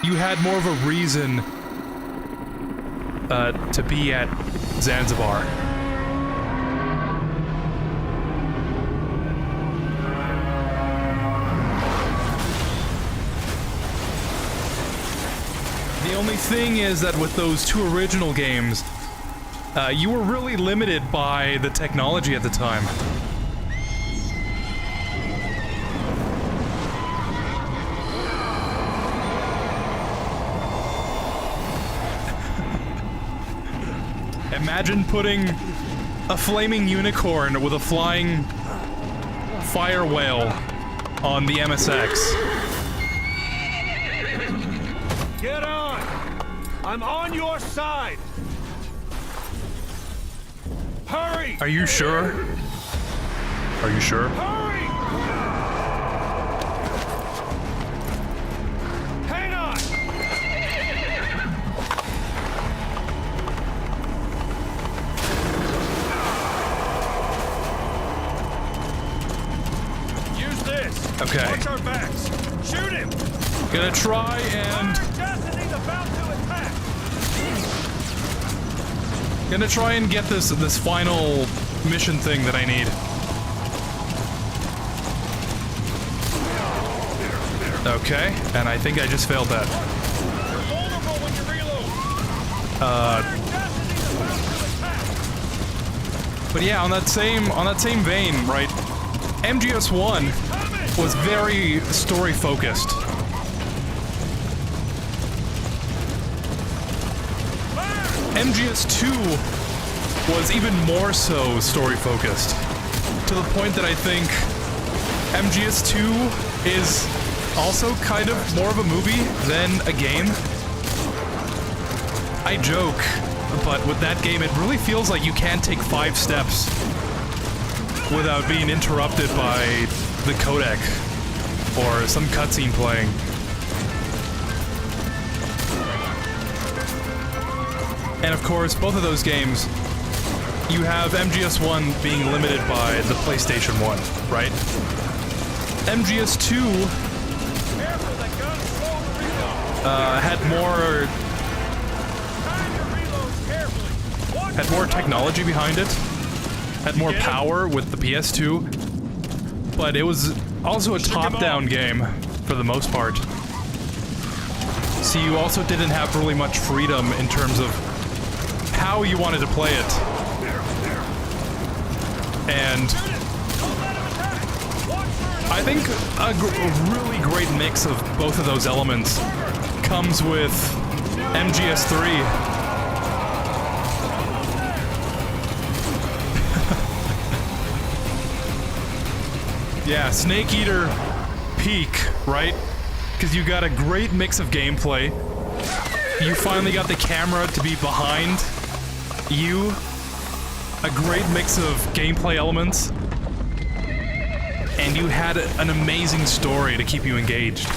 you had more of a reason to be at Zanzibar. The only thing is that with those two original games, you were really limited by the technology at the time. Imagine putting a flaming unicorn with a flying fire whale on the MSX. Get on! I'm on your side! Hurry! Are you sure? Are you sure? Hurry! Hang on! Use this! Okay. Watch our backs! Shoot him! Gonna try and... Destiny's about to attack! Gonna try and get this final mission thing that I need. Okay, and I think I just failed that. But yeah, on that same vein, right? MGS1 was very story focused. MGS2 was even more so story-focused, to the point that I think MGS2 is also kind of more of a movie than a game. I joke, but with that game, it really feels like you can't take 5 steps without being interrupted by the codec or some cutscene playing. And of course, both of those games, you have MGS1 being limited by the PlayStation 1, right? MGS2 had more technology behind it, had more power with the PS2, but it was also a top-down game for the most part. So you also didn't have really much freedom in terms of how you wanted to play it. And I think a really great mix of both of those elements comes with MGS3. Yeah, Snake Eater peak, right? Because you got a great mix of gameplay. You finally got the camera to be behind you. A great mix of gameplay elements. And you had an amazing story to keep you engaged.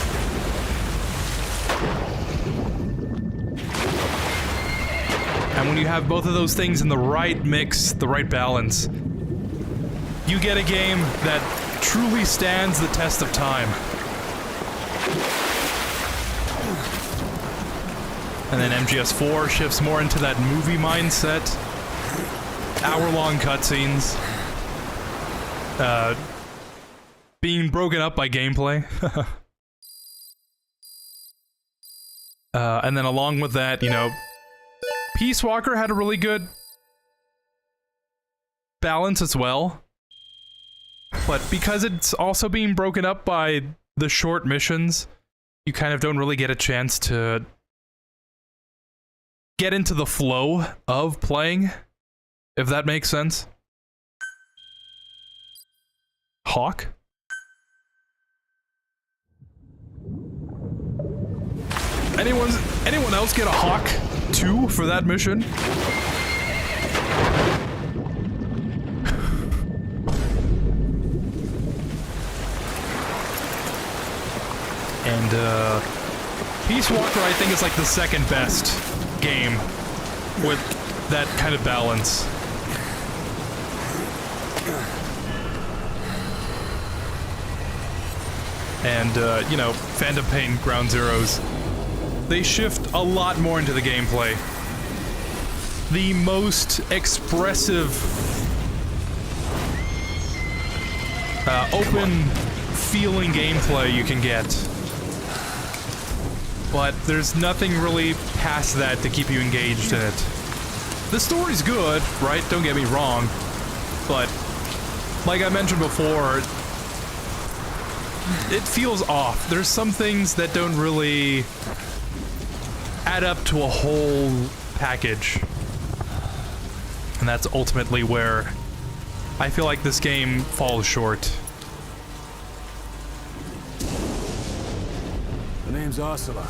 And when you have both of those things in the right mix, the right balance, you get a game that truly stands the test of time. And then MGS4 shifts more into that movie mindset. Hour-long cutscenes. Being broken up by gameplay. And then along with that, you know, Peace Walker had a really good balance as well. But because it's also being broken up by the short missions, you kind of don't really get a chance to get into the flow of playing, if that makes sense. Hawk? Anyone else get a Hawk 2 for that mission? And Peace Walker, I think, is like the second best game with that kind of balance. And, you know, Phantom Pain Ground Zeroes they shift a lot more into the gameplay. The most expressive, open feeling gameplay you can get. But there's nothing really past that to keep you engaged in it. The story's good, right? Don't get me wrong. But, like I mentioned before, it feels off. There's some things that don't really add up to a whole package. And that's ultimately where I feel like this game falls short. The name's Ocelot.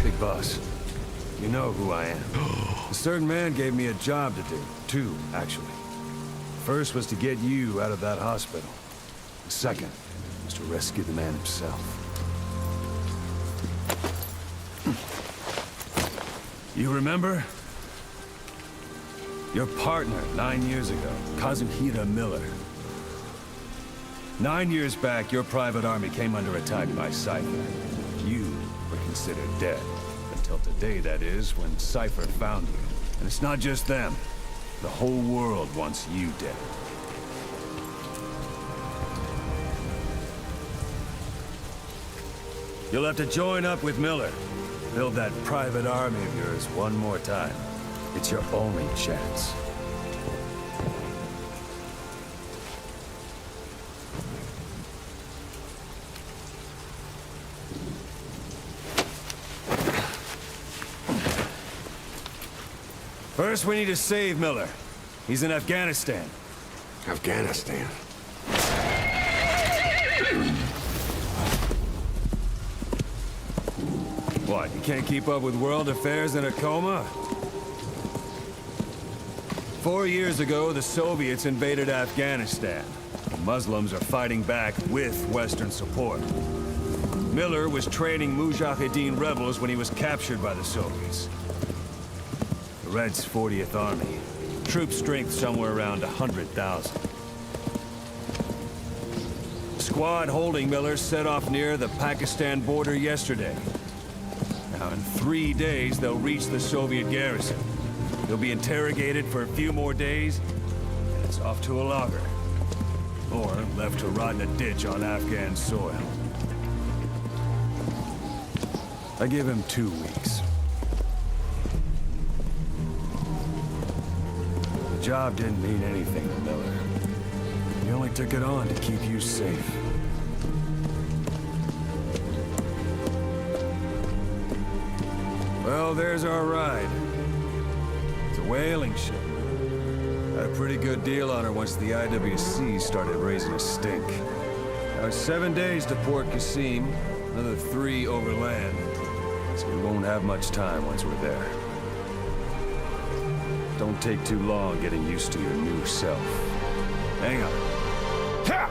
Big boss. You know who I am. A certain man gave me a job to do. Two, actually. First was to get you out of that hospital. The second was to rescue the man himself. You remember? Your partner 9 years ago, Kazuhira Miller. 9 years back, your private army came under attack by Cypher. You were considered dead. Until today, that is, when Cypher found you. And it's not just them. The whole world wants you dead. You'll have to join up with Miller. Build that private army of yours one more time. It's your only chance. First, we need to save Miller. He's in Afghanistan. Afghanistan? What, you can't keep up with world affairs in a coma? 4 years ago, the Soviets invaded Afghanistan. The Muslims are fighting back with Western support. Miller was training Mujahideen rebels when he was captured by the Soviets. The Reds' 40th Army. Troop strength somewhere around 100,000. The squad holding Miller set off near the Pakistan border yesterday. Now, in 3 days, they'll reach the Soviet garrison. They'll be interrogated for a few more days, and it's off to a lager. Or left to rot in a ditch on Afghan soil. I give him 2 weeks. The job didn't mean anything to Miller. He only took it on to keep you safe. Well, there's our ride. It's a whaling ship. Had a pretty good deal on her once the IWC started raising a stink. Now it's 7 days to Port Qasim, another 3 overland. So we won't have much time once we're there. Don't take too long getting used to your new self. Hang on. Ha!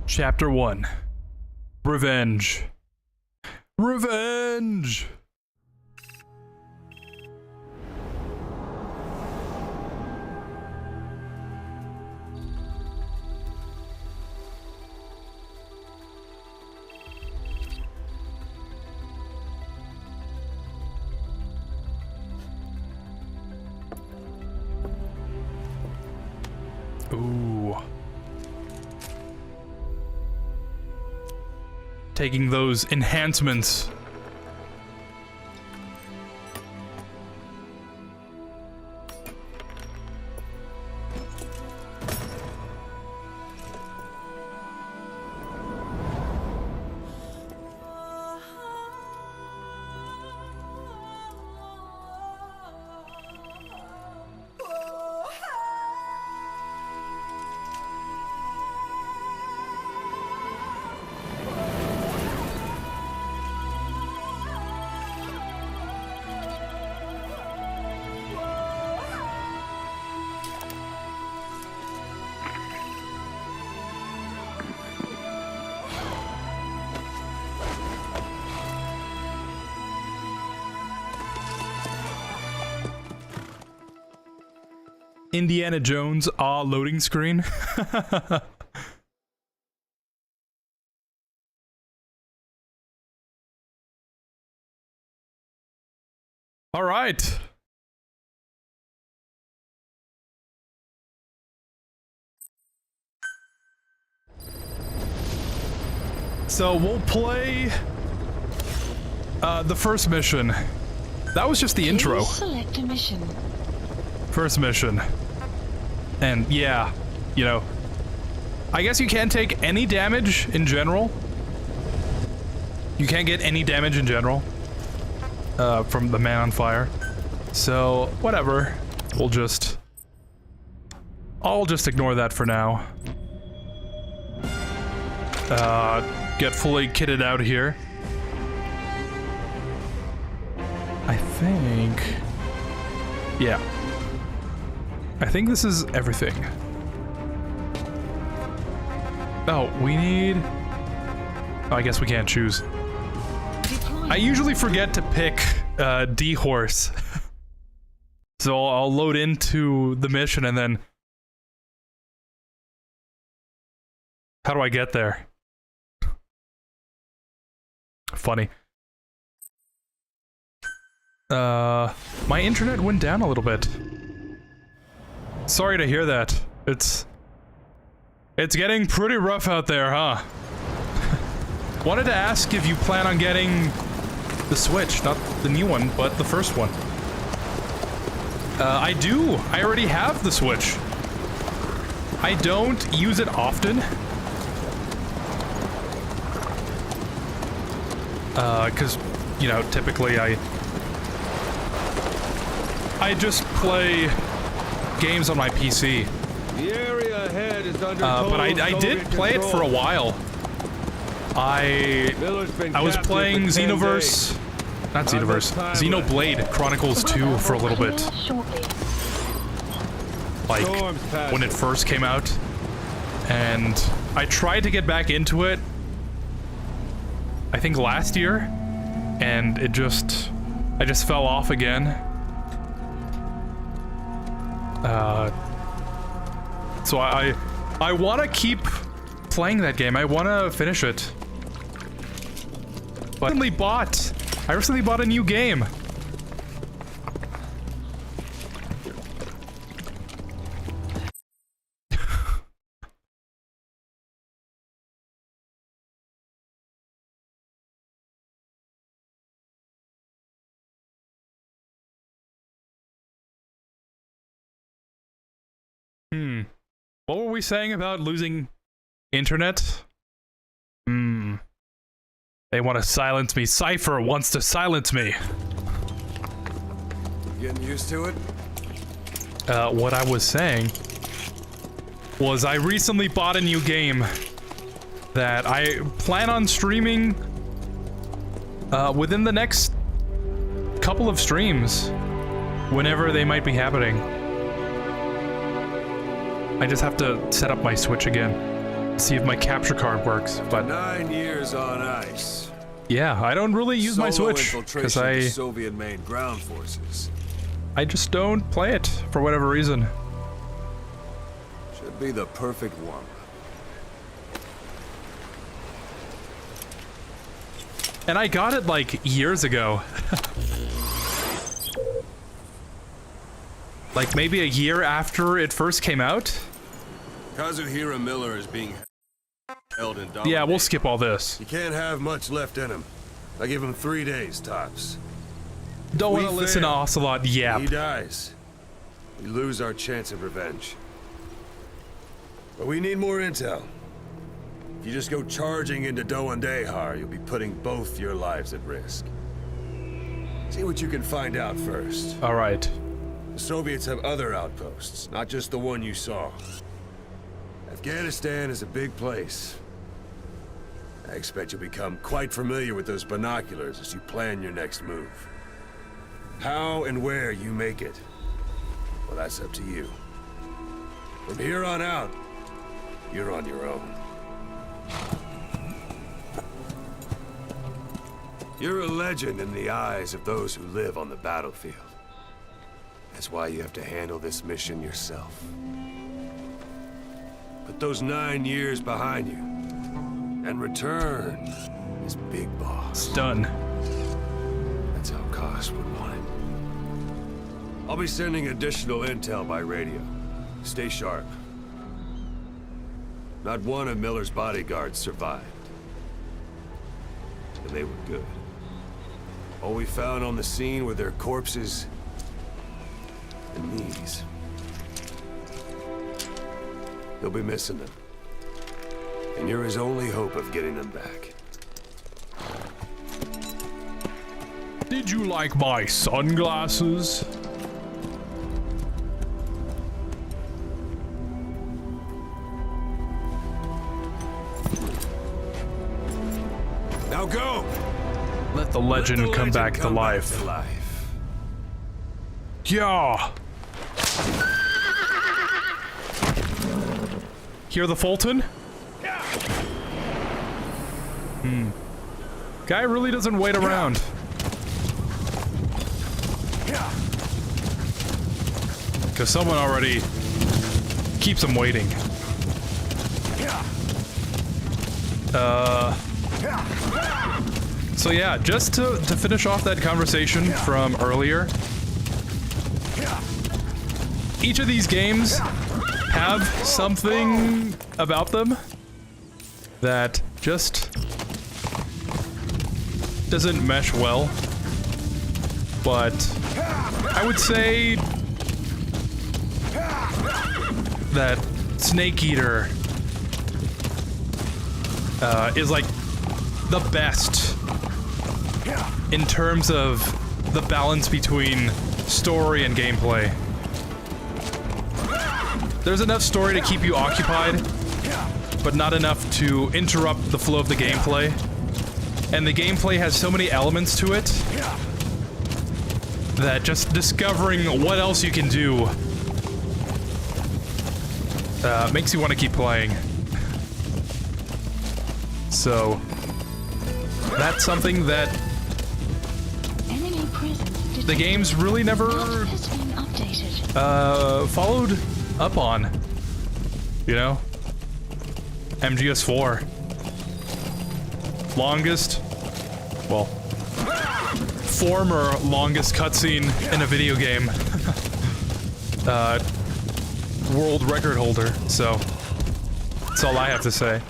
Chapter 1. Revenge. Revenge! Ooh. Taking those enhancements. Indiana Jones loading screen. All right. So we'll play the first mission. That was just the intro. Please select a mission. First mission. And yeah, you know, I guess you can't take any damage in general. You can't get any damage in general from the man on fire. So, whatever. I'll just ignore that for now. Get fully kitted out here. I think... yeah. I think this is everything. Oh, we need... oh, I guess we can't choose. I usually forget to pick D-Horse. So I'll load into the mission and then... how do I get there? Funny. My internet went down a little bit. Sorry to hear that. It's getting pretty rough out there, huh? Wanted to ask if you plan on getting the Switch, not the new one, but the first one. I do. I already have the Switch. I don't use it often. Cause, you know, typically I just play games on my PC. The area ahead is under but I did play it for a while. I was playing Xenoverse, not Xenoverse, Xenoblade Chronicles 2 for a little bit. Like, when it first came out. And I tried to get back into it, I think last year, and I just fell off again. So I want to keep playing that game. I want to finish it. But I recently bought a new game. What were we saying about losing internet? They want to silence me. Cypher wants to silence me. Getting used to it? What I was saying was I recently bought a new game that I plan on streaming within the next couple of streams, whenever they might be happening. I just have to set up my Switch again, see if my capture card works, but... 9 years on ice. Yeah, I don't really use my Switch, because Soviet main ground forces. I just don't play it, for whatever reason. Should be the perfect one. And I got it, like, years ago. Like, maybe a year after it first came out? Kazuhira Miller is being held in Domination. Yeah, we'll skip all this. He can't have much left in him. I give him 3 days, tops. Don't want to listen to Ocelot yap. He dies. We lose our chance of revenge. But we need more intel. If you just go charging into Doandehar, you'll be putting both your lives at risk. See what you can find out first. All right. The Soviets have other outposts, not just the one you saw. Afghanistan is a big place. I expect you'll become quite familiar with those binoculars as you plan your next move. How and where you make it, well, that's up to you. From here on out, you're on your own. You're a legend in the eyes of those who live on the battlefield. That's why you have to handle this mission yourself. Put those 9 years behind you, and return as Big Boss. It's done. That's how Koss would want it. I'll be sending additional intel by radio. Stay sharp. Not one of Miller's bodyguards survived. And they were good. All we found on the scene were their corpses and knees. You'll be missing them. And you're his only hope of getting them back. Did you like my sunglasses? Now go! Let the legend come back to life. Yeah! Hear the Fulton? Guy really doesn't wait around. Because someone already keeps him waiting. So yeah, just to finish off that conversation from earlier, each of these games have something about them that just doesn't mesh well, but I would say that Snake Eater is like the best in terms of the balance between story and gameplay. There's enough story to keep you occupied, but not enough to interrupt the flow of the gameplay. And the gameplay has so many elements to it that just discovering what else you can do makes you want to keep playing. So that's something that the games really never followed up on, you know? MGS4. Longest, well, former longest cutscene in a video game. World record holder, so that's all I have to say.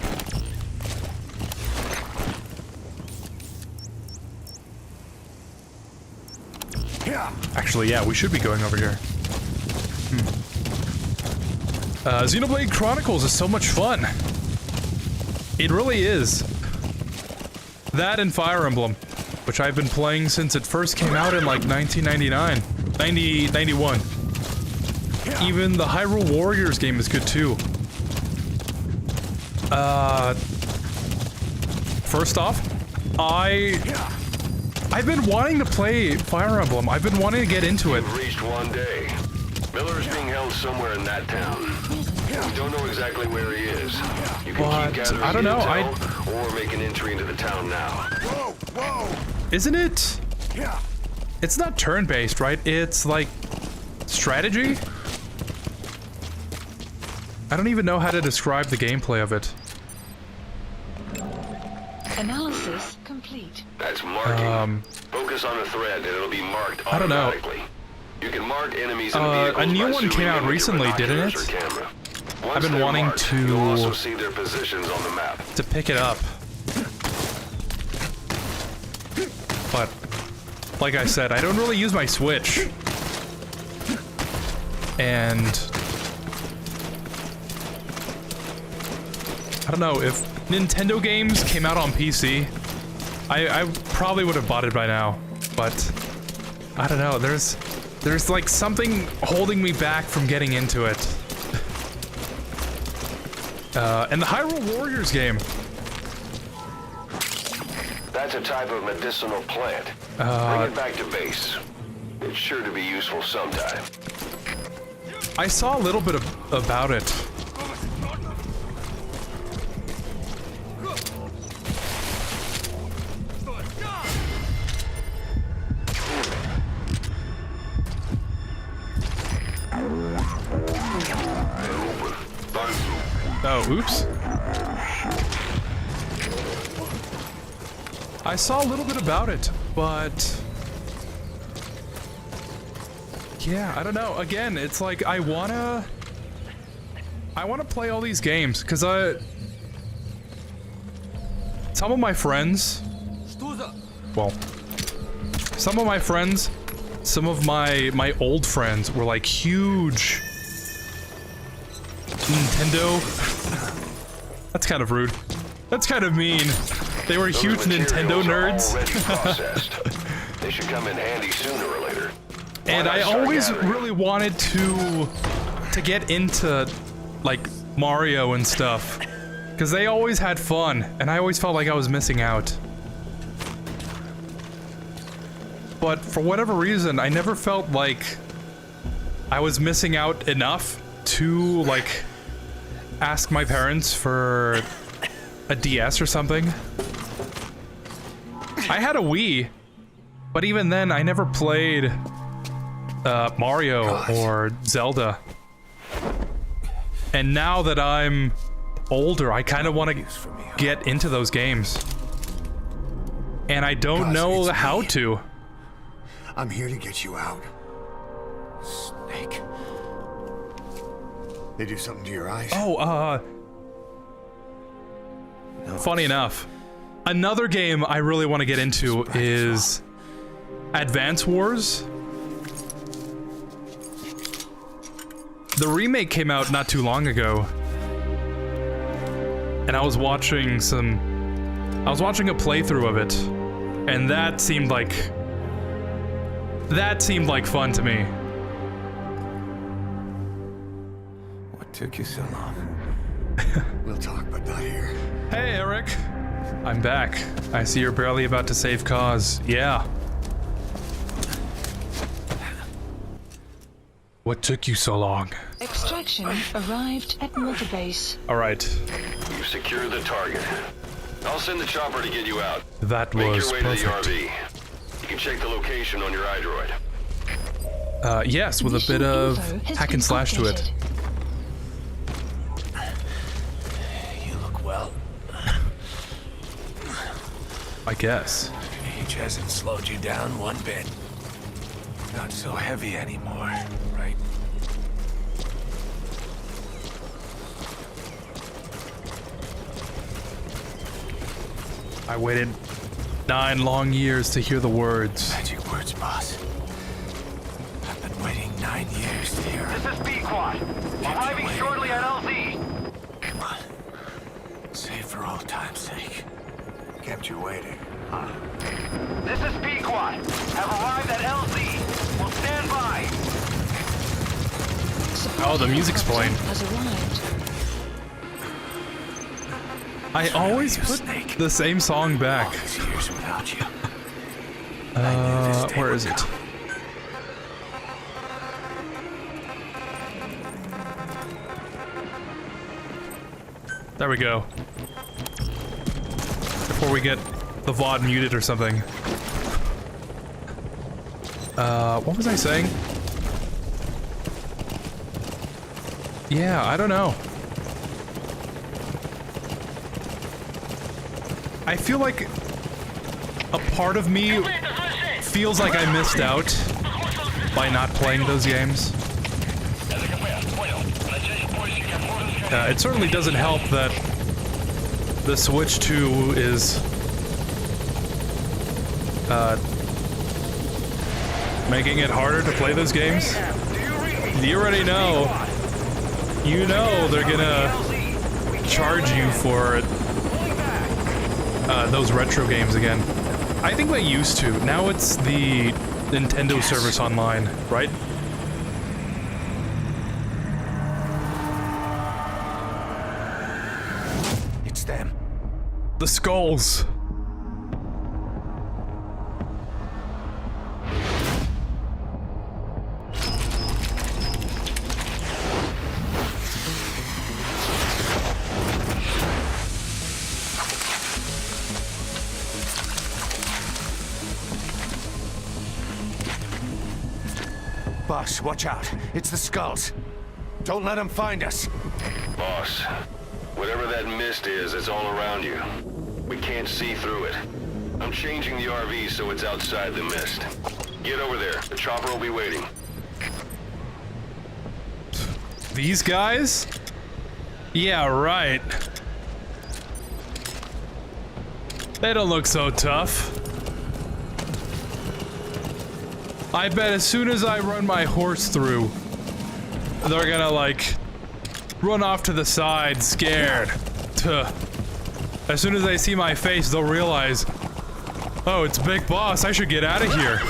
Actually, yeah, we should be going over here. Xenoblade Chronicles is so much fun. It really is. That and Fire Emblem, which I've been playing since it first came out in like 1999, 91. Even the Hyrule Warriors game is good too. First off, I've been wanting to play Fire Emblem. I've been wanting to get into it. We've reached one day. Miller is being held somewhere in that town. We don't know exactly where he is. You can keep gathering I don't know. or make an entry into the town now. Whoa, whoa! Isn't it? Yeah. It's not turn-based, right? It's like strategy? I don't even know how to describe the gameplay of it. Analysis complete. That's marking. Focus on a thread and it'll be marked automatically. I don't know. You can mark enemies in vehicles a new by one came out recently, didn't it? I've been wanting marked, you'll also see their positions on the map. To pick it up. But like I said, I don't really use my Switch. And I don't know, if Nintendo games came out on PC, I probably would have bought it by now, but I don't know, there's like something holding me back from getting into it. And the Hyrule Warriors game. That's a type of medicinal plant. Bring it back to base. It's sure to be useful sometime. I saw a little bit about it. Oh, oops. I saw a little bit about it, but yeah, I don't know. Again, it's like I wanna play all these games because some of my friends, well, some of my old friends were like huge Nintendo. That's kind of rude. That's kind of mean. They were huge Nintendo nerds. They should come in handy sooner or later. And I always really wanted to get into like Mario and stuff, because they always had fun, and I always felt like I was missing out. But for whatever reason, I never felt like I was missing out enough to like ask my parents for a DS or something. I had a Wii, but even then I never played Mario or Zelda. And now that I'm older, I kind of want to get into those games. And I don't know how to. I'm here to get you out. Snake. They do something to your eyes? Oh, funny enough, another game I really want to get into is Advance Wars. The remake came out not too long ago, and I was watching a playthrough of it, and that seemed like fun to me. What took you so long? We'll talk, but not here. Hey, Eric. I'm back. I see you're barely about to save cause. Yeah. What took you so long? Extraction arrived at Mother Base. Alright. You've secured the target. I'll send the chopper to get you out. That Make was your way perfect. to the RV. You can check the location on your iDroid. Yes, with a bit of hack and slash to it. You look well. I guess. Age hasn't slowed you down one bit. Not so heavy anymore, right? I waited 9 long years to hear the words. Magic words, boss. I've been waiting 9 years to hear it. This is B-Quad. Arriving shortly at LZ. Come on. Save for old time's sake. Kept you waiting, huh? This is B-Quad. Have arrived at LZ. We'll stand by. Oh, the music's playing. Has arrived. I always put the same song back. Years without you. Where is it? There we go. Before we get the VOD muted or something. What was I saying? Yeah, I don't know. I feel like a part of me feels like I missed out by not playing those games. It certainly doesn't help that the Switch 2 is making it harder to play those games. You already know. You know they're gonna charge you for those retro games again. I think they used to. Now it's the Nintendo service online, right? It's them. The skulls. Boss, watch out. It's the skulls. Don't let them find us. Boss, Whatever that mist is, it's all around you. We can't see through it. I'm changing the RV so it's outside the mist. Get over there. The chopper will be waiting. These guys? Yeah, right. They don't look so tough. I bet as soon as I run my horse through, they're gonna, like, run off to the side, scared. Tuh. As soon as they see my face, they'll realize, oh, it's Big Boss, I should get out of here.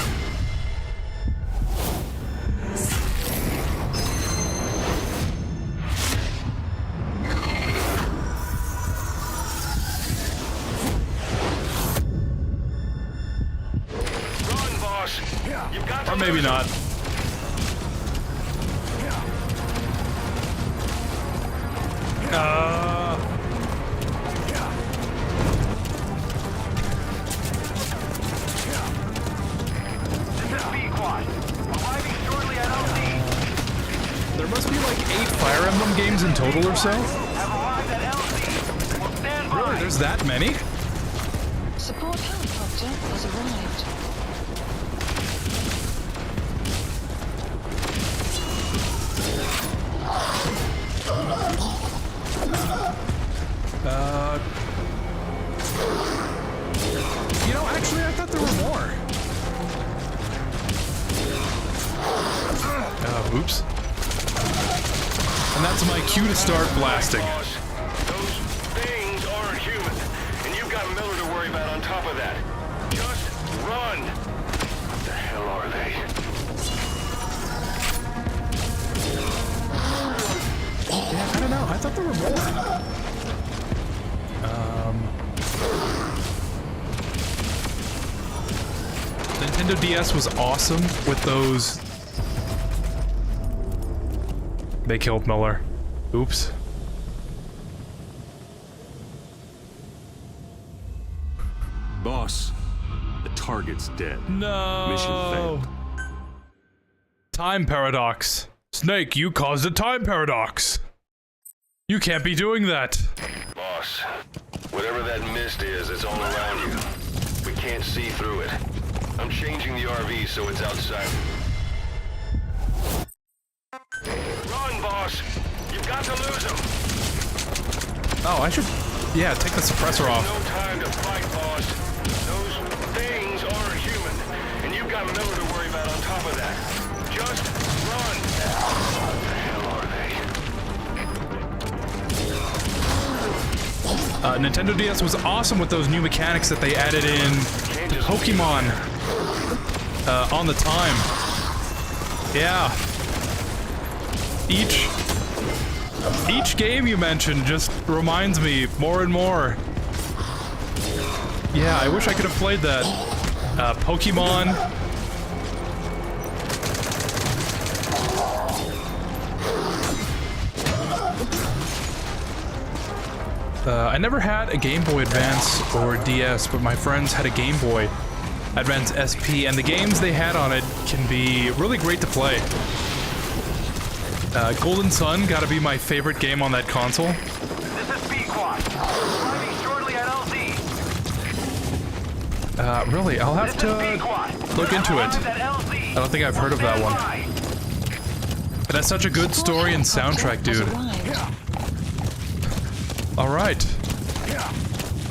Run, boss. You've got to Or maybe not. There must be like 8 Fire Emblem games in total or so? Really? There's that many? Support helicopter has arrived. You know, actually, I thought there were more. Oops. And that's my cue to start blasting. Those things aren't human, and you've got Miller to worry about on top of that. Just run. What the hell are they? Yeah, I don't know. I thought there were more. Nintendo DS was awesome with those. They killed Miller. Oops. Boss, the target's dead. No. Mission failed. Time paradox. Snake, you caused a time paradox. You can't be doing that. Boss, whatever that mist is, it's all around you. We can't see through it. I'm changing the RV so it's outside. Run, boss! You've got to lose him! Oh, I should, yeah, take the suppressor off. No time to fight, boss. Those things aren't human, and you've got Miller to worry about on top of that. Just run! What the hell are they? Nintendo DS was awesome with those new mechanics that they added in to Pokemon on the time. Yeah. Each game you mentioned just reminds me more and more. Yeah, I wish I could have played that. Pokemon. I never had a Game Boy Advance or DS, but my friends had a Game Boy Advance SP, and the games they had on it can be really great to play. Golden Sun gotta be my favorite game on that console. This is B-Quad. Arriving shortly at LZ. Really, I'll have to look into it. I don't think I've heard of that one. It has such a good story and soundtrack, dude. Alright.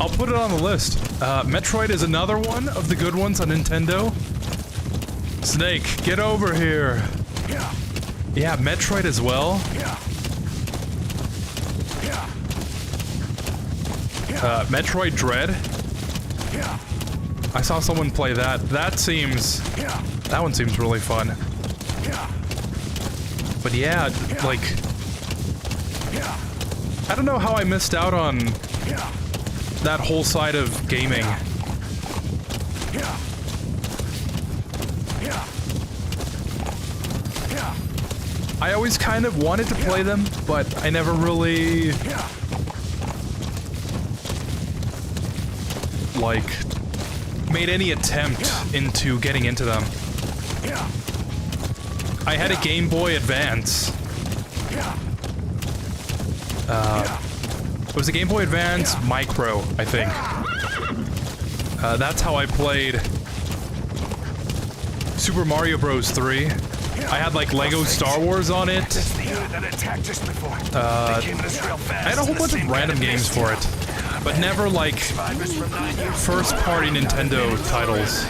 I'll put it on the list. Metroid is another one of the good ones on Nintendo. Snake, get over here. Yeah, Metroid as well. Metroid Dread. I saw someone play that. That one seems really fun. But yeah, like, I don't know how I missed out on that whole side of gaming. I always kind of wanted to play them, but I never really, like, made any attempt into getting into them. I had a Game Boy Advance. It was a Game Boy Advance Micro, I think. That's how I played Super Mario Bros. 3. I had like Lego Star Wars on it. I had a whole bunch of random games for it, but never like first-party Nintendo titles.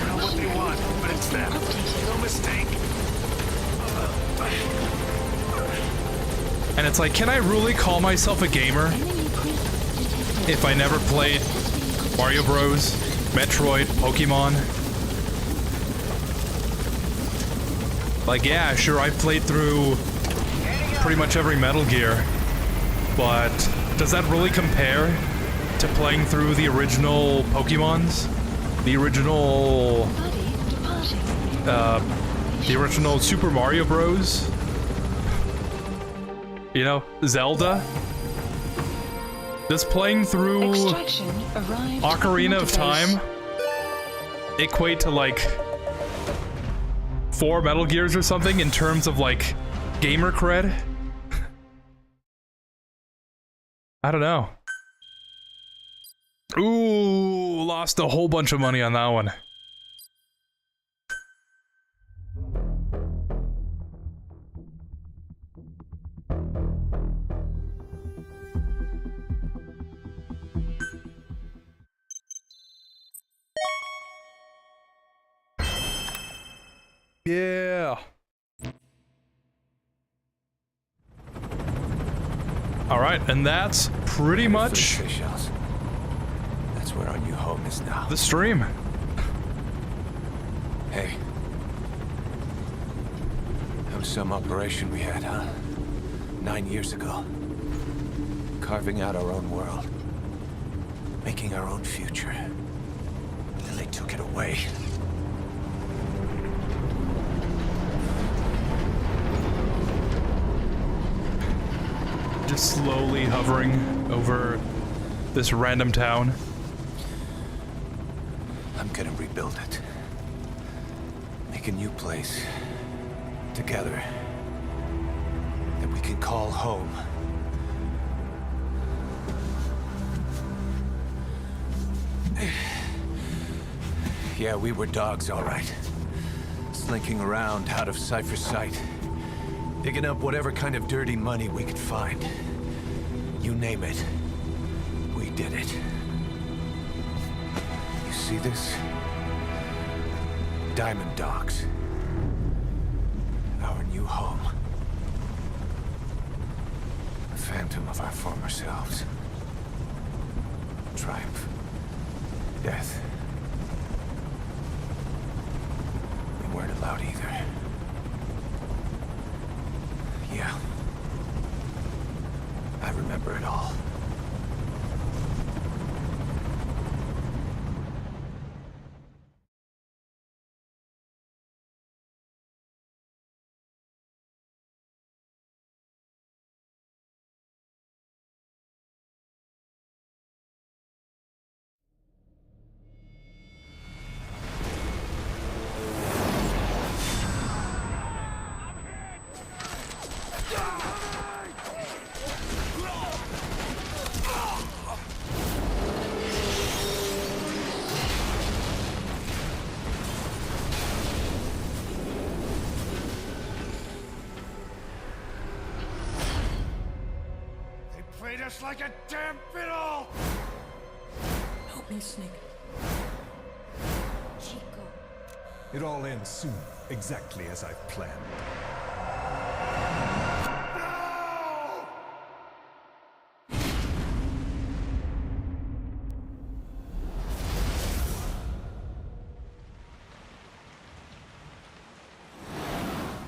And it's like, can I really call myself a gamer if I never played Mario Bros, Metroid, Pokemon? Like, yeah, sure, I played through pretty much every Metal Gear, but does that really compare to playing through the original Pokemons? The original Super Mario Bros? You know, Zelda? Does playing through Ocarina of Time equate to like 4 Metal Gears or something in terms of like gamer cred? I don't know. Ooh, lost a whole bunch of money on that one. Yeah. All right, and that's pretty much That's where our new home is now. the stream. Hey. That was some operation we had, huh? 9 years ago. Carving out our own world. Making our own future. And they took it away. Just slowly hovering over this random town. I'm gonna rebuild it. Make a new place. Together. That we can call home. Yeah, we were dogs, all right. Slinking around out of Cypher's sight. Digging up whatever kind of dirty money we could find. You name it. We did it. You see this? Diamond Dogs. Our new home. A phantom of our former selves. Triumph. Death. We weren't allowed either. Yeah. I remember it all. Just like a damn fiddle! Help me, Snake. Chico. It all ends soon, exactly as I've planned.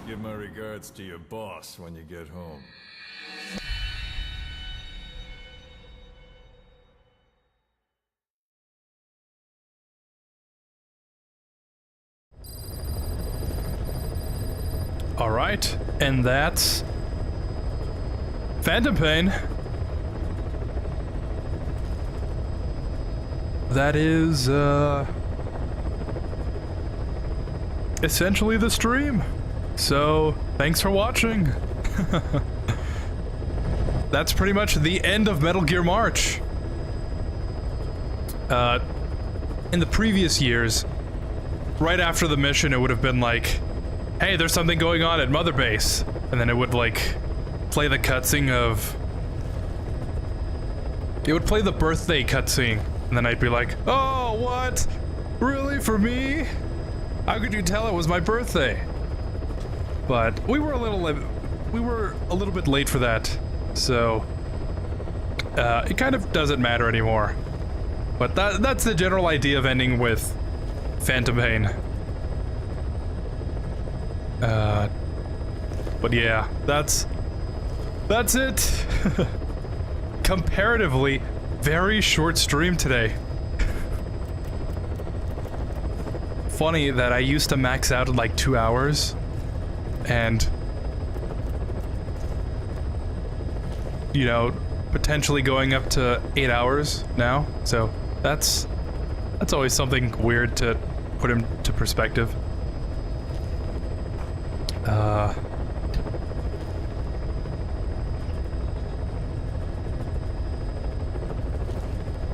Give my regards to your boss when you get home. All right, and that's Phantom Pain. That is essentially the stream. So, thanks for watching. that's pretty much the end of Metal Gear March. In the previous years, right after the mission, it would have been like, hey, there's something going on at Mother Base. And then it would, like, play the cutscene of... It would play the birthday cutscene. And then I'd be like, oh, what? Really? For me? How could you tell it was my birthday? But we were a little bit late for that. So, it kind of doesn't matter anymore. But that's the general idea of ending with Phantom Pain. But yeah, that's it. Comparatively, very short stream today. Funny that I used to max out at like 2 hours, and you know, potentially going up to 8 hours now. So that's always something weird to put into perspective.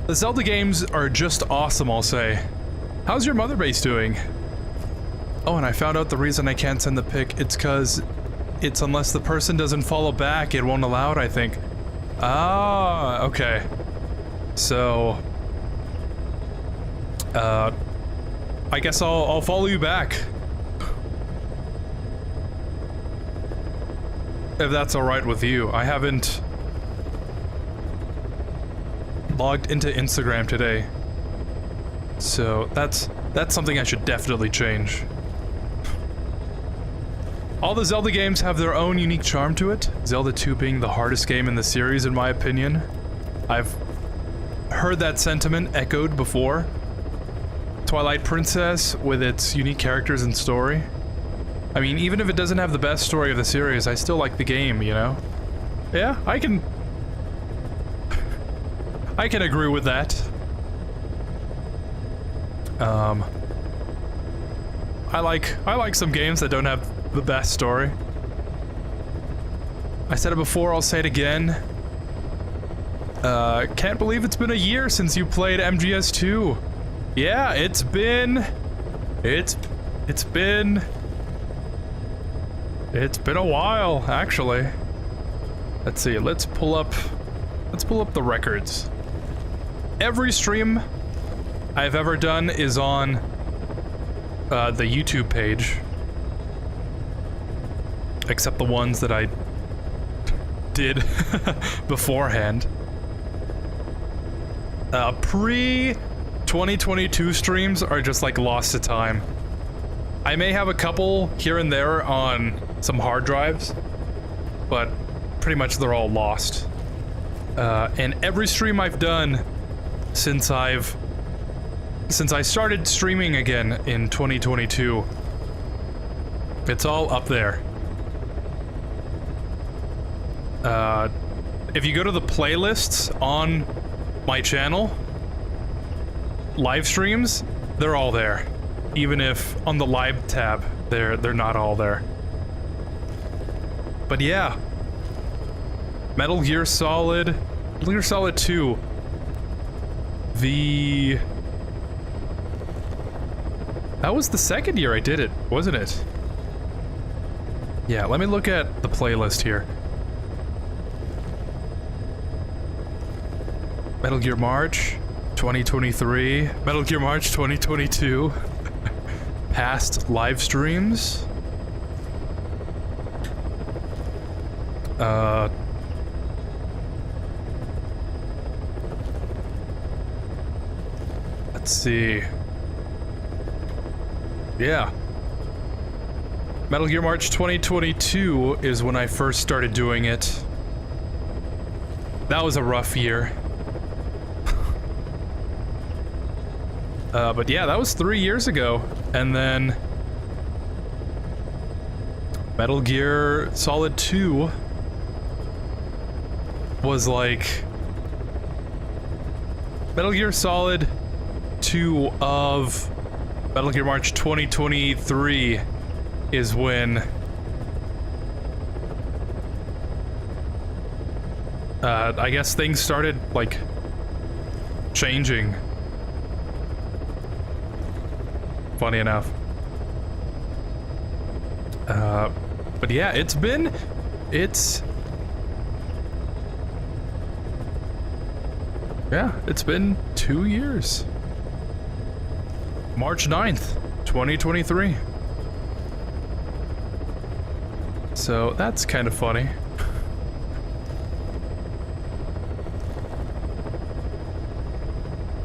The Zelda games are just awesome, I'll say. How's your Mother Base doing? Oh, and I found out the reason I can't send the pic, it's cause it's unless the person doesn't follow back, it won't allow it, I think. Ah, okay. So, I guess I'll follow you back. If that's alright with you. I haven't logged into Instagram today. So that's something I should definitely change. All the Zelda games have their own unique charm to it, Zelda 2 being the hardest game in the series in my opinion. I've heard that sentiment echoed before. Twilight Princess, with its unique characters and story. I mean, even if it doesn't have the best story of the series, I still like the game, you know? Yeah, I can agree with that. I like some games that don't have the best story. I said it before, I'll say it again. Can't believe it's been a year since you played MGS2. Yeah, it's been a while, actually. Let's see, let's pull up the records. Every stream I've ever done is on the YouTube page. Except the ones that I did beforehand. Pre-2022 streams are just like lost to time. I may have a couple here and there on some hard drives, but pretty much they're all lost. And every stream I've done since I started streaming again in 2022, it's all up there. If you go to the playlists on my channel, live streams, they're all there. Even if on the live tab, they're not all there. But yeah, Metal Gear Solid 2. That was the second year I did it, wasn't it? Yeah, let me look at the playlist here. Metal Gear March 2023, Metal Gear March 2022, past live streams. Let's see. Yeah. Metal Gear March 2022 is when I first started doing it. That was a rough year. But yeah, that was 3 years ago. And then Metal Gear Solid 2 was like Metal Gear Solid 2 of Metal Gear March 2023 is when I guess things started, like, changing. Funny enough. But yeah, it's been 2 years. March 9th, 2023. So that's kind of funny.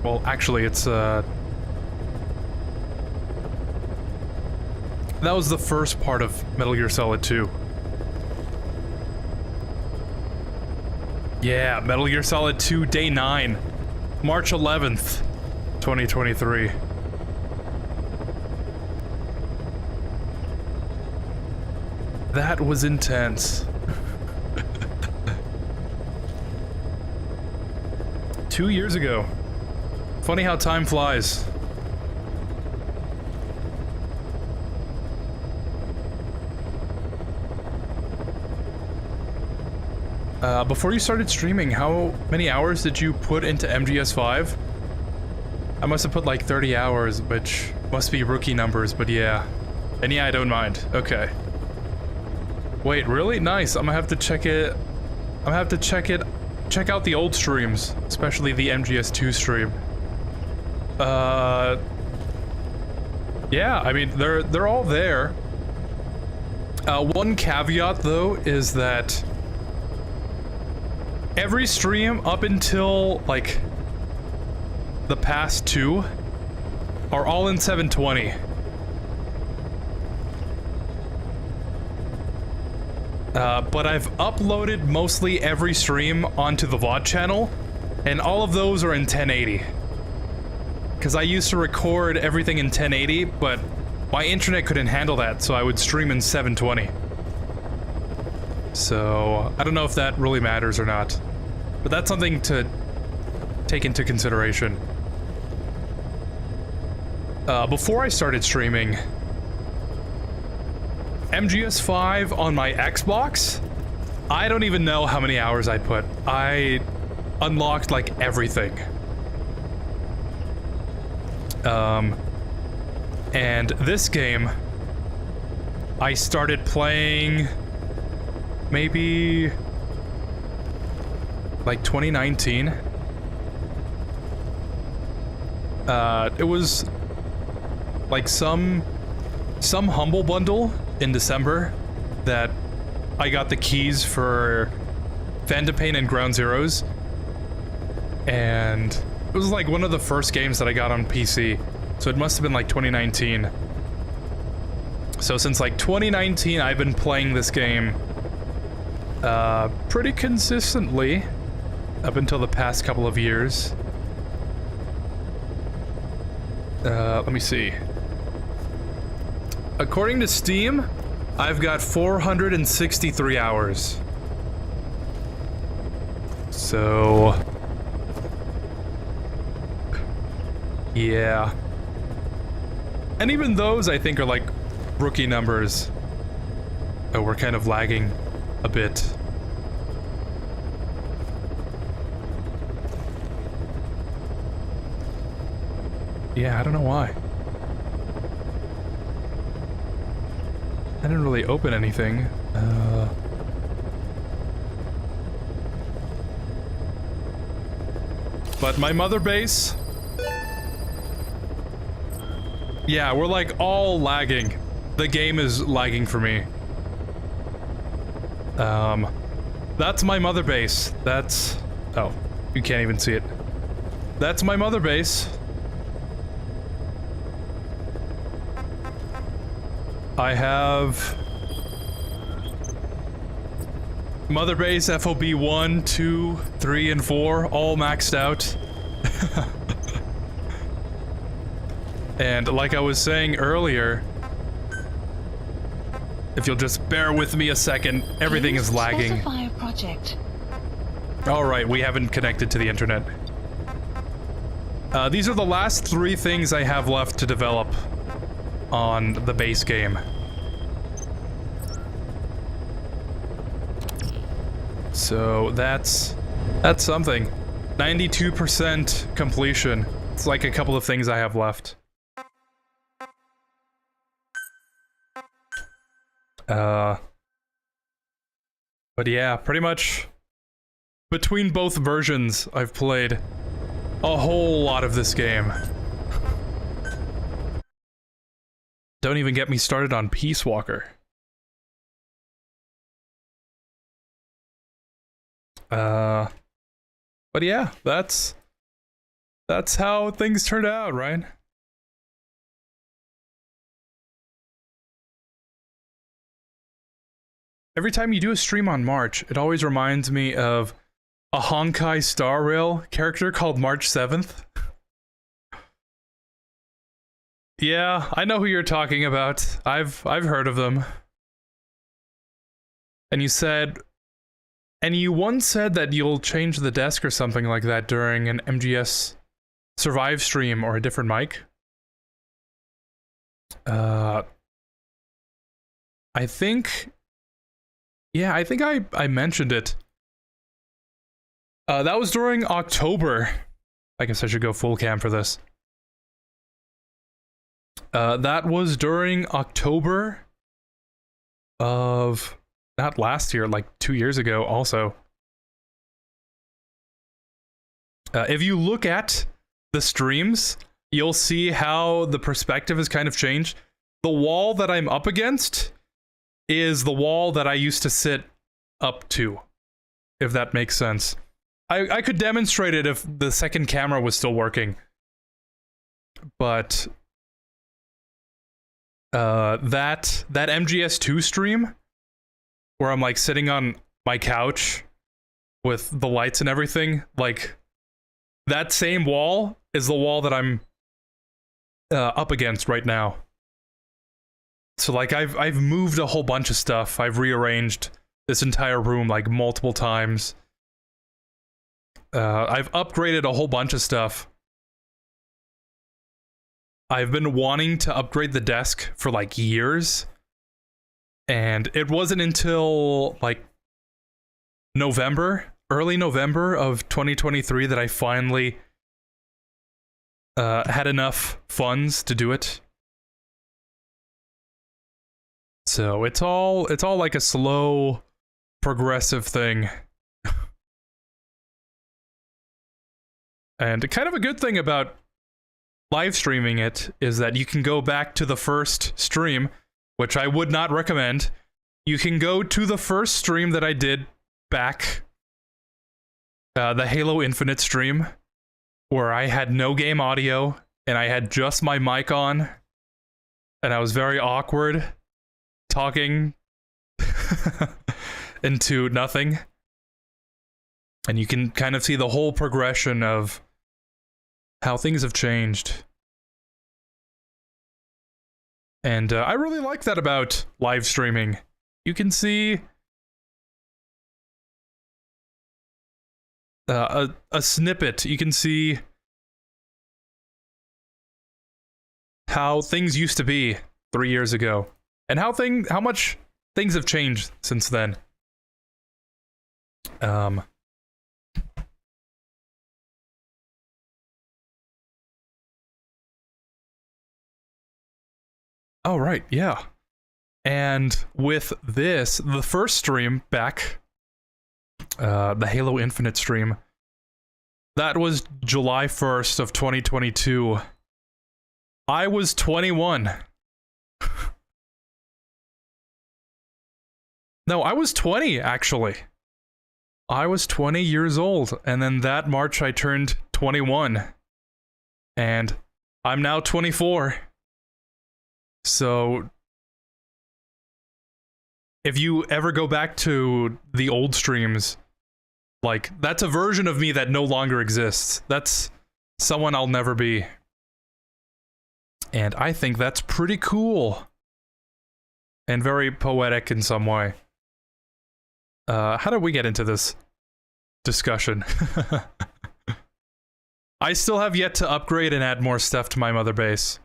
Well, actually, it's, that was the first part of Metal Gear Solid 2. Yeah, Metal Gear Solid 2, Day 9. March 11th, 2023. That was intense. 2 years ago. Funny how time flies. Before you started streaming, how many hours did you put into MGS5? I must have put like 30 hours, which must be rookie numbers, but yeah. And yeah, I don't mind. Okay. Wait, really? Nice. I'm gonna have to check it. I'm gonna have to check out the old streams, especially the MGS2 stream. Yeah, I mean, they're all there. One caveat, though, is that every stream up until, like, the past 2 are all in 720. But I've uploaded mostly every stream onto the VOD channel, and all of those are in 1080. Because I used to record everything in 1080, but my internet couldn't handle that, so I would stream in 720. So, I don't know if that really matters or not. But that's something to take into consideration. Before I started streaming, MGS5 on my Xbox, I don't even know how many hours I put. I unlocked, like, everything. And this game, I started playing maybe like 2019. It was like some Humble Bundle in December that I got the keys for Phantom Pain and Ground Zeroes, and it was like one of the first games that I got on PC, so it must have been like 2019. So since like 2019, I've been playing this game pretty consistently up until the past couple of years. Let me see. According to Steam, I've got 463 hours. So... yeah. And even those, I think, are like rookie numbers. Oh, we're kind of lagging a bit. Yeah, I don't know why. I didn't really open anything. But my mother base... yeah, we're like all lagging. The game is lagging for me. That's my mother base. That's... oh, you can't even see it. That's my mother base. I have... mother base, FOB 1, 2, 3, and 4, all maxed out. And like I was saying earlier, if you'll just bear with me a second, everything is lagging. Specify a project. Alright, we haven't connected to the internet. These are the last 3 things I have left to develop on the base game. So that's That's something. 92% completion. It's like a couple of things I have left. But yeah, pretty much between both versions, I've played a whole lot of this game. Don't even get me started on Peace Walker. But yeah, that's how things turned out, right? Every time you do a stream on March, it always reminds me of a Honkai Star Rail character called March 7th. Yeah, I know who you're talking about. I've heard of them. And you once said that you'll change the desk or something like that during an MGS Survive stream or a different mic. I think I mentioned it. That was during October. I guess I should go full cam for this. That was during October of, not last year, like 2 years ago also. If you look at the streams, you'll see how the perspective has kind of changed. The wall that I'm up against is the wall that I used to sit up to, if that makes sense. I could demonstrate it if the second camera was still working. But that MGS2 stream where I'm like sitting on my couch with the lights and everything, like that same wall is the wall that I'm up against right now. So like I've moved a whole bunch of stuff. I've rearranged this entire room like multiple times. I've upgraded a whole bunch of stuff. I've been wanting to upgrade the desk for like years. And it wasn't until like early November of 2023 that I finally had enough funds to do it. So it's all like a slow, progressive thing. And kind of a good thing about live streaming it is that you can go back to the first stream, which I would not recommend. You can go to the first stream that I did back, the Halo Infinite stream, where I had no game audio, and I had just my mic on, and I was very awkward, talking into nothing. And you can kind of see the whole progression of how things have changed. And I really like that about live streaming. You can see a snippet. You can see how things used to be 3 years ago, and how much things have changed since then. Oh, right, yeah. And with this, the first stream back, the Halo Infinite stream, that was July 1st of 2022. I was 21. No, I was 20, actually. I was 20 years old, and then that March I turned 21. And I'm now 24. So if you ever go back to the old streams, like, that's a version of me that no longer exists. That's someone I'll never be. And I think that's pretty cool. And very poetic in some way. How did we get into this discussion? I still have yet to upgrade and add more stuff to my mother base.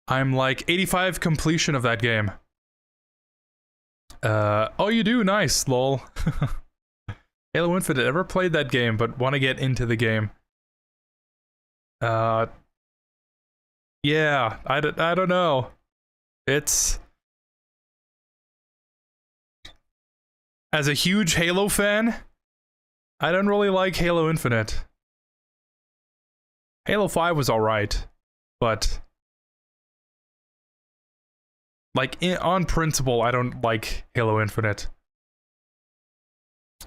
I'm like 85 completion of that game. Oh, you do? Nice, lol. Halo Infinite. Never played that game, but want to get into the game. Yeah, I don't know. It's... As a huge Halo fan, I don't really like Halo Infinite. Halo 5 was alright, but... Like, on principle, I don't like Halo Infinite.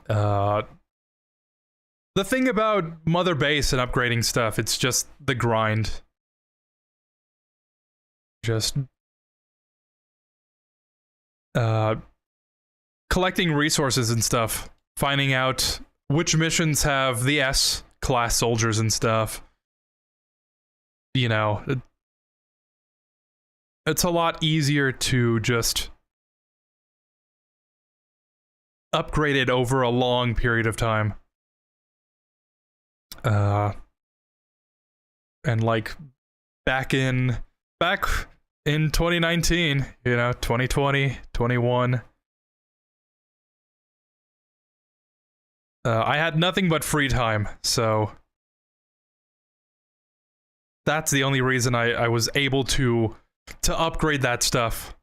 The thing about Mother Base and upgrading stuff, it's just the grind. Just... collecting resources and stuff. Finding out which missions have the S-class soldiers and stuff. You know... It's a lot easier to just upgrade it over a long period of time. And like back in 2019, you know, 2020, 21. I had nothing but free time, so that's the only reason I was able to upgrade that stuff.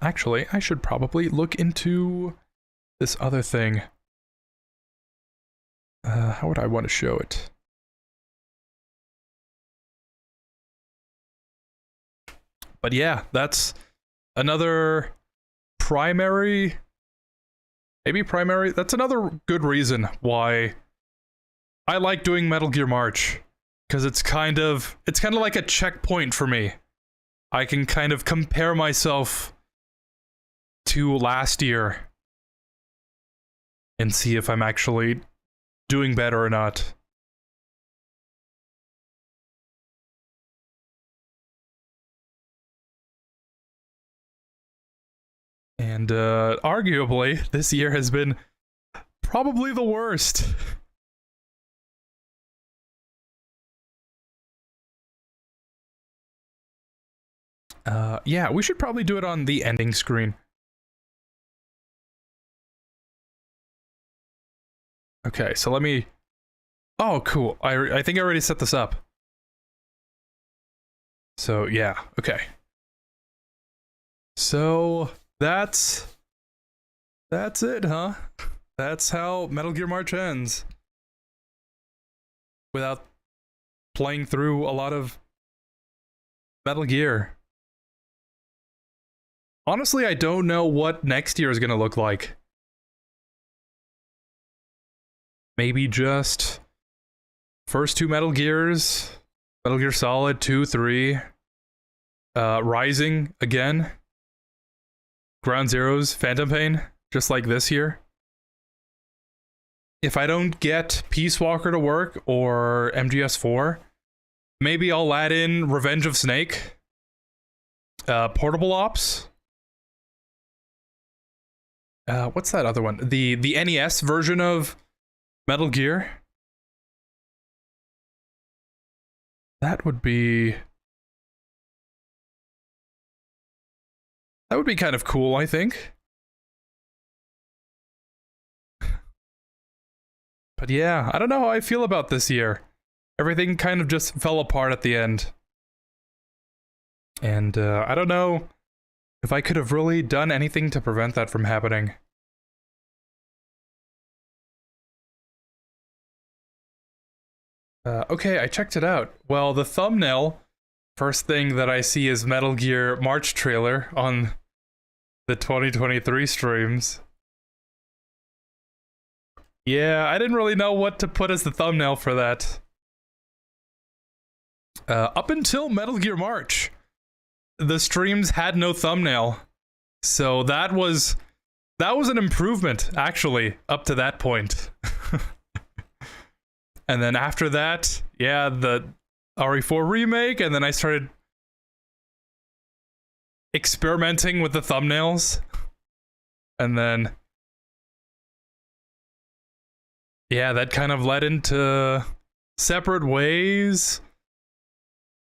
Actually, I should probably look into this other thing. How would I want to show it? But yeah, that's another primary... Maybe primary? That's another good reason why I like doing Metal Gear March. Because it's kind of like a checkpoint for me. I can kind of compare myself to last year and see if I'm actually doing better or not. And arguably, this year has been probably the worst. Yeah, we should probably do it on the ending screen. Okay, so let me... Oh, cool. I think I already set this up. So, yeah, okay. So, that's it, huh? That's how Metal Gear March ends. Without playing through a lot of Metal Gear. Honestly, I don't know what next year is going to look like. Maybe just first two Metal Gears, Metal Gear Solid 2, 3, Rising again, Ground Zeroes, Phantom Pain, just like this year. If I don't get Peace Walker to work or MGS4, maybe I'll add in Revenge of Snake, Portable Ops. What's that other one? The NES version of Metal Gear? That would be kind of cool, I think. But yeah, I don't know how I feel about this year. Everything kind of just fell apart at the end. And I don't know if I could have really done anything to prevent that from happening. Okay, I checked it out. Well, the thumbnail, first thing that I see is Metal Gear March trailer on the 2023 streams. Yeah, I didn't really know what to put as the thumbnail for that. Up until Metal Gear March, the streams had no thumbnail. So that was an improvement, actually, up to that point. And then after that, yeah, the RE4 remake, and then I started experimenting with the thumbnails. And then, yeah, that kind of led into separate ways.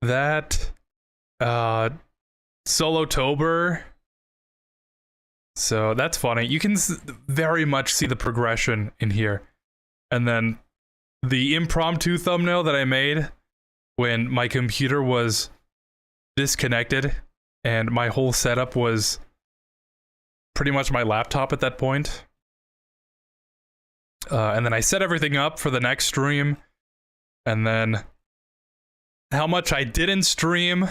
That, Solo-tober. So that's funny. You can very much see the progression in here. And then the impromptu thumbnail that I made when my computer was disconnected and my whole setup was pretty much my laptop at that point. And then I set everything up for the next stream. And then how much I didn't stream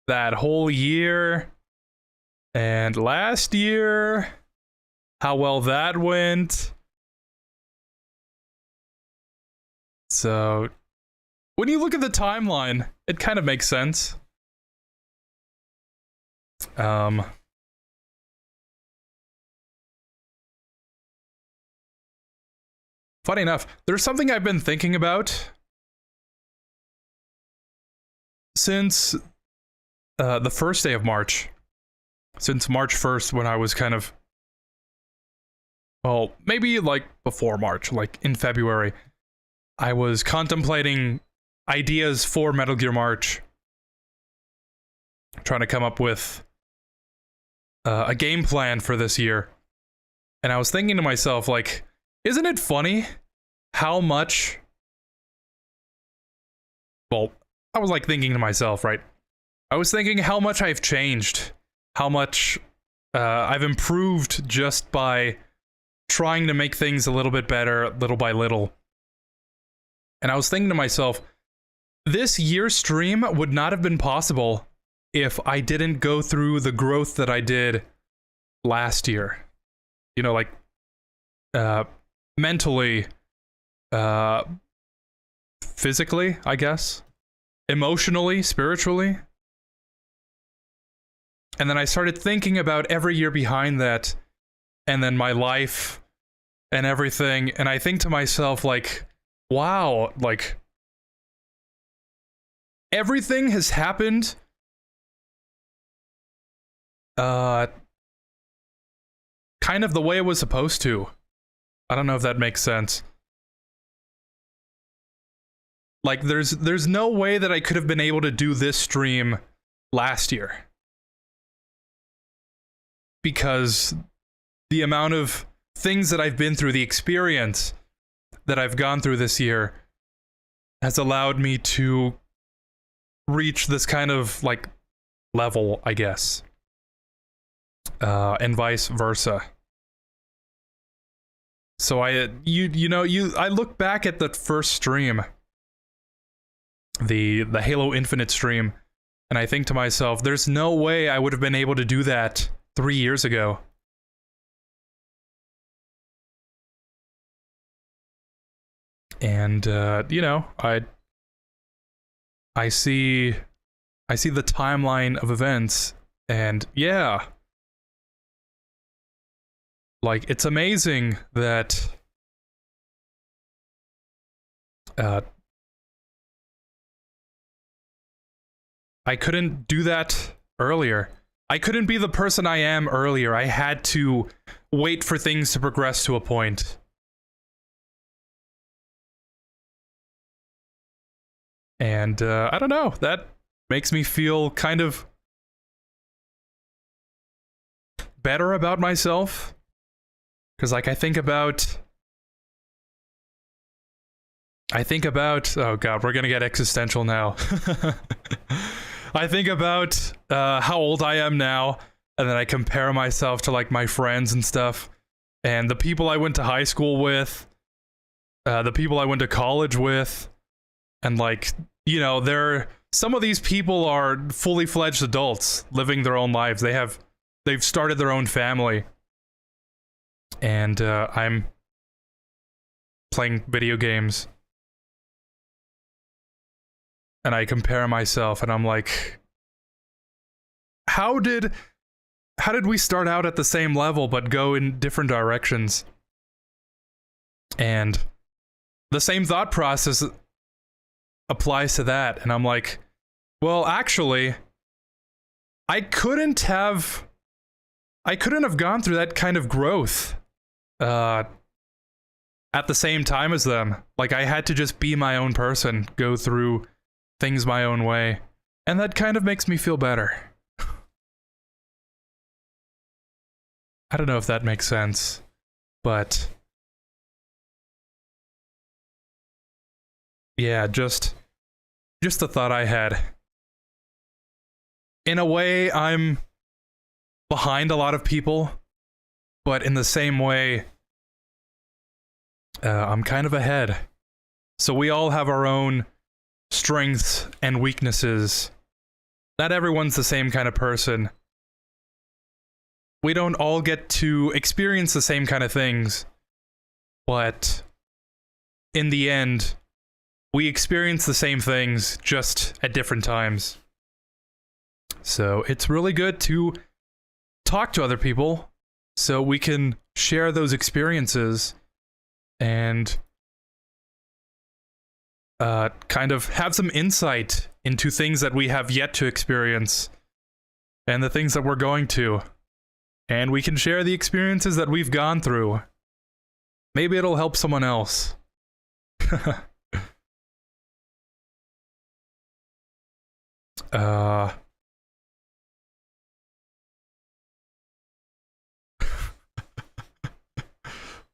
that whole year. And last year, how well that went. So, when you look at the timeline, it kind of makes sense. Funny enough, there's something I've been thinking about since the first day of March. Since March 1st, when I was kind of, well, maybe like before March, like in February, I was contemplating ideas for Metal Gear March. Trying to come up with a game plan for this year. And I was thinking to myself, like, isn't it funny how much... Well, I was like thinking to myself, right? I was thinking how much I've changed. How much I've improved just by trying to make things a little bit better, little by little. And I was thinking to myself, this year's stream would not have been possible if I didn't go through the growth that I did last year. You know, like, mentally, physically, I guess, emotionally, spiritually. And then I started thinking about every year behind that, and then my life and everything, and I think to myself, like, wow, like, everything has happened kind of the way it was supposed to. I don't know if that makes sense. Like, there's no way that I could have been able to do this stream last year. Because the amount of things that I've been through, the experience that I've gone through this year has allowed me to reach this kind of, like, level, I guess. And vice versa. So I look back at the first stream, the Halo Infinite stream, and I think to myself, there's no way I would have been able to do that 3 years ago. And you know, I see the timeline of events, and yeah, like, it's amazing that I couldn't do that earlier. I couldn't be the person I am earlier. I had to wait for things to progress to a point. And I don't know, that makes me feel kind of better about myself. Because, like, I think about, oh god, we're gonna get existential now. I think about how old I am now, and then I compare myself to, like, my friends and stuff, and the people I went to high school with, the people I went to college with, and, like, you know, some of these people are fully fledged adults living their own lives. They've started their own family. And I'm playing video games. And I compare myself, and I'm like, how did we start out at the same level but go in different directions? And the same thought process applies to that, and I'm like, well, actually, I couldn't have gone through that kind of growth at the same time as them. Like, I had to just be my own person, go through things my own way, and that kind of makes me feel better. I don't know if that makes sense, but yeah, just the thought I had. In a way, I'm behind a lot of people, but in the same way, I'm kind of ahead. So we all have our own strengths and weaknesses. Not everyone's the same kind of person. We don't all get to experience the same kind of things, but in the end, we experience the same things, just at different times. So it's really good to talk to other people so we can share those experiences and kind of have some insight into things that we have yet to experience and the things that we're going to. And we can share the experiences that we've gone through. Maybe it'll help someone else.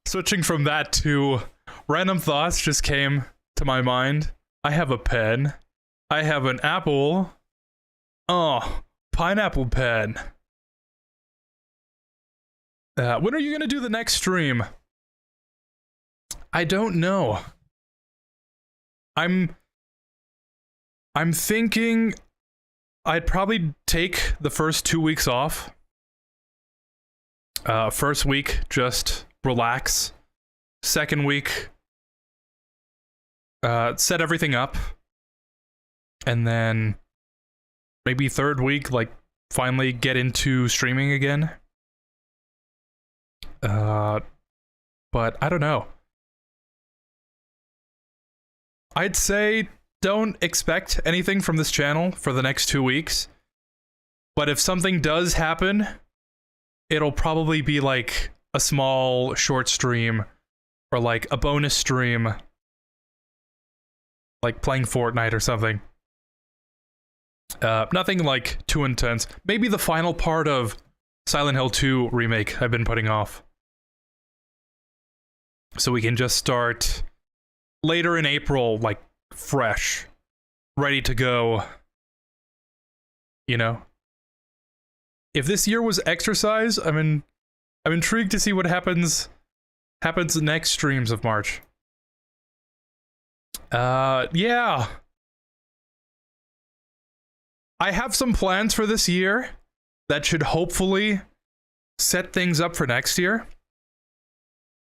Switching from that to random thoughts just came to my mind. I have a pen. I have an apple. Oh, pineapple pen. When are you gonna do the next stream? I don't know. I'm thinking I'd probably take the first 2 weeks off. First week, just relax. Second week, set everything up. And then maybe third week, like, finally get into streaming again. But I don't know. I'd say don't expect anything from this channel for the next 2 weeks. But if something does happen, it'll probably be like a small short stream or like a bonus stream, like playing Fortnite or something. Nothing like too intense. Maybe the final part of Silent Hill 2 remake I've been putting off. So we can just start later in April, like fresh, ready to go. You know? If this year was exercise, I'm intrigued to see what happens next streams of March. Yeah. I have some plans for this year that should hopefully set things up for next year.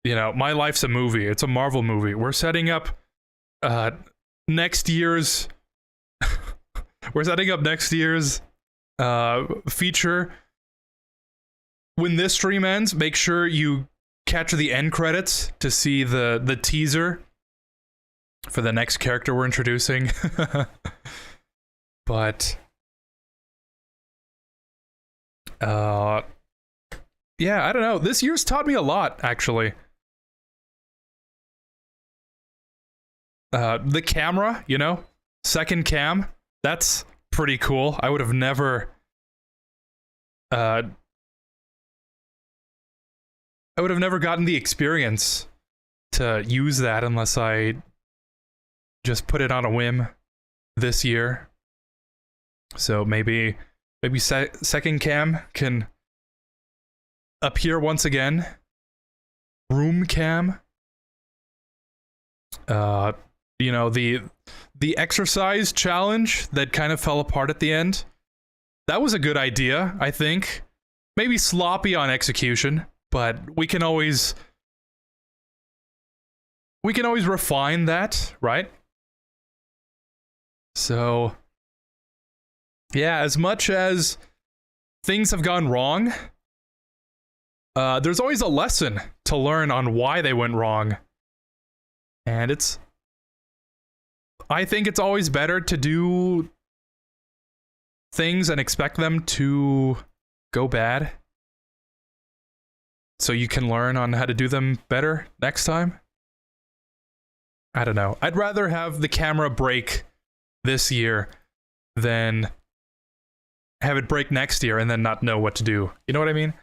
You know, my life's a movie. It's a Marvel movie. We're setting up next year's feature. When this stream ends, make sure you catch the end credits to see the teaser for the next character we're introducing. But yeah, I don't know. This year's taught me a lot, actually. The camera, you know, second cam, that's pretty cool. I would have never gotten the experience to use that unless I just put it on a whim this year. So maybe second cam can appear once again. Room cam. You know, the exercise challenge that kind of fell apart at the end. That was a good idea, I think. Maybe sloppy on execution, but we can always refine that, right? So yeah, as much as things have gone wrong, there's always a lesson to learn on why they went wrong. And I think it's always better to do things and expect them to go bad, so you can learn on how to do them better next time. I don't know. I'd rather have the camera break this year than have it break next year and then not know what to do. You know what I mean?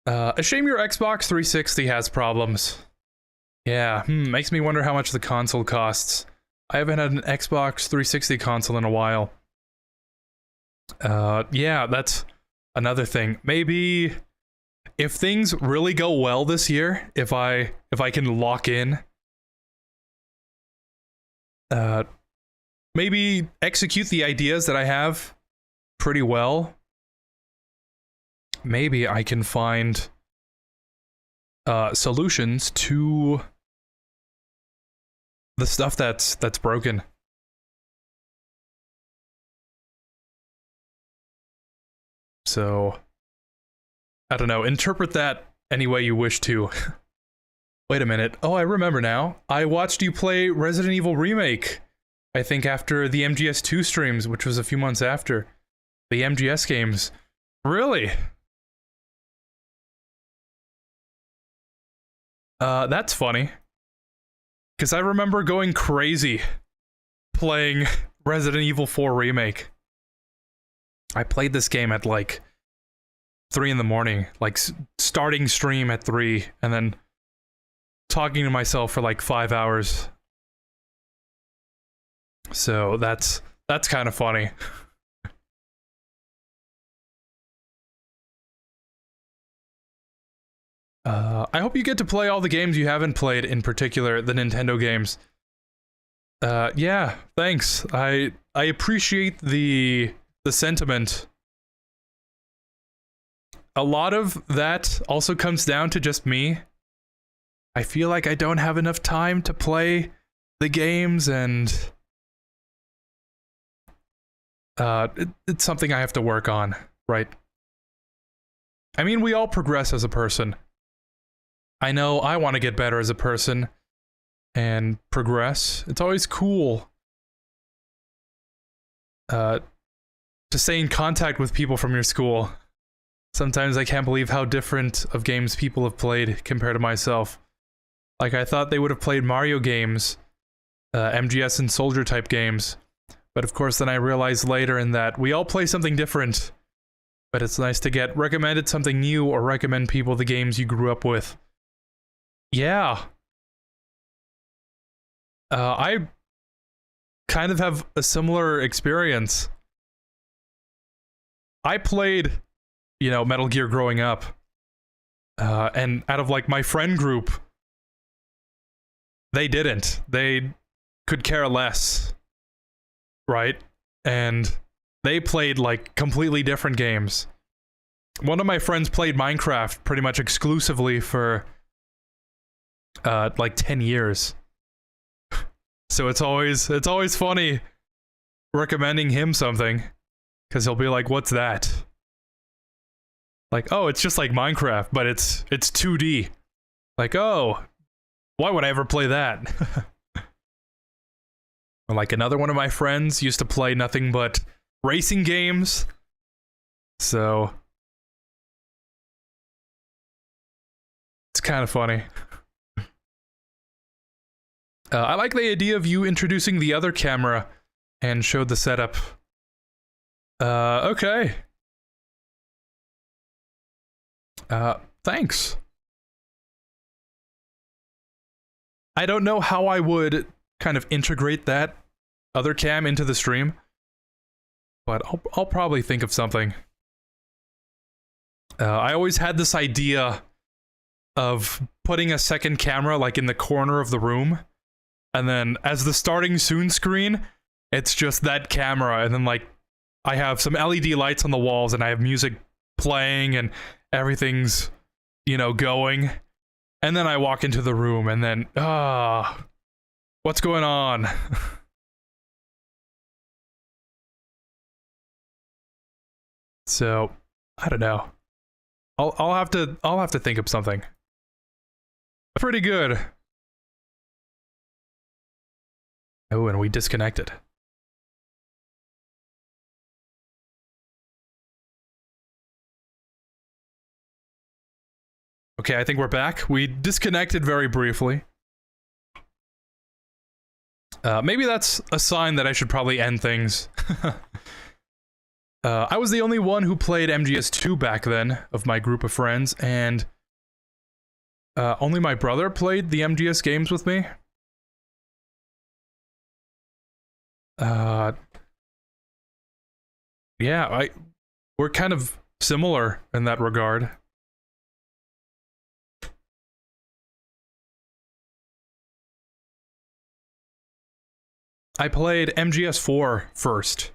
A shame your Xbox 360 has problems. Yeah, makes me wonder how much the console costs. I haven't had an Xbox 360 console in a while. Yeah, that's another thing. Maybe if things really go well this year, if I can lock in, maybe execute the ideas that I have pretty well, maybe I can find solutions to the stuff that's broken. So, I don't know, interpret that any way you wish to. Wait a minute. Oh, I remember now. I watched you play Resident Evil Remake, I think after the MGS2 streams, which was a few months after the MGS games. Really? That's funny. Because I remember going crazy playing Resident Evil 4 Remake. I played this game at like 3 in the morning, like starting stream at 3 and then talking to myself for like 5 hours. So that's kind of funny. I hope you get to play all the games you haven't played, in particular the Nintendo games. Yeah, thanks. I appreciate the sentiment. A lot of that also comes down to just me. I feel like I don't have enough time to play the games, and it's something I have to work on, right? I mean, we all progress as a person. I know I want to get better as a person and progress. It's always cool to stay in contact with people from your school. Sometimes I can't believe how different of games people have played compared to myself. Like, I thought they would have played Mario games, MGS and Soldier type games, but of course then I realized later in that we all play something different. But it's nice to get recommended something new or recommend people the games you grew up with. Yeah. I kind of have a similar experience. I played, you know, Metal Gear growing up. And out of like my friend group, they didn't. They could care less. Right? And they played like completely different games. One of my friends played Minecraft pretty much exclusively for like 10 years. So it's always funny recommending him something, because he'll be like, what's that? Like, oh, it's just like Minecraft, but it's 2D. Like, oh, why would I ever play that? Or like another one of my friends used to play nothing but racing games. So it's kind of funny. I like the idea of you introducing the other camera and showed the setup. Okay. Thanks. I don't know how I would kind of integrate that other cam into the stream, but I'll probably think of something. I always had this idea of putting a second camera like in the corner of the room, and then as the starting soon screen, it's just that camera, and then like I have some LED lights on the walls and I have music playing and everything's, you know, going, and then I walk into the room and then what's going on? So I don't know. I'll have to think of something. Pretty good. Oh, and we disconnected. Okay, I think we're back. We disconnected very briefly. Maybe that's a sign that I should probably end things. I was the only one who played MGS2 back then of my group of friends, and only my brother played the MGS games with me. Yeah, we're kind of similar in that regard. I played MGS4 first.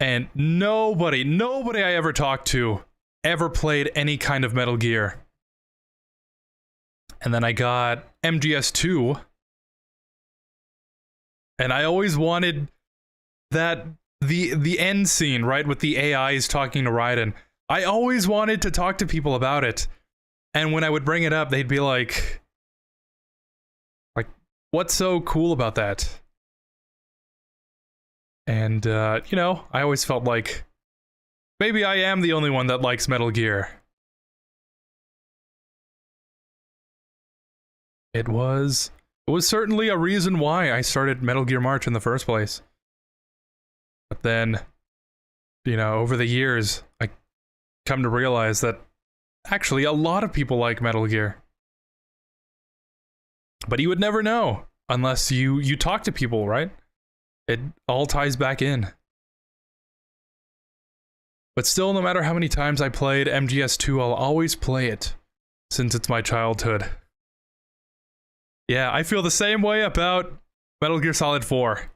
And nobody I ever talked to ever played any kind of Metal Gear. And then I got MGS2. And I always wanted that the end scene, right, with the AIs talking to Raiden. I always wanted to talk to people about it. And when I would bring it up, they'd be like, what's so cool about that? And, you know, I always felt like maybe I am the only one that likes Metal Gear. It was certainly a reason why I started Metal Gear March in the first place. But then, you know, over the years, I come to realize that actually a lot of people like Metal Gear. But you would never know unless you talk to people, right? It all ties back in. But still, no matter how many times I played MGS2, I'll always play it, since it's my childhood. Yeah, I feel the same way about Metal Gear Solid 4.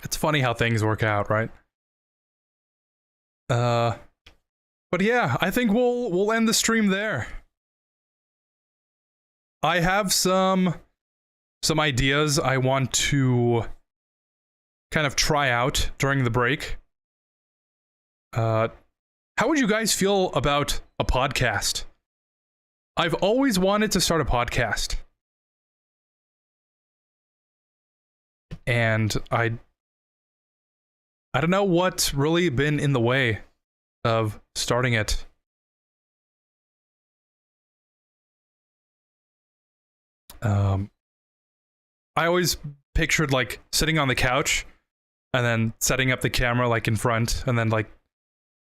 It's funny how things work out, right? But yeah, I think we'll end the stream there. I have some ideas I want to kind of try out during the break. How would you guys feel about a podcast? I've always wanted to start a podcast. And I don't know what's really been in the way of starting it. I always pictured like sitting on the couch and then setting up the camera like in front and then like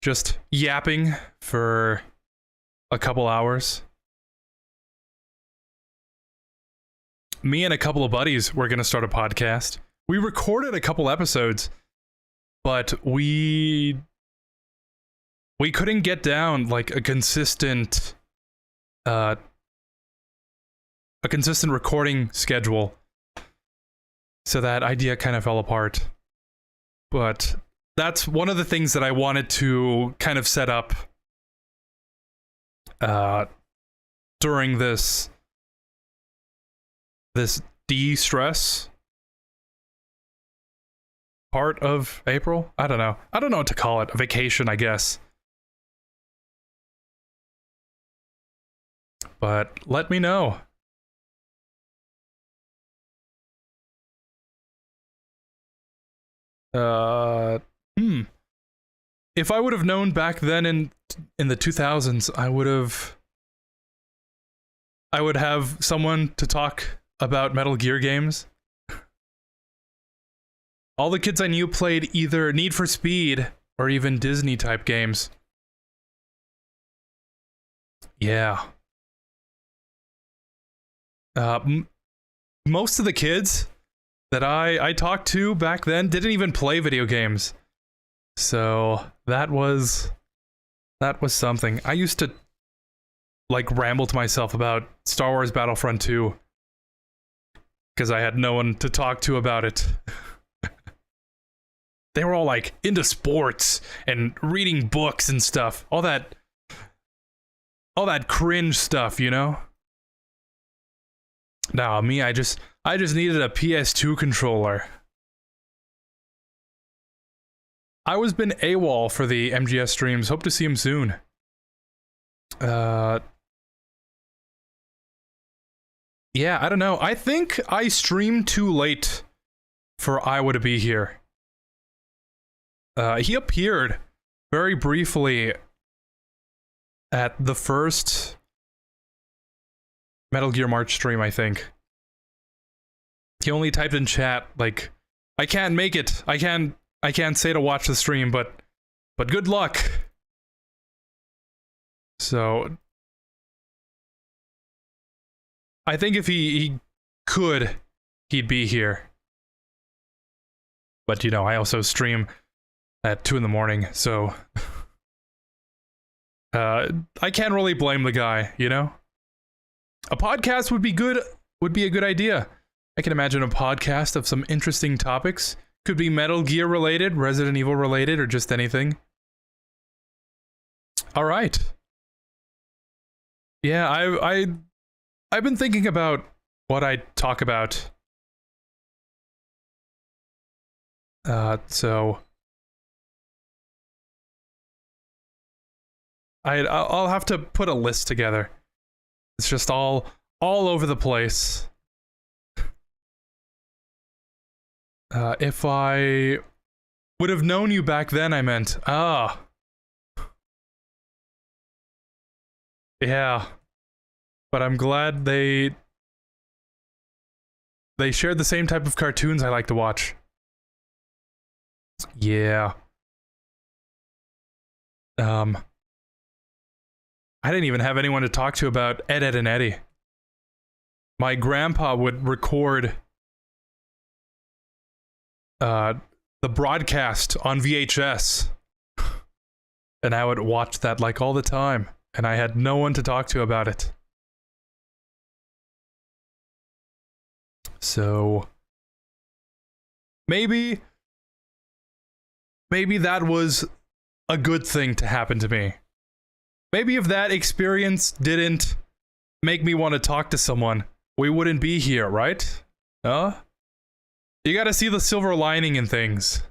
just yapping for a couple hours. Me and a couple of buddies were going to start a podcast. We recorded a couple episodes, but we couldn't get down like a consistent recording schedule. So that idea kind of fell apart. But that's one of the things that I wanted to kind of set up during this de-stress part of April. I don't know what to call it. A vacation, I guess. But let me know. If I would have known back then in the 2000s, I would have someone to talk about Metal Gear games. All the kids I knew played either Need for Speed or even Disney type games. Yeah. Most of the kids that I talked to back then didn't even play video games. So that was something. I used to like ramble to myself about Star Wars Battlefront 2 because I had no one to talk to about it. They were all like into sports and reading books and stuff. All that cringe stuff, you know? Nah, me, I just needed a PS2 controller. I was been AWOL for the MGS streams. Hope to see him soon. Yeah, I don't know. I think I streamed too late for Iowa to be here. He appeared very briefly at the first Metal Gear March stream, I think. He only typed in chat, like, I can't make it. I can't say to watch the stream, but good luck. So I think if he could, he'd be here. But, you know, I also stream at 2 in the morning, so I can't really blame the guy, you know? A podcast would be good, would be a good idea. I can imagine a podcast of some interesting topics. Could be Metal Gear related, Resident Evil related, or just anything. All right. Yeah, I've been thinking about what I talk about. So I'll have to put a list together. It's just all over the place. If I would have known you back then, I meant. Ah. Yeah. But I'm glad they shared the same type of cartoons I like to watch. Yeah. I didn't even have anyone to talk to about Ed, Edd and Eddy. My grandpa would record the broadcast on VHS, and I would watch that like all the time, and I had no one to talk to about it. So maybe that was a good thing to happen to me. Maybe if that experience didn't make me want to talk to someone, we wouldn't be here, right? Huh? You gotta see the silver lining in things.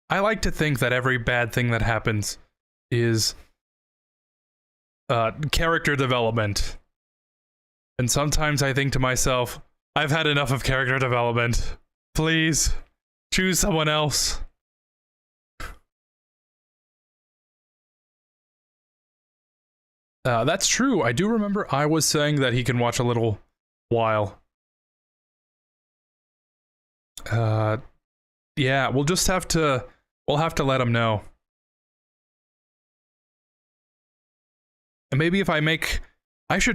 I like to think that every bad thing that happens is character development. And sometimes I think to myself, I've had enough of character development. Please, choose someone else. That's true. I do remember I was saying that he can watch a little while. Yeah, we'll have to let him know. And maybe if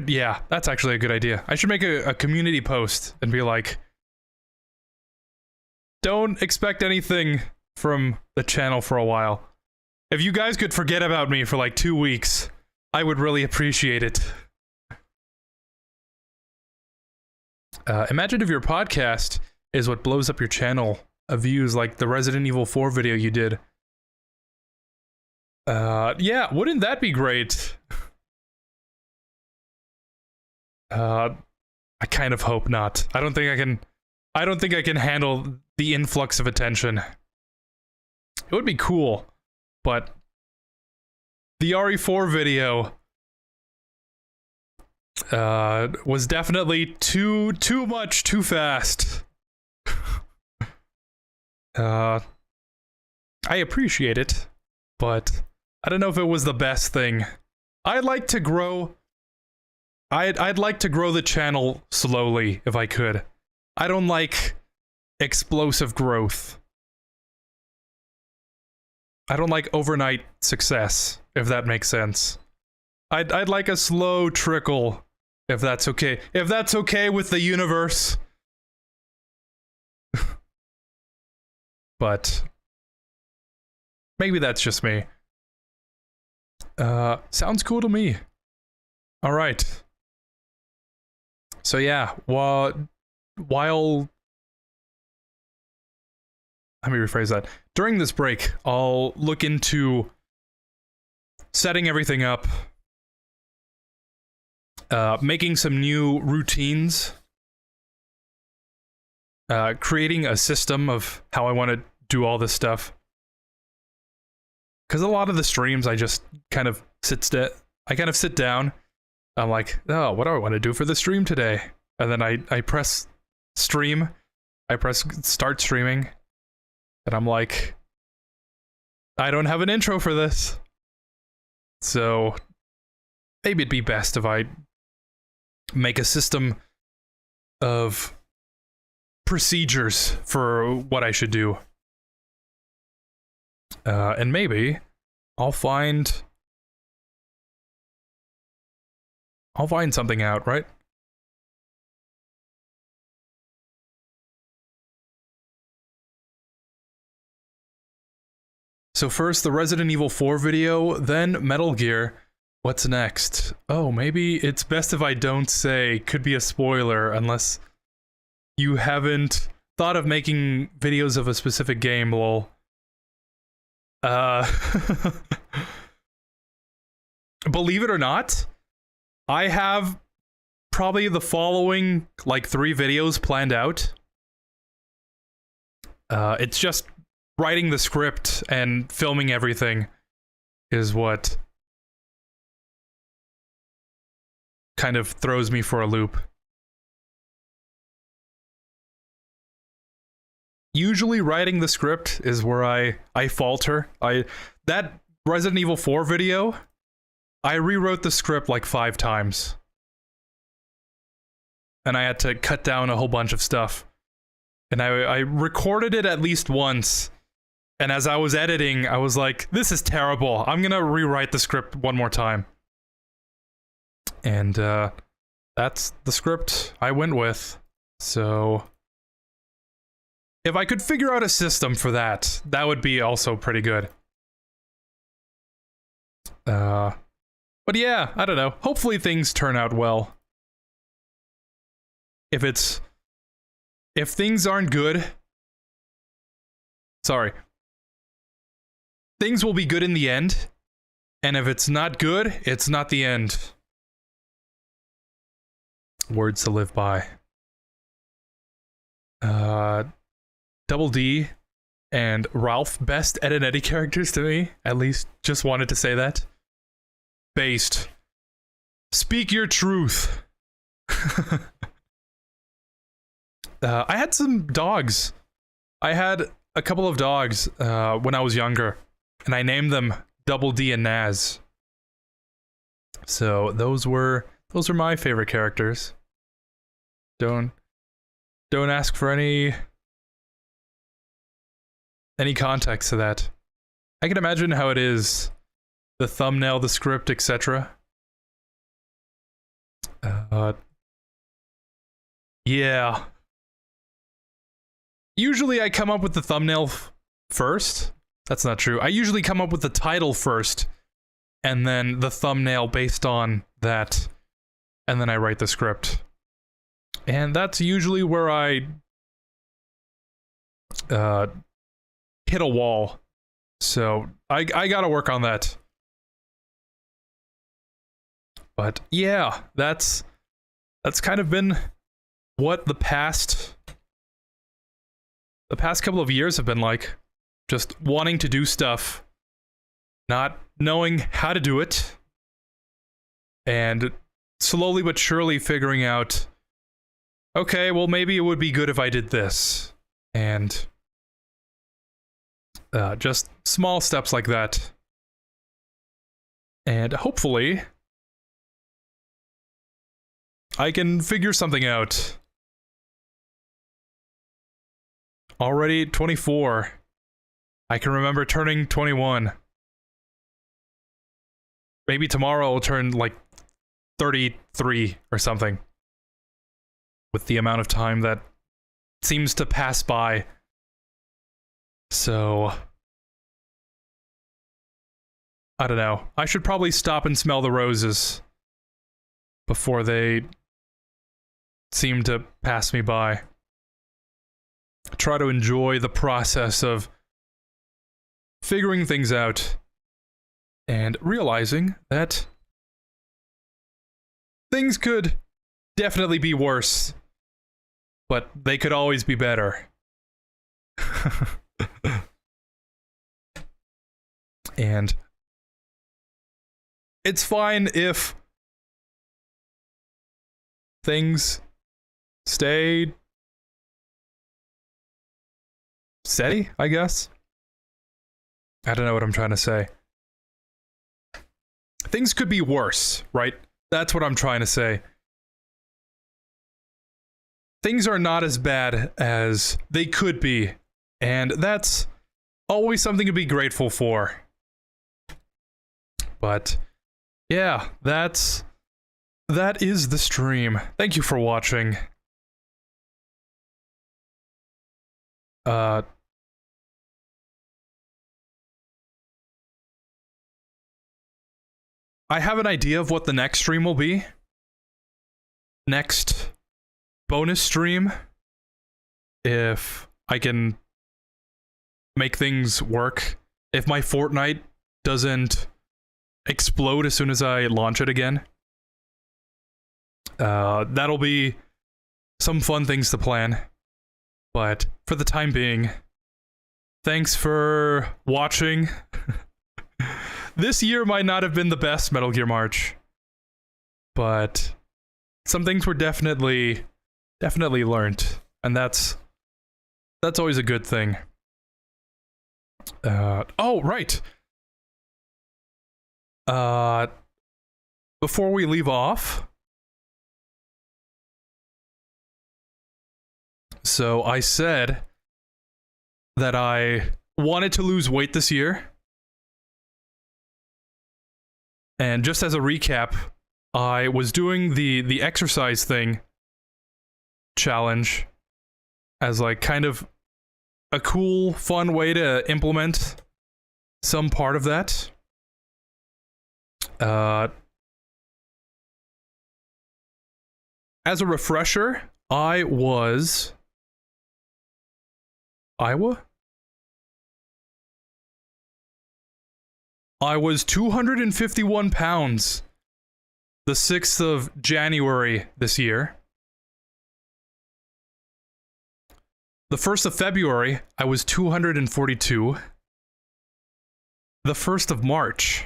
yeah, that's actually a good idea. I should make a community post and be like, don't expect anything from the channel for a while. If you guys could forget about me for like 2 weeks, I would really appreciate it. Imagine if your podcast is what blows up your channel of views, like the Resident Evil 4 video you did. Yeah, wouldn't that be great? I kind of hope not. I don't think I can handle the influx of attention. It would be cool, but the RE4 video was definitely too much too fast. I appreciate it, but I don't know if it was the best thing. I'd like to grow the channel slowly if I could. I don't like explosive growth. I don't like overnight success, if that makes sense. I'd like a slow trickle, if that's okay. If that's okay with the universe. But maybe that's just me. Sounds cool to me. All right. So yeah, while let me rephrase that. During this break, I'll look into setting everything up, making some new routines, creating a system of how I want to do all this stuff. Because a lot of the streams, I just kind of sit down. I'm like, oh, what do I want to do for the stream today? And then I press stream, I press start streaming, and I'm like, I don't have an intro for this. So maybe it'd be best if I make a system of procedures for what I should do. And maybe I'll find something out, right? So first the Resident Evil 4 video, then Metal Gear. What's next? Oh, maybe it's best if I don't say. Could be a spoiler unless you haven't thought of making videos of a specific game, lol. Believe it or not, I have probably the following, like, 3 videos planned out. It's just writing the script and filming everything is what kind of throws me for a loop. Usually writing the script is where I falter. That Resident Evil 4 video, I rewrote the script like 5 times. And I had to cut down a whole bunch of stuff. And I recorded it at least once. And as I was editing, I was like, this is terrible. I'm gonna rewrite the script one more time. And that's the script I went with. So if I could figure out a system for that, that would be also pretty good. But yeah, I don't know. Hopefully things turn out well. If things aren't good, sorry. Things will be good in the end, and if it's not good, it's not the end. Words to live by. Double D and Ralph, best Ed and Eddie characters to me. At least just wanted to say that. Based. Speak your truth. I had some dogs. I had a couple of dogs when I was younger, and I named them Double D and Naz. So those were my favorite characters. Don't ask for any context to that. I can imagine how it is. The thumbnail, the script, etc. Yeah. Usually I come up with the thumbnail first. That's not true. I usually come up with the title first, and then the thumbnail based on that, and then I write the script. And that's usually where I hit a wall. So I gotta work on that. But yeah, that's kind of been what the past couple of years have been like. Just wanting to do stuff, not knowing how to do it, and slowly but surely figuring out, okay, well maybe it would be good if I did this. And just small steps like that. And hopefully I can figure something out. Already 24. I can remember turning 21. Maybe tomorrow I'll turn like 33 or something. With the amount of time that seems to pass by. So I don't know. I should probably stop and smell the roses before they seem to pass me by. Try to enjoy the process of figuring things out and realizing that things could definitely be worse, but they could always be better. And it's fine if things stay steady, I guess. I don't know what I'm trying to say. Things could be worse, right? That's what I'm trying to say. Things are not as bad as they could be, and that's always something to be grateful for. But yeah, that is the stream. Thank you for watching. I have an idea of what the next stream will be. Next bonus stream, if I can make things work. If my Fortnite doesn't explode as soon as I launch it again. That'll be some fun things to plan. But for the time being, thanks for watching. This year might not have been the best Metal Gear March, but some things were definitely learned, and that's always a good thing. Oh, right. Before we leave off, so I said that I wanted to lose weight this year. And just as a recap, I was doing the exercise thing challenge as like kind of a cool, fun way to implement some part of that. As a refresher, I was Iowa? I was 251 pounds the 6th of January this year. The 1st of February, I was 242. The 1st of March,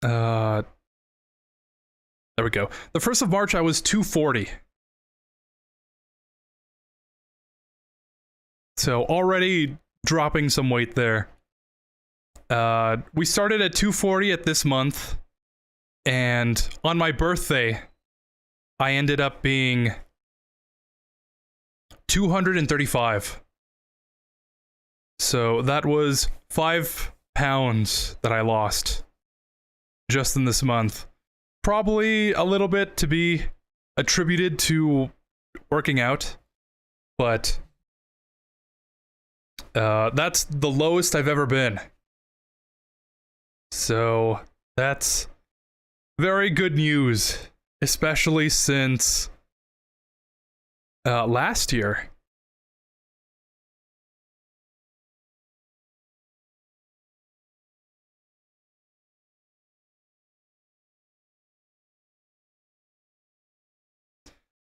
there we go. The 1st of March, I was 240. So already dropping some weight there. We started at 240 at this month, and on my birthday, I ended up being 235. So that was 5 pounds that I lost just in this month. Probably a little bit to be attributed to working out, but that's the lowest I've ever been. So that's very good news, especially since last year.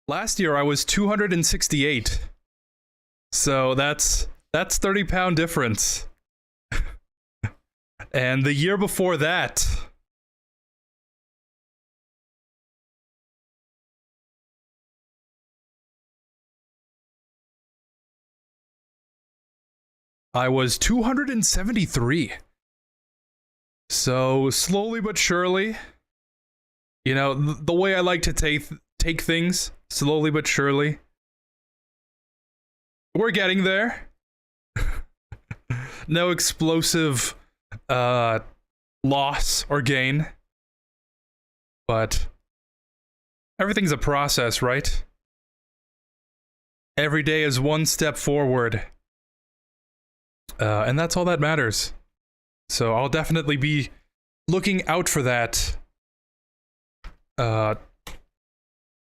Last year I was 268. So that's 30-pound difference. And the year before that, I was 273. So slowly but surely, you know, the way I like to take things, slowly but surely, we're getting there. No explosive loss or gain, but everything's a process, right? Every day is one step forward, and that's all that matters. So I'll definitely be looking out for that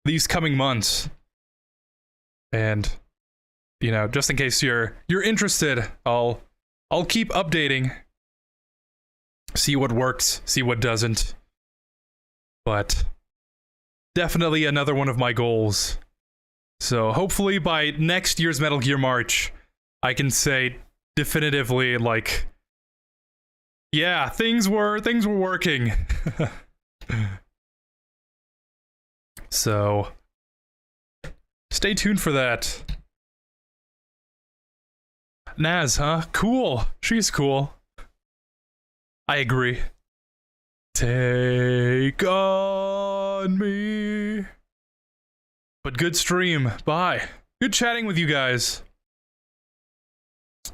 these coming months, and you know, just in case you're interested, I'll keep updating. See what works, see what doesn't. But definitely another one of my goals. So hopefully by next year's Metal Gear March, I can say definitively, like, yeah, things were working. So stay tuned for that. Naz, huh? Cool. She's cool. I agree. Take on me. But good stream. Bye. Good chatting with you guys.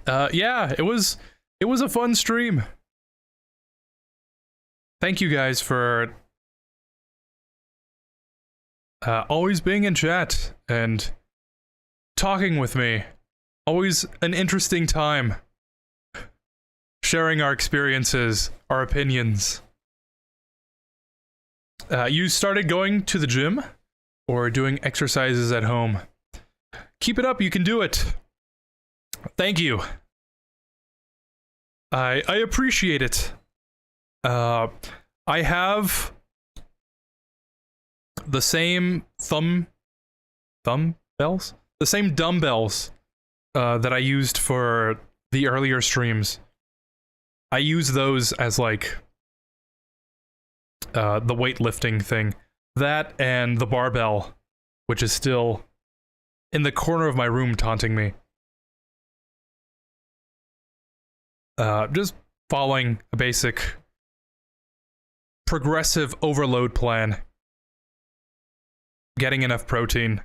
Yeah, it was a fun stream. Thank you guys for always being in chat and talking with me. Always an interesting time. Sharing our experiences, our opinions. You started going to the gym or doing exercises at home? Keep it up, you can do it. Thank you. I appreciate it. I have the same dumbbells? The same dumbbells that I used for the earlier streams. I use those as like the weightlifting thing. That and the barbell, which is still in the corner of my room taunting me. Just following a basic progressive overload plan. Getting enough protein.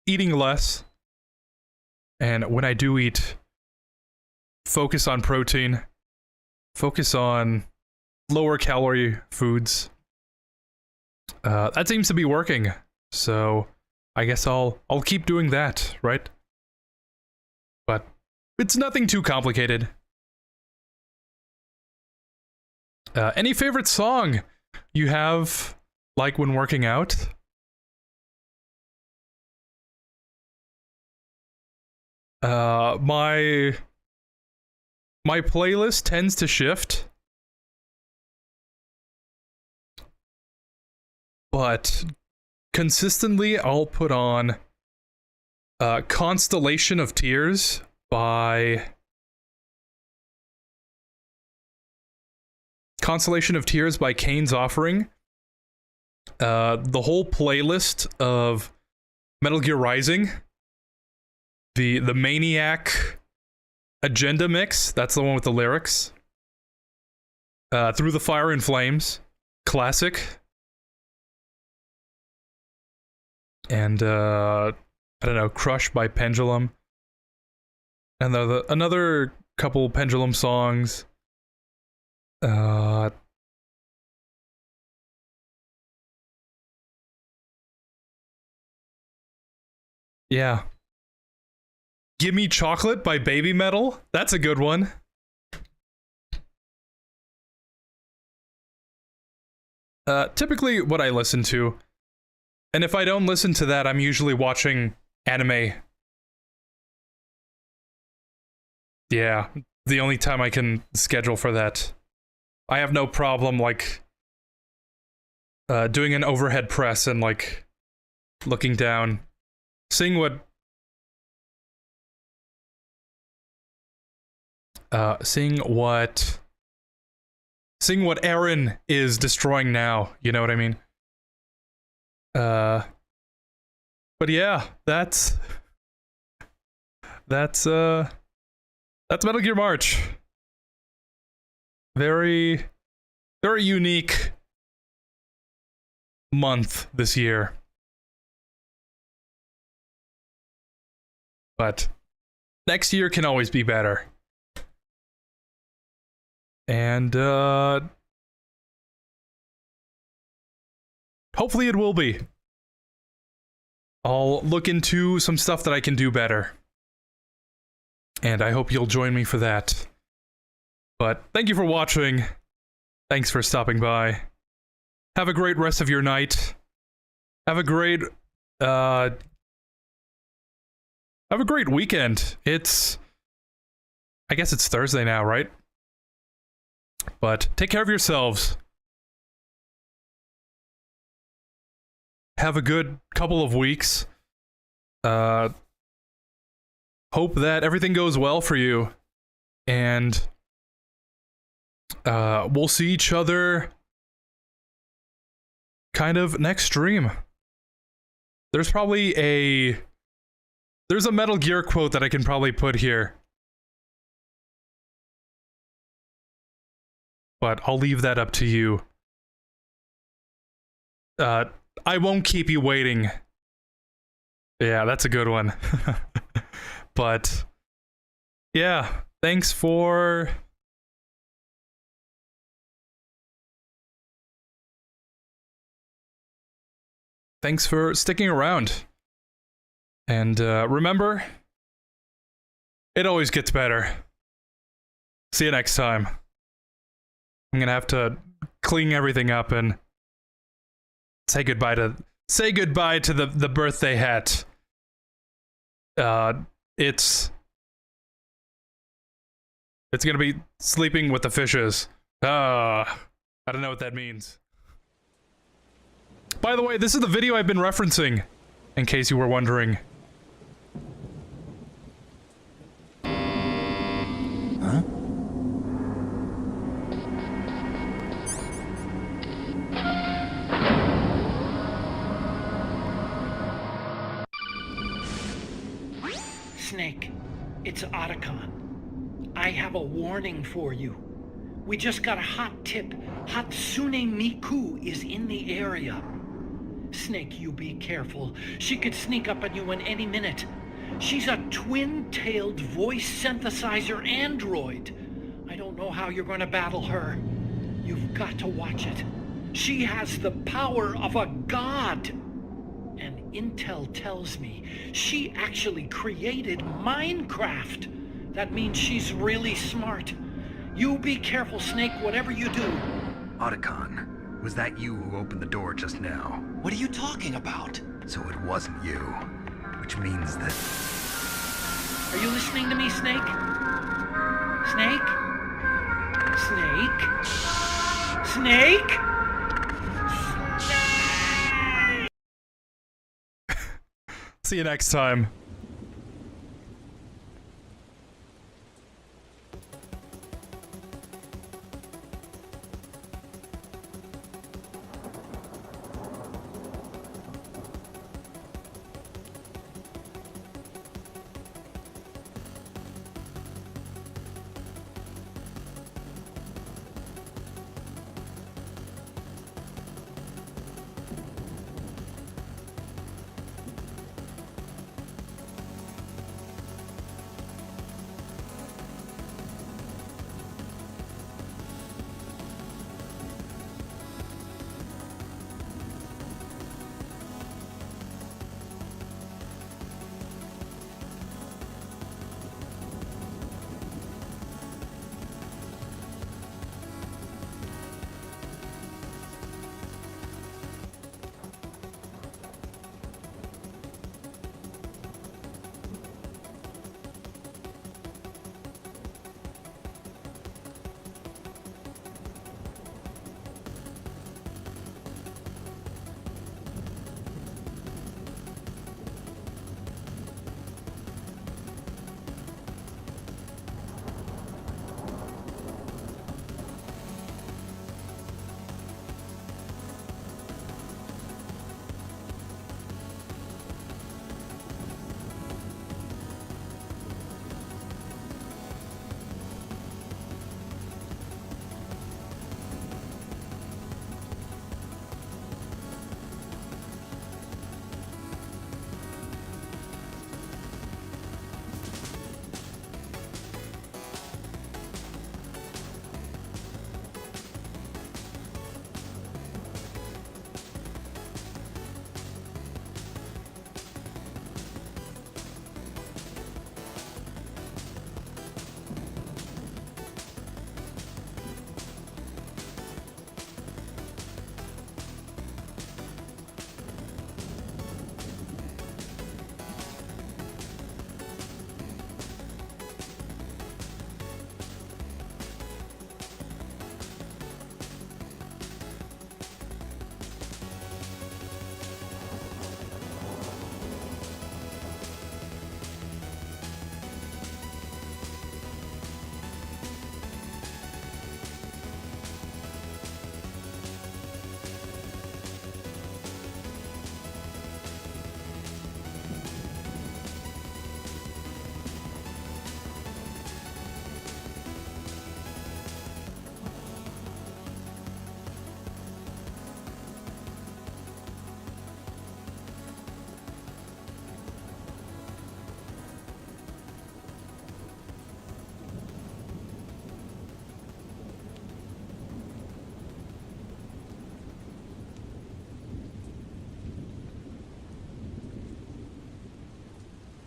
Eating less. And when I do eat, focus on protein. Focus on lower calorie foods. That seems to be working. So I guess I'll keep doing that, right? But it's nothing too complicated. Any favorite song you have, like when working out? My playlist tends to shift. But consistently I'll put on Constellation of Tears by Kane's Offering. The whole playlist of Metal Gear Rising, the Maniac Agenda mix, that's the one with the lyrics. Through the Fire and Flames, classic. And I don't know, Crush by Pendulum. And another couple Pendulum songs. Yeah. Gimme Chocolate by Baby Metal. That's a good one. Typically what I listen to. And if I don't listen to that, I'm usually watching anime. Yeah, the only time I can schedule for that. I have no problem, like, doing an overhead press and, like, looking down. Seeing what Aaron is destroying now, you know what I mean? But yeah, that's Metal Gear March. Very, very unique month this year. But next year can always be better. And hopefully it will be. I'll look into some stuff that I can do better. And I hope you'll join me for that. But thank you for watching. Thanks for stopping by. Have a great rest of your night. Have a great weekend. I guess it's Thursday now, right? But take care of yourselves. Have a good couple of weeks. Hope that everything goes well for you. And we'll see each other kind of next stream. There's probably there's a Metal Gear quote that I can probably put here. But I'll leave that up to you. I won't keep you waiting. Yeah, that's a good one. But yeah, thanks for sticking around. And remember, it always gets better. See you next time. I'm gonna have to clean everything up and say goodbye to the birthday hat. It's gonna be sleeping with the fishes. I don't know what that means. By the way, this is the video I've been referencing, in case you were wondering. Huh? Snake, it's Otacon. I have a warning for you. We just got a hot tip. Hatsune Miku is in the area. Snake, you be careful. She could sneak up on you in any minute. She's a twin-tailed voice synthesizer android. I don't know how you're going to battle her. You've got to watch it. She has the power of a god. And intel tells me she actually created Minecraft. That means she's really smart. You be careful, Snake, whatever you do. Otacon, was that you who opened the door just now? What are you talking about? So it wasn't you, which means that... Are you listening to me, Snake? Snake? Snake? Snake? See you next time.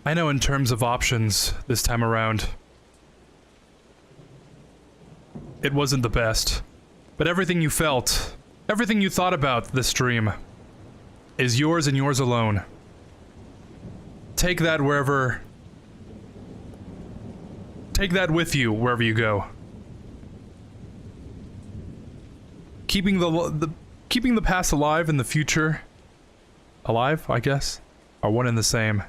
I know in terms of options this time around, it wasn't the best. But everything you felt, everything you thought about this stream is yours and yours alone. Take that wherever... Take that with you wherever you go. Keeping the past alive and the future alive, I guess, are one and the same.